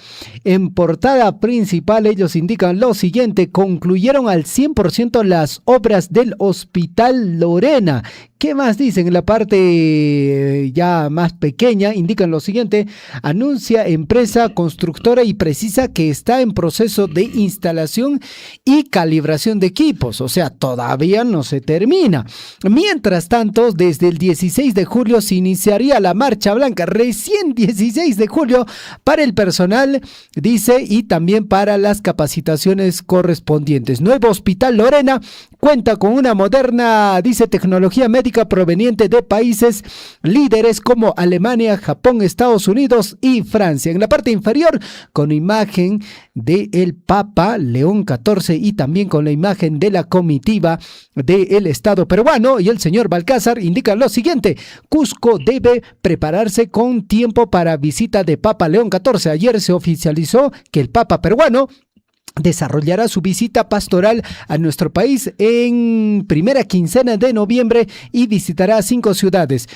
Speaker 3: En portada principal ellos indican lo siguiente: concluyeron al 100% las obras del Hospital Lorena. ¿Qué más dicen? En la parte ya más pequeña indican lo siguiente: anuncia empresa constructora y precisa que está en proceso de instalación y calibración de equipos, o sea, todavía no se termina. Mientras tanto, desde el 16 de julio se iniciaría la Marcha Blanca, recién 16 de julio, para el personal, dice, y también para las capacitaciones correspondientes. Nuevo Hospital Lorena cuenta con una moderna, dice, tecnología médica proveniente de países líderes como Alemania, Japón, Estados Unidos y Francia. En la parte inferior, con imagen del Papa León XIV y también con la imagen de la comitiva del Estado peruano, y el señor Balcázar indica lo siguiente: Cusco debe prepararse con tiempo para visita de Papa León XIV. Ayer se oficializó que el Papa peruano desarrollará su visita pastoral a nuestro país en primera quincena de noviembre y visitará 5 ciudades.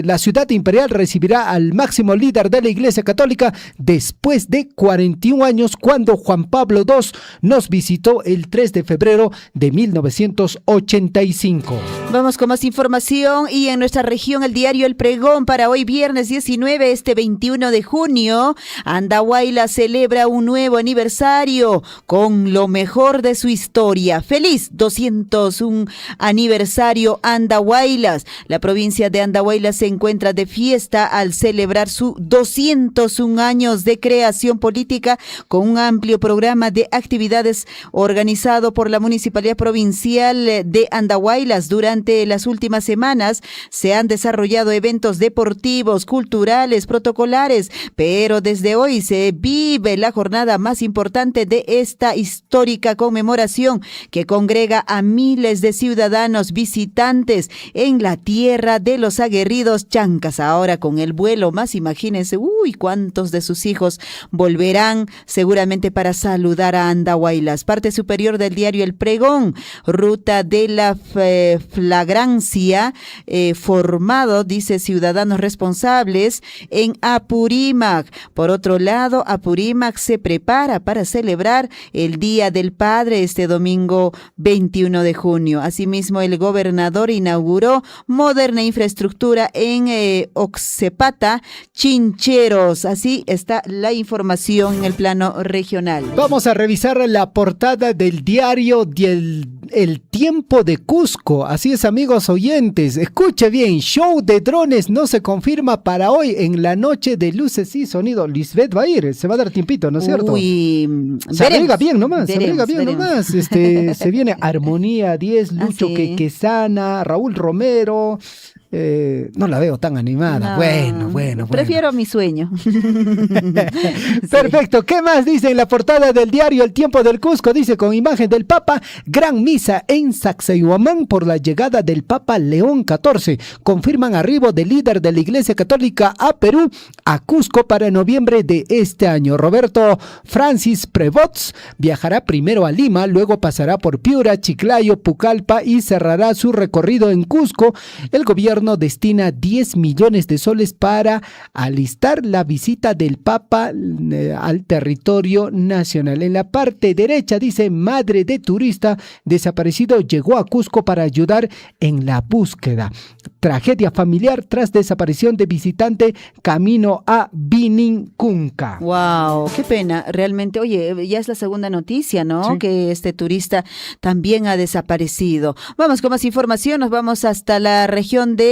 Speaker 3: La ciudad imperial recibirá al máximo líder de la Iglesia Católica después de 41 años, cuando Juan Pablo II nos visitó el 3 de febrero de 1985.
Speaker 2: Vamos con más información, y en nuestra región el diario El Pregón para hoy viernes 19, 21 de junio, Andahuayla celebra un nuevo aniversario con lo mejor de su historia. Feliz 201 aniversario Andahuaylas. La provincia de Andahuaylas se encuentra de fiesta al celebrar su 201 años de creación política, con un amplio programa de actividades organizado por la Municipalidad Provincial de Andahuaylas. Durante las últimas semanas se han desarrollado eventos deportivos, culturales, protocolares, pero desde hoy se vive la jornada más importante de esta histórica conmemoración, que congrega a miles de ciudadanos visitantes en la tierra de los aguerridos chancas. Ahora con el vuelo más, imagínense, cuántos de sus hijos volverán seguramente para saludar a Andahuaylas. Parte superior del diario El Pregón: ruta de la flagrancia, formado, dice, ciudadanos responsables en Apurímac. Por otro lado, Apurímac se prepara para celebrar el Día del Padre este domingo 21 de junio. Asimismo, el gobernador inauguró moderna infraestructura en Oxepata, Chincheros. Así está la información en el plano regional.
Speaker 3: Vamos a revisar la portada del diario El Tiempo de Cusco. Así es, amigos oyentes, escuche bien: show de drones no se confirma para hoy en la noche de luces y sonido. Lisbeth va a ir, se va a dar tiempito, ¿no es cierto? Se abriga bien nomás, se viene Armonía 10, Lucho Quequesana, Raúl Romero. No la veo tan animada.
Speaker 2: No,
Speaker 3: bueno.
Speaker 2: Prefiero mi sueño.
Speaker 3: Perfecto. ¿Qué más dice en la portada del diario El Tiempo del Cusco? Dice, con imagen del Papa, gran misa en Sacsayhuamán por la llegada del Papa León XIV. Confirman arribo del líder de la Iglesia Católica a Perú, a Cusco, para noviembre de este año. Roberto Francis Prevost viajará primero a Lima, luego pasará por Piura, Chiclayo, Pucallpa y cerrará su recorrido en Cusco. El gobierno destina 10 millones de soles para alistar la visita del Papa al territorio nacional. En la parte derecha dice, madre de turista desaparecido llegó a Cusco para ayudar en la búsqueda. Tragedia familiar tras desaparición de visitante camino a Binincunca.
Speaker 2: Wow, qué pena, realmente. Oye, ya es la segunda noticia, ¿no? Sí. Que este turista también ha desaparecido. Vamos con más información, nos vamos hasta la región de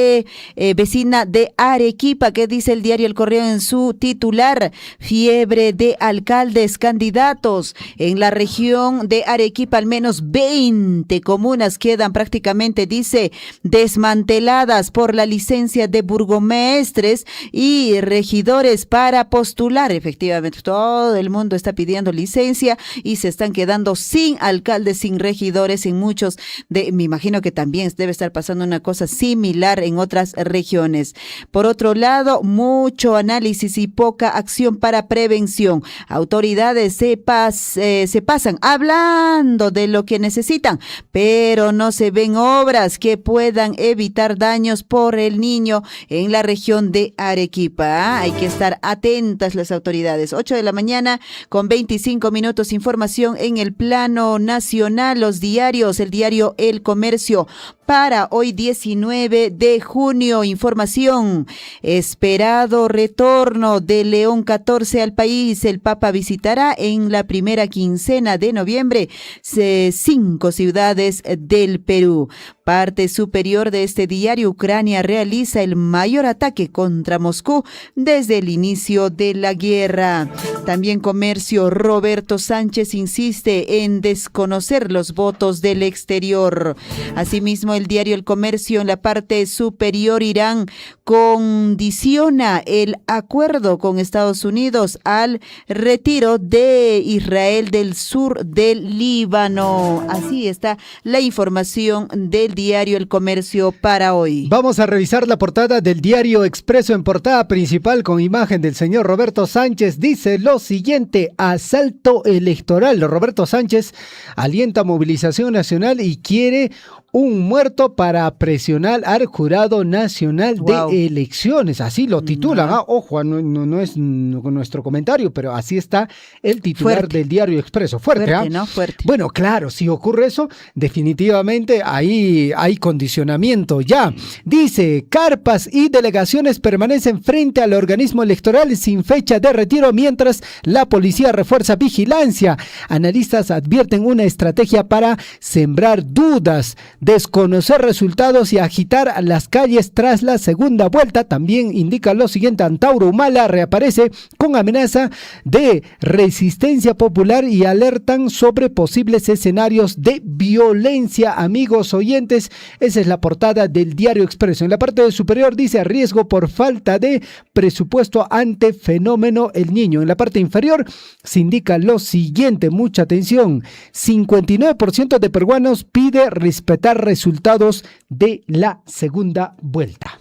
Speaker 2: vecina de Arequipa. ¿Qué dice el diario El Correo en su titular? Fiebre de alcaldes candidatos. En la región de Arequipa, al menos 20 comunas quedan prácticamente, dice, desmanteladas por la licencia de burgomaestres y regidores para postular. Efectivamente, todo el mundo está pidiendo licencia y se están quedando sin alcaldes, sin regidores en muchos me imagino que también debe estar pasando una cosa similar en otras regiones. Por otro lado, mucho análisis y poca acción para prevención. Autoridades se pasan hablando de lo que necesitan, pero no se ven obras que puedan evitar daños por el Niño en la región de Arequipa. Hay que estar atentas las autoridades. 8 de la mañana con 25 minutos. Información en el plano nacional. Los diarios, el diario El Comercio para hoy 19 de de junio. Información: esperado retorno de León XIV al país. El Papa visitará en la primera quincena de noviembre 5 ciudades del Perú. Parte superior de este diario: Ucrania realiza el mayor ataque contra Moscú desde el inicio de la guerra. También Comercio: Roberto Sánchez insiste en desconocer los votos del exterior. Asimismo, el diario El Comercio, en la parte superior: Irán condiciona el acuerdo con Estados Unidos al retiro de Israel del sur del Líbano. Así está la información del diario El Comercio para hoy.
Speaker 3: Vamos a revisar la portada del diario Expreso. En portada principal, con imagen del señor Roberto Sánchez, dice lo siguiente: asalto electoral. Roberto Sánchez alienta movilización nacional y quiere un muerto para presionar al Jurado Nacional de Elecciones. Así lo titulan. Ojo, no es nuestro comentario, pero así está el titular del diario Expreso. Fuerte, ¿no?
Speaker 2: Fuerte.
Speaker 3: Bueno, claro, si ocurre eso, definitivamente ahí hay condicionamiento ya. Dice: carpas y delegaciones permanecen frente al organismo electoral sin fecha de retiro, mientras la policía refuerza vigilancia. Analistas advierten una estrategia para sembrar dudas, desconocer resultados y agitar las calles tras la segunda vuelta. También indica lo siguiente: Antauro Humala reaparece con amenaza de resistencia popular y alertan sobre posibles escenarios de violencia. Amigos oyentes, esa es la portada del diario Expreso. En la parte superior dice: riesgo por falta de presupuesto ante fenómeno El Niño. En la parte inferior se indica lo siguiente, mucha atención: 59% de peruanos pide respetar resultados de la segunda vuelta.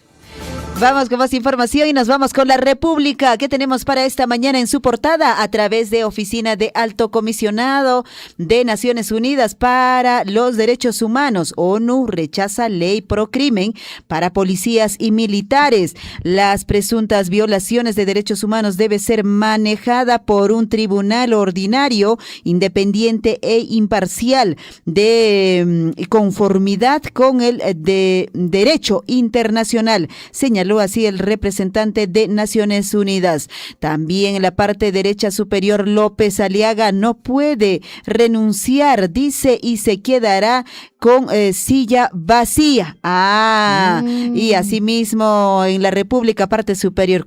Speaker 2: Vamos con más información y nos vamos con La República. ¿Qué tenemos para esta mañana en su portada? A través de Oficina de Alto Comisionado de Naciones Unidas para los Derechos Humanos, ONU rechaza ley pro crimen para policías y militares. Las presuntas violaciones de derechos humanos deben ser manejadas por un tribunal ordinario, independiente e imparcial, de conformidad con el de derecho internacional, señaló así el representante de Naciones Unidas. También en la parte derecha superior, López Aliaga no puede renunciar, dice, y se quedará con silla vacía. Y asimismo en La República, parte superior,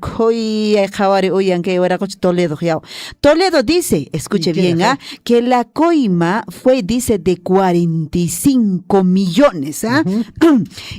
Speaker 2: Toledo dice, escuche bien, que la coima fue, dice, de 45 millones.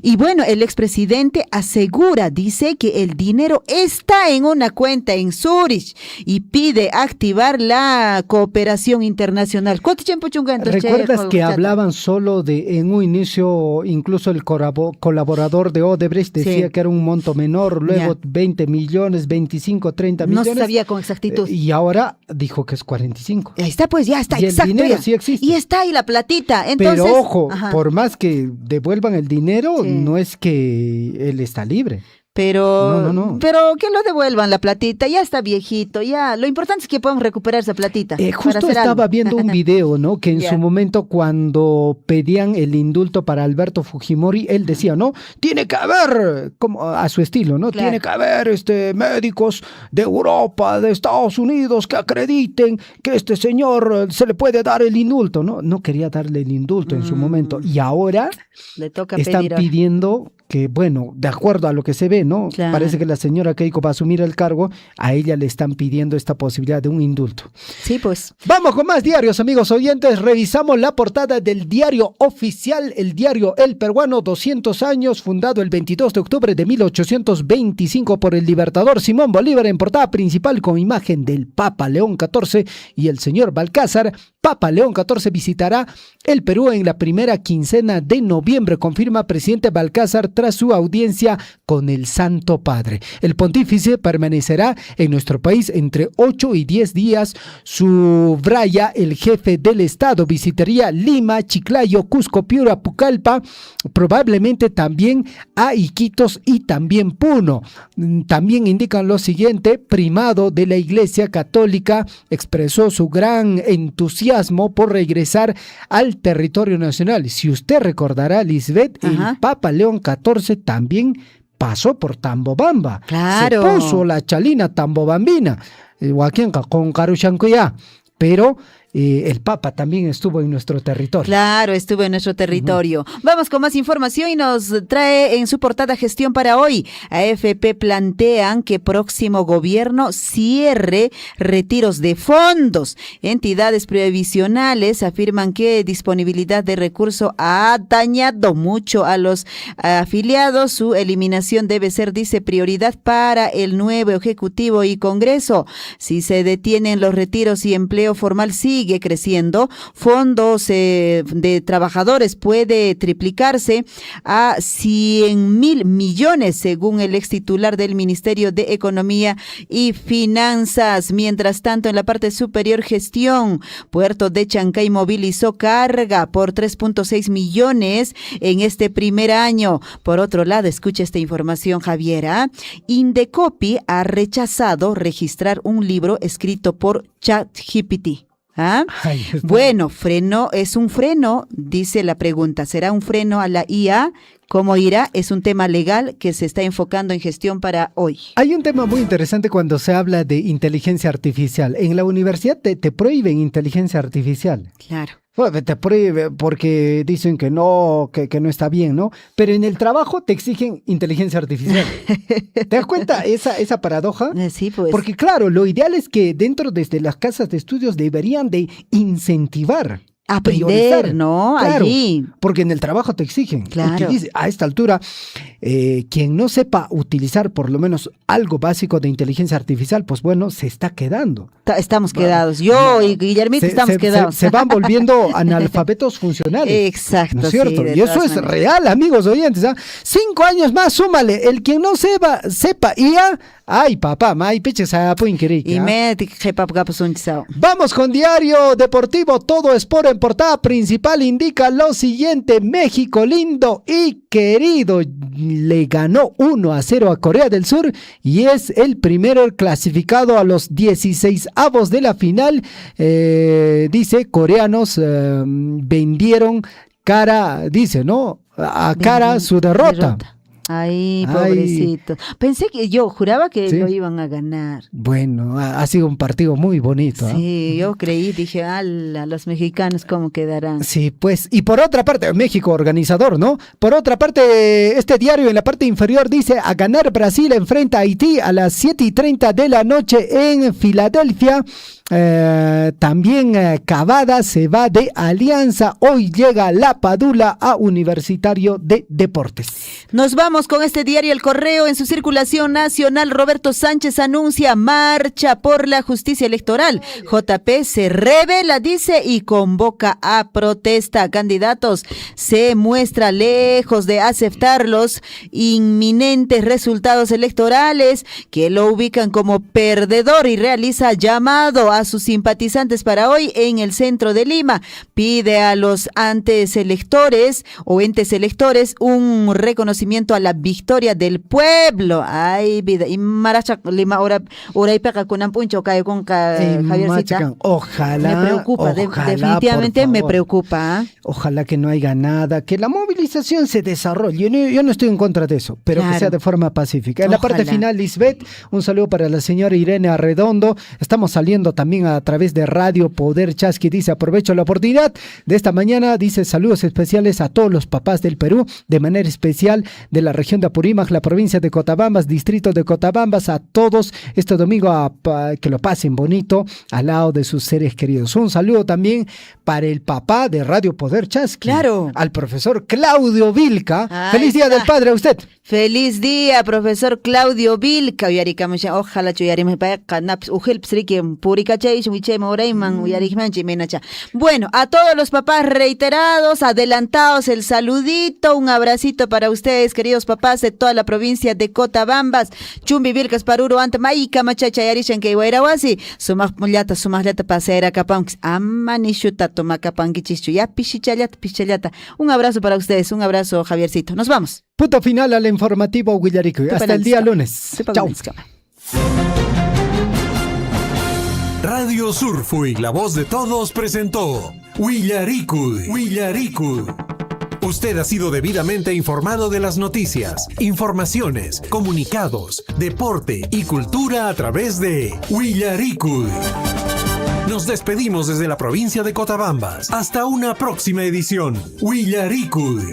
Speaker 2: Y bueno, el expresidente asegura, dice, que el dinero está en una cuenta en Zurich y pide activar la cooperación internacional.
Speaker 3: ¿Recuerdas que hablaban solo de, en un inicio, incluso el colaborador de Odebrecht decía que era un monto menor, luego 20 millones, 25, 30 millones?
Speaker 2: No sabía con exactitud.
Speaker 3: Y ahora dijo que es 45.
Speaker 2: Ahí está, pues ya está,
Speaker 3: y
Speaker 2: exacto.
Speaker 3: El dinero
Speaker 2: ya.
Speaker 3: sí existe.
Speaker 2: Y está ahí la platita. Entonces,
Speaker 3: pero ojo, por más que devuelvan el dinero, no es que él está libre.
Speaker 2: Pero, pero que lo devuelvan la platita, ya está viejito, ya. Lo importante es que podamos recuperar esa platita.
Speaker 3: Justo estaba viendo un video, ¿no? Que en su momento, cuando pedían el indulto para Alberto Fujimori, él decía, ¿no? Tiene que haber, como a su estilo, ¿no? Tiene que haber médicos de Europa, de Estados Unidos, que acrediten que este señor se le puede dar el indulto, ¿no? No quería darle el indulto en su momento. Y ahora
Speaker 2: le toca
Speaker 3: están pidiendo que, bueno, de acuerdo a lo que se ve, ¿no? Parece que la señora Keiko va a asumir el cargo, a ella le están pidiendo esta posibilidad de un indulto.
Speaker 2: Sí, pues.
Speaker 3: Vamos con más diarios, amigos oyentes. Revisamos la portada del diario oficial, el diario El Peruano, 200 años, fundado el 22 de octubre de 1825 por el libertador Simón Bolívar. En portada principal, con imagen del Papa León XIV y el señor Balcázar. Papa León XIV visitará el Perú en la primera quincena de noviembre, confirma presidente Balcázar tras su audiencia con el Santo Padre. El pontífice permanecerá en nuestro país entre 8 y 10 días. Subraya el jefe del Estado. Visitaría Lima, Chiclayo, Cusco, Piura, Pucallpa, probablemente también a Iquitos y también Puno. También indican lo siguiente: primado de la Iglesia Católica expresó su gran entusiasmo entusiasmo por regresar al territorio nacional. Si usted recordará, Lisbeth, el Papa León XIV también pasó por Tambobamba.
Speaker 2: Claro.
Speaker 3: Se puso la chalina tambobambina, Huaquenca con Carushancuya, pero el Papa también estuvo en nuestro territorio.
Speaker 2: Claro, estuvo en nuestro territorio. Vamos con más información y nos trae en su portada Gestión para hoy. AFP plantean que próximo gobierno cierre retiros de fondos. Entidades previsionales afirman que disponibilidad de recurso ha dañado mucho a los afiliados. Su eliminación debe ser, dice, prioridad para el nuevo Ejecutivo y Congreso. Si se detienen los retiros y empleo formal sigue creciendo, fondos de trabajadores puede triplicarse a 100.000 millones según el ex titular del Ministerio de Economía y Finanzas. Mientras tanto, en la parte superior, Gestión, Puerto de Chancay movilizó carga por 3.6 millones en este primer año. Por otro lado, escucha esta información, Javiera. Indecopi ha rechazado registrar un libro escrito por ChatGPT. ¿Ah? Bueno, es un freno, dice la pregunta. ¿Será un freno a la IA? ¿Cómo irá? Es un tema legal que se está enfocando en Gestión para hoy.
Speaker 3: Hay un tema muy interesante cuando se habla de inteligencia artificial. En la universidad te prohíben inteligencia artificial.
Speaker 2: Claro.
Speaker 3: Te prohíbe porque dicen que no está bien, ¿no? Pero en el trabajo te exigen inteligencia artificial. ¿Te das cuenta esa paradoja?
Speaker 2: Sí, pues.
Speaker 3: Porque claro, lo ideal es que dentro desde las casas de estudios deberían de incentivar.
Speaker 2: Aprender,
Speaker 3: priorizar,
Speaker 2: ¿no?
Speaker 3: Claro,
Speaker 2: allí.
Speaker 3: porque en el trabajo te exigen.
Speaker 2: Claro.
Speaker 3: Y que dice, a esta altura, quien no sepa utilizar por lo menos algo básico de inteligencia artificial, pues bueno, se está quedando.
Speaker 2: Estamos quedados. Yo y Guillermito estamos quedados.
Speaker 3: Se van volviendo analfabetos funcionales.
Speaker 2: Exacto.
Speaker 3: ¿No es cierto?
Speaker 2: Sí,
Speaker 3: y eso es real, amigos oyentes. 5 años más, súmale. El quien no sepa y ya. Ay, papá, may piches a
Speaker 2: Y me
Speaker 3: Vamos con Diario Deportivo, todo Sport en portada principal indica lo siguiente: México lindo y querido le ganó 1-0 a Corea del Sur y es el primero clasificado a los 16avos de la final. Dice, coreanos vendieron cara, dice, ¿no? A cara su derrota.
Speaker 2: Ay, pobrecito. Pensé que juraba que lo iban a ganar.
Speaker 3: Bueno, ha sido un partido muy bonito.
Speaker 2: Sí, yo creí, dije, los mexicanos cómo quedarán.
Speaker 3: Sí, pues, y por otra parte, México organizador, ¿no? Por otra parte, este diario en la parte inferior dice, a ganar Brasil enfrenta a Haití a las 7:30 de la noche en Filadelfia. También Cavada se va de Alianza. Hoy llega la Padula a Universitario de Deportes.
Speaker 2: Nos vamos con este diario El Correo. En su circulación nacional, Roberto Sánchez anuncia marcha por la justicia electoral. JP se revela, dice, y convoca a protesta. Candidatos se muestra lejos de aceptar los inminentes resultados electorales que lo ubican como perdedor y realiza llamado a sus simpatizantes para hoy en el centro de Lima. Pide a los entes electores un reconocimiento a la victoria del pueblo. Ay, vida. Y Maracha Lima ahora y pega con Ampuncho cae con Javiercita.
Speaker 3: Ojalá.
Speaker 2: Me preocupa, definitivamente me preocupa.
Speaker 3: Ojalá que no haya nada, que la movilización se desarrolle. Yo no estoy en contra de eso, pero que sea de forma pacífica. En la parte final, Lisbeth, un saludo para la señora Irene Arredondo. Estamos saliendo también a través de Radio Poder Chasqui. Dice, aprovecho la oportunidad de esta mañana. Dice, saludos especiales a todos los papás del Perú, de manera especial de la región de Apurímac, la provincia de Cotabambas, distrito de Cotabambas, a todos este domingo que lo pasen bonito al lado de sus seres queridos. Un saludo también para el papá de Radio Poder Chasqui.
Speaker 2: Claro.
Speaker 3: Al profesor Claudio Vilca. Feliz Día del Padre a usted.
Speaker 2: Feliz día, profesor Claudio Vilca. Ojalá bueno, a todos los papás reiterados, adelantados, el saludito, un abracito para ustedes, queridos papás de toda la provincia de Cotabambas. Chumbi Vilcas Paruro ante Maika Machacha Yarishan que Guairawasi, sumas llata pasera capanx, amanishuta toma capanquichichu, ya pichallata. Un abrazo para ustedes, un abrazo, Javiercito. Nos vamos.
Speaker 3: Punto final al informativo Guillarico. Hasta el día lunes. Chao.
Speaker 1: Radio Radio Surfui, la voz de todos, presentó Willaricud. Usted ha sido debidamente informado de las noticias, informaciones, comunicados, deporte y cultura a través de Willaricud. Nos despedimos desde la provincia de Cotabambas. Hasta una próxima edición. Willaricud.